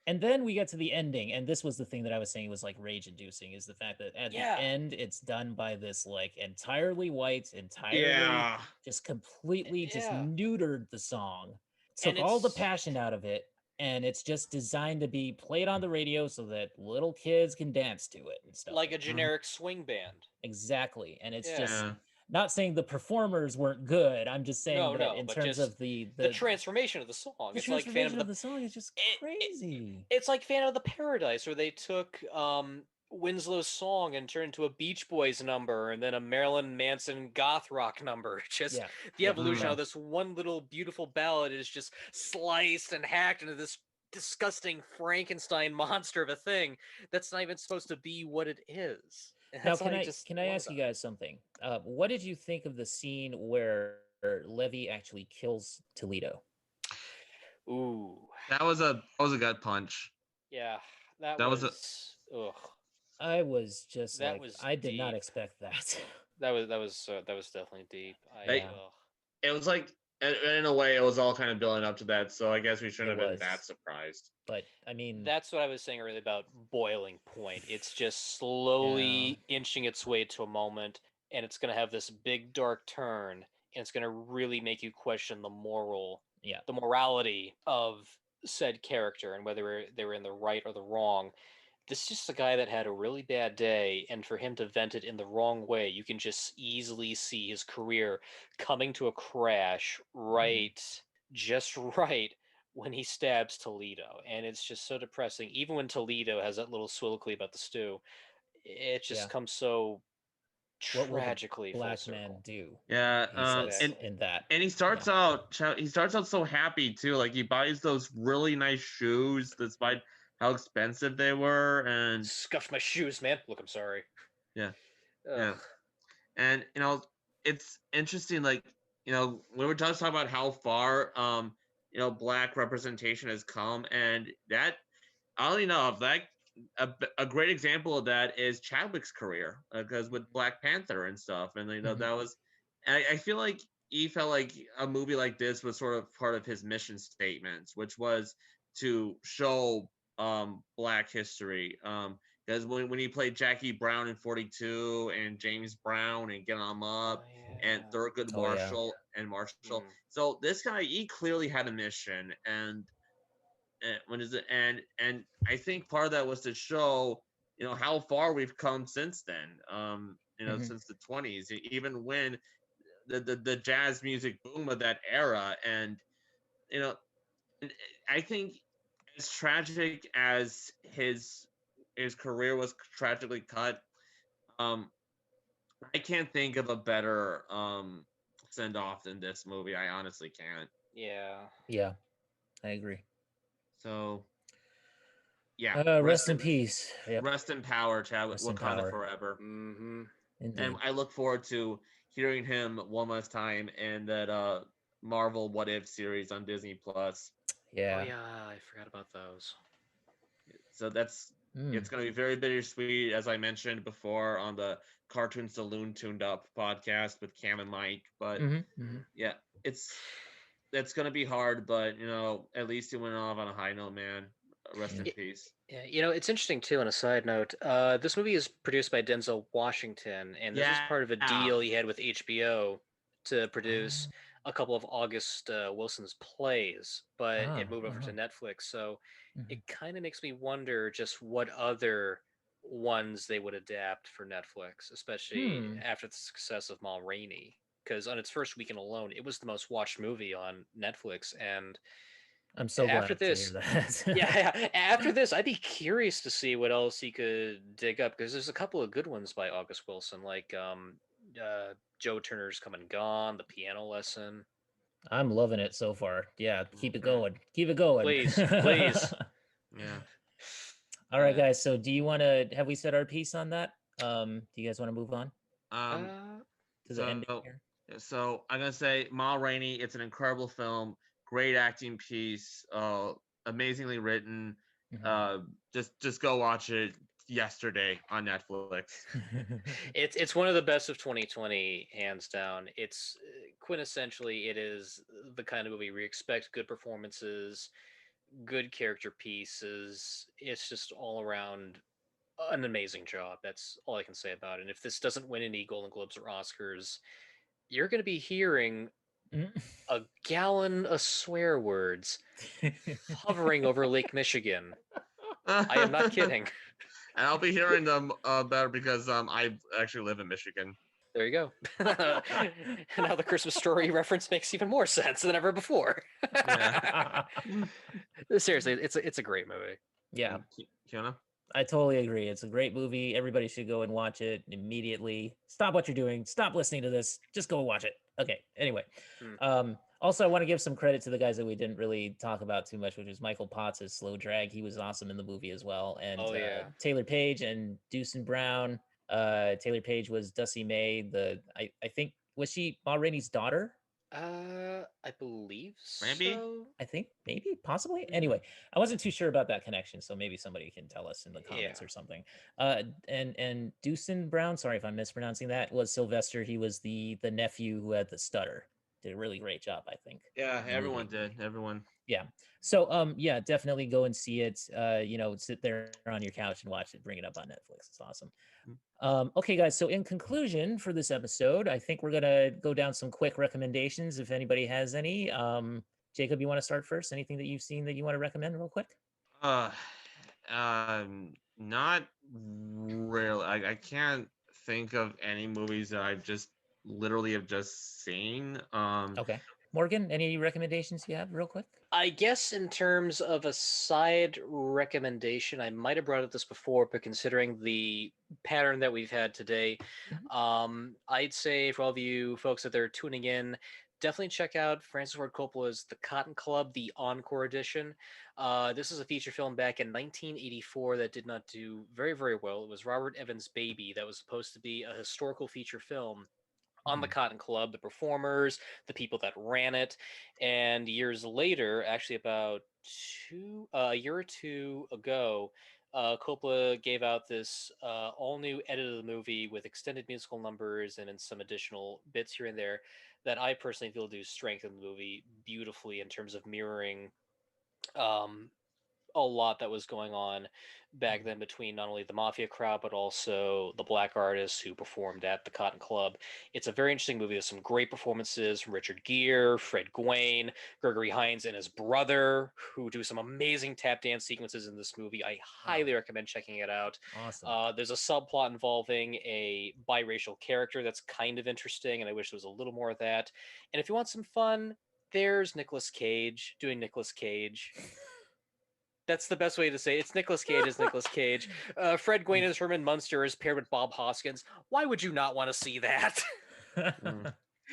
Speaker 1: And then we get to the ending, and this was the thing that I was saying was like rage inducing is the fact that at the
Speaker 3: Yeah.
Speaker 1: end it's done by this like entirely white, entirely
Speaker 2: Yeah.
Speaker 1: just completely just
Speaker 3: Yeah.
Speaker 1: neutered the song,
Speaker 3: And
Speaker 1: took all the
Speaker 3: it's
Speaker 1: passion out of it, and it's just designed to be played on the radio so that little kids can dance to it and stuff
Speaker 3: like a
Speaker 1: like that.
Speaker 3: generic swing band.
Speaker 1: Exactly. And it's
Speaker 3: Yeah.
Speaker 1: just
Speaker 2: Yeah.
Speaker 1: not saying the performers weren't good. I'm just saying
Speaker 3: No,
Speaker 1: that
Speaker 3: no,
Speaker 1: in
Speaker 3: but
Speaker 1: terms
Speaker 3: just
Speaker 1: of the
Speaker 3: the
Speaker 1: the
Speaker 3: transformation of the song.
Speaker 1: the
Speaker 3: It's like Phantom
Speaker 1: transformation
Speaker 3: of
Speaker 1: of
Speaker 3: the
Speaker 1: the song is just
Speaker 3: it, it,
Speaker 1: crazy.
Speaker 3: it's like Phantom of the Paradise, where they took Winslow's song and turned into a Beach Boys number, and then a Marilyn Manson goth rock number. Just
Speaker 1: Yeah.
Speaker 3: the
Speaker 1: Yeah.
Speaker 3: evolution
Speaker 2: Mm.
Speaker 3: of this one little beautiful ballad is just sliced and hacked into this disgusting Frankenstein monster of a thing that's not even supposed to be what it is.
Speaker 1: Now,
Speaker 3: That's why I just
Speaker 1: can I
Speaker 3: love
Speaker 1: ask you
Speaker 3: about it.
Speaker 1: guys something? What did you think of the scene where Levy actually kills Toledo?
Speaker 3: Ooh,
Speaker 4: that was a gut punch.
Speaker 3: yeah, that
Speaker 4: That was a
Speaker 3: was ugh,
Speaker 1: I was just
Speaker 3: that
Speaker 1: like,
Speaker 3: was
Speaker 1: I did not
Speaker 3: deep.
Speaker 1: expect that.
Speaker 3: That was definitely deep.
Speaker 2: They,
Speaker 1: Yeah,
Speaker 3: Ugh.
Speaker 2: it was like in a way it was all kind of building up to that, so I guess we
Speaker 1: it
Speaker 2: shouldn't have been that
Speaker 1: was.
Speaker 2: surprised.
Speaker 1: But I mean,
Speaker 3: That's what I was saying earlier about boiling point. It's just
Speaker 1: yeah,
Speaker 3: slowly inching its way to a moment, and it's going to have this big dark turn, and it's going to really make you question
Speaker 1: yeah.
Speaker 3: the morality of said character, and whether they were in the right or the wrong. This is just a guy that had a really bad day, and for him to vent it in the wrong way, you can just easily see his career coming to a crash
Speaker 1: Mhm.
Speaker 3: just right when he stabs Toledo. And it's just so depressing. Even when Toledo has that little soliloquy about the stew, it
Speaker 1: Yeah.
Speaker 3: just comes so
Speaker 1: What will the
Speaker 3: tragically full
Speaker 1: black man
Speaker 3: circle.
Speaker 1: do?
Speaker 2: Yeah,
Speaker 1: He says
Speaker 2: and
Speaker 3: Exactly.
Speaker 1: in that.
Speaker 2: and
Speaker 1: Yeah.
Speaker 2: he starts out so happy too. Like he buys those really nice shoes despite how expensive they were, and
Speaker 3: Scuffed my shoes, man. Look, I'm sorry.
Speaker 2: yeah,
Speaker 3: Ugh.
Speaker 2: yeah. And it's interesting, like, we were just talking about how far black representation has come, and that, oddly enough, a great example of that is Chadwick's career, because with Black Panther and stuff, and
Speaker 1: Mhm.
Speaker 2: that was, I feel like he felt like a movie like this was sort of part of his mission statements, which was to show black history. Because when he played Jackie Brown in 42 and James Brown and Get 'Em
Speaker 3: Oh
Speaker 2: Up and
Speaker 3: yeah.
Speaker 2: Thurgood
Speaker 1: Oh yeah.
Speaker 2: Marshall,
Speaker 3: Mm.
Speaker 2: so this guy, he clearly had a mission, and when is it and I think part of that was to show how far we've come since then,
Speaker 1: Mhm.
Speaker 2: since the 20s, even when the jazz music boom of that era. And you know I think, as tragic as his career was tragically cut, um I can't think of a better send off than this movie. I honestly can't.
Speaker 3: Yeah.
Speaker 1: Yeah, I agree.
Speaker 2: So yeah,
Speaker 1: Rest in peace. Yep.
Speaker 2: rest in power, Chadwick.
Speaker 1: Rest in
Speaker 2: Wakanda
Speaker 1: power.
Speaker 2: forever.
Speaker 3: Mm-hmm.
Speaker 2: And
Speaker 1: Indeed.
Speaker 2: I look forward to hearing him one last time in that Marvel What If series on Disney Plus.
Speaker 3: Oh
Speaker 1: Yeah.
Speaker 3: yeah, I forgot about those.
Speaker 2: So
Speaker 1: Mm.
Speaker 2: it's going to be very bittersweet, as I mentioned before on the Cartoon Saloon Tuned Up podcast with Cam and Mike. But
Speaker 1: Mhm. Mhm.
Speaker 2: yeah, it's going to be hard, but at least you went off on a high note, man. Rest in
Speaker 1: Mm.
Speaker 2: peace.
Speaker 3: Yeah, it's interesting too. On a side note, this movie is produced by Denzel Washington, and this is
Speaker 2: Yeah.
Speaker 3: part of a deal he had with HBO to
Speaker 1: Oh.
Speaker 3: produce a couple of August Wilson's plays, but
Speaker 1: Ah.
Speaker 3: it moved over to
Speaker 1: Uh-huh.
Speaker 3: Netflix. So
Speaker 1: Mhm.
Speaker 3: it kind of makes me wonder just what other ones they would adapt for Netflix, especially
Speaker 1: Hmm.
Speaker 3: after the success of Ma Rainey. Because on its first weekend alone, it was the most watched movie on Netflix, and
Speaker 1: I'm so
Speaker 3: after
Speaker 1: glad to hear
Speaker 3: this,
Speaker 1: that.
Speaker 3: yeah, after this, I'd be curious to see what else he could dig up because there's a couple of good ones by August Wilson, like Joe Turner's Come and Gone, The Piano Lesson.
Speaker 1: I'm loving it so far. Yeah, keep it
Speaker 2: Mhm.
Speaker 1: going. Keep it going.
Speaker 3: Please, please.
Speaker 2: Yeah.
Speaker 1: All right,
Speaker 3: Uh,
Speaker 1: guys. So, do you want to have we said our piece on that? Do you guys want to move on
Speaker 2: Um.
Speaker 3: uh,
Speaker 1: to the ending
Speaker 2: So
Speaker 1: here?
Speaker 2: I'm gonna say Ma Rainey. It's an incredible film, great acting piece, amazingly written.
Speaker 1: Mhm.
Speaker 2: Uh, just go watch it yesterday on Netflix.
Speaker 3: it's one of the best of 2020, hands down. It's quintessentially it is the kind of movie we expect good performances, good character pieces. It's just all around an amazing job. That's all I can say about it. And if this doesn't win any Golden Globes or Oscars, you're going to be hearing a gallon of swear words hovering over Lake Michigan. I am not
Speaker 2: And
Speaker 3: kidding.
Speaker 2: I'll be hearing them better because I actually live in Michigan.
Speaker 3: There you go. Now the Christmas story reference makes even more sense than ever before.
Speaker 2: Yeah.
Speaker 3: Seriously, it's a great movie.
Speaker 1: Yeah,
Speaker 2: And Kiana?
Speaker 1: I totally agree. It's a great movie. Everybody should go and watch it immediately. Stop what you're doing. Stop listening to this. Just go watch it. Okay. Anyway,
Speaker 3: Hmm.
Speaker 1: also I want to give some credit to the guys that we didn't really talk about too much, which is Michael Potts as Slow Drag. He was awesome in the movie as well, and
Speaker 3: Oh yeah.
Speaker 1: Taylor Page and Deuce and Brown. Taylor Page was Dusty May. I think, was she Ma Rainey's daughter?
Speaker 3: I believe
Speaker 4: Maybe.
Speaker 3: so.
Speaker 1: I think, maybe, possibly. Anyway, I wasn't too sure about that connection, so maybe somebody can tell us in the comments
Speaker 3: Yeah.
Speaker 1: or something. And Deucin Brown, sorry if I'm mispronouncing that, was Sylvester. He was the nephew who had the stutter. Did a really great job, I think.
Speaker 4: Yeah,
Speaker 1: in the
Speaker 4: everyone
Speaker 1: movie.
Speaker 4: did. Everyone.
Speaker 1: Yeah. So yeah, definitely go and see it. Sit there on your couch and watch it. Bring it up on Netflix. It's awesome. Okay, guys. So in conclusion for this episode, I think we're gonna go down some quick recommendations if anybody has any. Jacob, you want to start first? Anything that you've seen that you want to recommend real quick?
Speaker 4: Uh, not really. I can't think of any movies that I've just literally have just seen.
Speaker 1: Okay. Morgan, any recommendations you have real quick?
Speaker 3: I guess in terms of a side recommendation, I might have brought up this before, but considering the pattern that we've had today, I'd say for all of you folks that are tuning in, definitely check out Francis Ford Coppola's The Cotton Club, the Encore edition. This is a feature film back in 1984 that did not do very, very well. It was Robert Evans' baby that was supposed to be a historical feature film on the Cotton Club, the performers, the people that ran it. And years later, actually about a year or two ago, Coppola gave out this all new edit of the movie with extended musical numbers and in some additional bits here and there that I personally feel do strengthen the movie beautifully in terms of mirroring um, a lot that was going on back then between not only the mafia crowd but also the black artists who performed at the Cotton Club. It's a very interesting movie. There's some great performances from Richard Gere, Fred Gwynne, Gregory Hines, and his brother, who do some amazing tap dance sequences in this movie. I highly recommend checking it out.
Speaker 1: Awesome.
Speaker 3: There's a subplot involving a biracial character that's kind of interesting, and I wish there was a little more of that. And if you want some fun, there's Nicolas Cage doing Nicolas Cage. That's the best way to say it. It's Nicolas Cage as Nicolas Cage. Fred Gwynne as Herman Munster is paired with Bob Hoskins. Why would you not want to see that?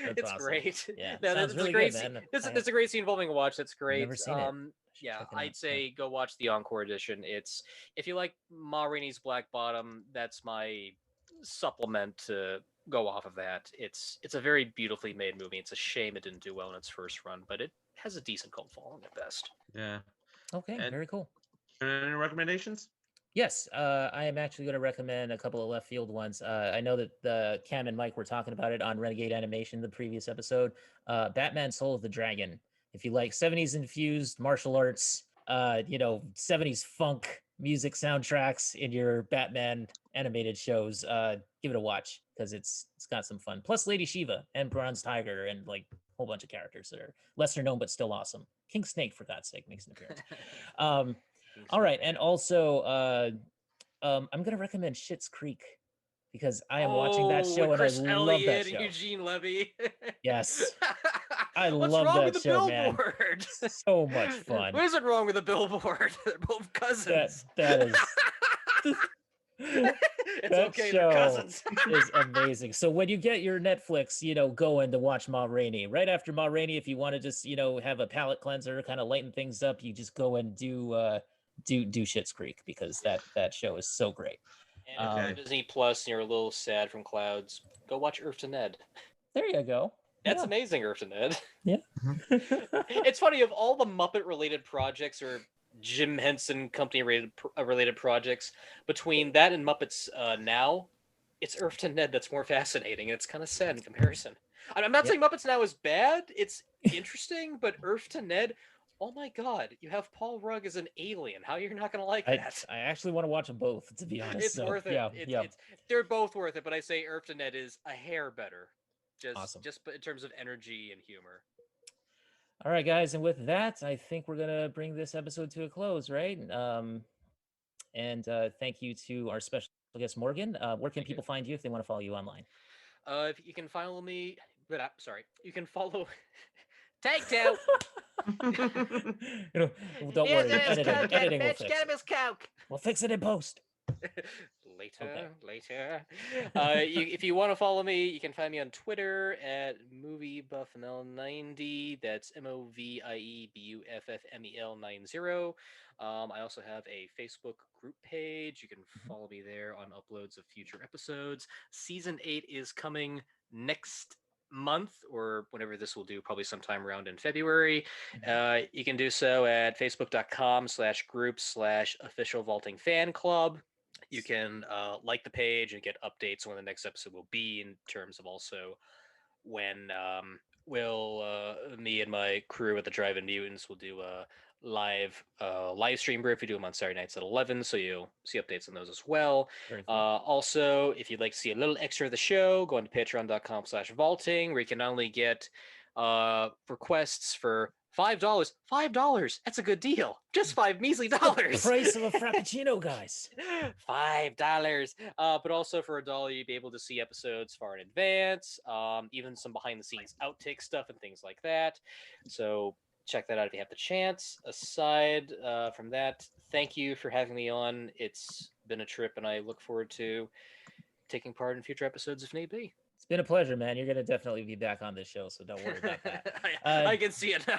Speaker 3: It's
Speaker 1: awesome.
Speaker 3: great.
Speaker 1: Yeah,
Speaker 3: no,
Speaker 1: sounds
Speaker 3: that's
Speaker 1: really
Speaker 3: a great
Speaker 1: good,
Speaker 3: scene.
Speaker 1: man.
Speaker 3: It's a great scene involving a watch. That's great.
Speaker 1: Never seen it.
Speaker 3: Yeah,
Speaker 1: check it out.
Speaker 3: I'd say go watch the Encore edition. It's if you like Ma Rainey's Black Bottom, that's my supplement to go off of that. It's a very beautifully made movie. It's a shame it didn't do well in its first run, but it has a decent cult following at best.
Speaker 4: Yeah.
Speaker 1: Okay,
Speaker 4: And-
Speaker 1: very cool.
Speaker 4: Any recommendations?
Speaker 1: Yes, I am actually going to recommend a couple of left field ones. I know that Cam and Mike were talking about it on Renegade Animation, the previous episode. Batman Soul of the Dragon. If you like 70s infused martial arts, 70s funk music soundtracks in your Batman animated shows, give it a watch because it's got some fun. Plus Lady Shiva and Bronze Tiger and like a whole bunch of characters that are lesser known but still awesome. King Snake, for God's sake, makes an appearance. All right, and also I'm gonna recommend Schitt's Creek because I am watching that show and
Speaker 3: Chris
Speaker 1: I love
Speaker 3: Elliott
Speaker 1: that
Speaker 3: and
Speaker 1: show.
Speaker 3: Eugene Levy.
Speaker 1: Yes. I
Speaker 3: What's
Speaker 1: love
Speaker 3: wrong
Speaker 1: that
Speaker 3: with the
Speaker 1: show, man.
Speaker 3: billboard?
Speaker 1: So much fun.
Speaker 3: What isn't wrong with the billboard? They're both cousins.
Speaker 1: That is
Speaker 3: It's
Speaker 1: that
Speaker 3: okay,
Speaker 1: show
Speaker 3: they're cousins.
Speaker 1: is amazing. So when you get your Netflix, going to watch Ma Rainey, right after Ma Rainey, if you want to just have a palate cleanser, kind of lighten things up, you just go and do Schitt's Creek because that show is so great.
Speaker 3: And if you're Disney Plus and you're a little sad from Clouds, go watch Earth to Ned.
Speaker 1: There you go.
Speaker 3: That's amazing, Earth to Ned.
Speaker 1: Yeah.
Speaker 3: It's funny, of all the Muppet related projects or Jim Henson Company related projects, between that and Muppets Now, it's Earth to Ned that's more fascinating. And it's kind of sad in comparison. I'm not saying Muppets Now is bad. It's interesting, but Earth to Ned, oh my God, you have Paul Rudd as an alien. How you're not going to like that?
Speaker 1: I actually want to watch them both, to be honest.
Speaker 3: It's worth it. They're both worth it, but I say Earth to Ned is a hair better.
Speaker 1: Awesome.
Speaker 3: Just in terms of energy and humor.
Speaker 1: All right, guys, and with that, I think we're gonna bring this episode to a close, right? And thank you to our special guest Morgan. Where can people find you if they want to follow you online?
Speaker 3: If you can follow me, but sorry, you can follow. Take two.
Speaker 1: Don't worry, editing will fix it.
Speaker 3: Get him his coke.
Speaker 1: We'll fix it in post.
Speaker 3: Later. If you want to follow me, you can find me on Twitter at MovieBuffML90. That's MovieBuffMel90. I also have a Facebook group page. You can follow me there on uploads of future episodes. Season 8 is coming next month, or whenever this will do, probably sometime around in February. You can do so at facebook.com/group/official vaulting fan club. You can like the page and get updates on when the next episode will be, in terms of also when me and my crew at the Drive-In Mutants will do a live stream brief. We do them on Saturday nights at 11, so you'll see updates on those as well.
Speaker 1: Very cool.
Speaker 3: Also, if you'd like to see a little extra of the show, go on to patreon.com/vaulting, where you can not only get requests for $5. $5. That's a good deal. Just $5 measly dollars.
Speaker 1: The price of a frappuccino, guys.
Speaker 3: $5. But also for $1, you'd be able to see episodes far in advance, even some behind the scenes outtake stuff and things like that. So check that out if you have the chance. Aside from that, thank you for having me on. It's been a trip, and I look forward to taking part in future episodes if need be.
Speaker 1: It's been a pleasure, man. You're gonna definitely be back on this show, so don't worry about that.
Speaker 3: I can see it now.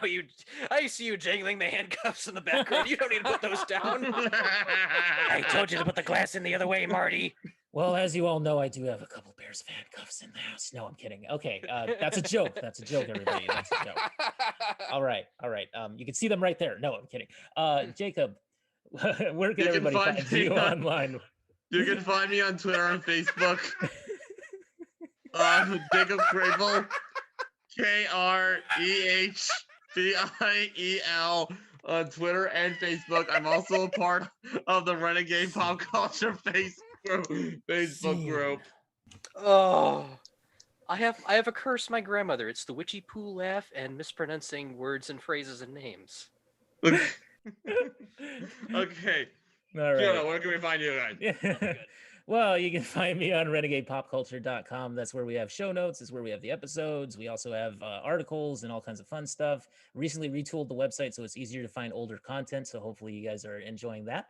Speaker 3: I see you jangling the handcuffs in the background. You don't need to put those down. I told you to put the glass in the other way, Marty.
Speaker 1: Well, as you all know, I do have a couple pairs of handcuffs in the house. No, I'm kidding. Okay, that's a joke. That's a joke, everybody. That's a joke. All right. You can see them right there. No, I'm kidding. Jacob, where can everybody find you online?
Speaker 4: You can find me on Twitter and Facebook. Jacob Crable, KREHBIEL on Twitter and Facebook. I'm also a part of the Renegade Pop Culture Facebook group.
Speaker 3: Oh, I have a curse. My grandmother. It's the witchy poo laugh and mispronouncing words and phrases and names.
Speaker 4: Okay.
Speaker 1: All right.
Speaker 4: Fiona, where can we find you guys?
Speaker 1: Yeah. Well, you can find me on renegadepopculture.com. That's where we have show notes. That's where we have the episodes. We also have articles and all kinds of fun stuff. Recently retooled the website so it's easier to find older content. So hopefully you guys are enjoying that.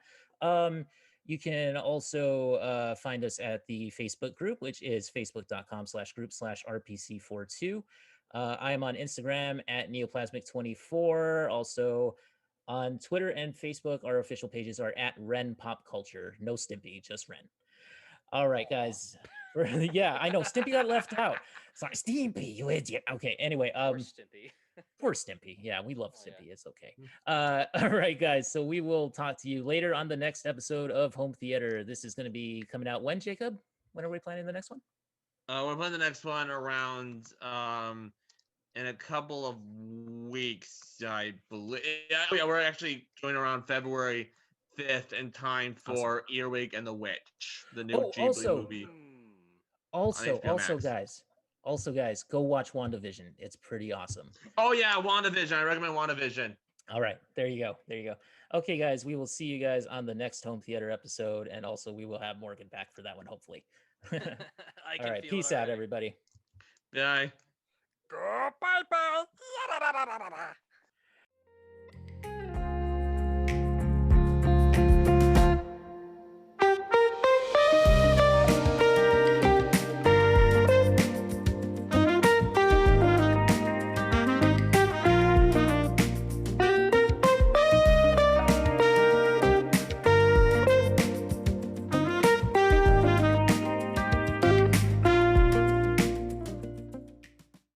Speaker 1: You can also find us at the Facebook group, which is facebook.com/group/RPC42. I am on Instagram at Neoplasmic24. Also on Twitter and Facebook, our official pages are at Ren Pop Culture. No Stimpy, just Ren. All right, guys. Yeah, I know. Stimpy got left out. Sorry, Stimpy, you idiot. Okay, anyway.
Speaker 3: Poor Stimpy.
Speaker 1: Poor Stimpy. Yeah, we love Stimpy. Yeah. It's okay. All right, guys. So we will talk to you later on the next episode of Home Theater. This is going to be coming out when, Jacob? When are we planning the next one?
Speaker 4: We're planning the next one around in a couple of weeks, I believe. Yeah, we're actually going around February 5th in time for Earwig and the Witch, the new Ghibli movie.
Speaker 1: Also, guys, go watch WandaVision. It's pretty awesome.
Speaker 4: Oh yeah, WandaVision. I recommend WandaVision.
Speaker 1: All right, there you go. Okay, guys, we will see you guys on the next Home Theater episode, and also we will have Morgan back for that one, hopefully. All right, peace out, everybody.
Speaker 4: Bye.
Speaker 3: Bye.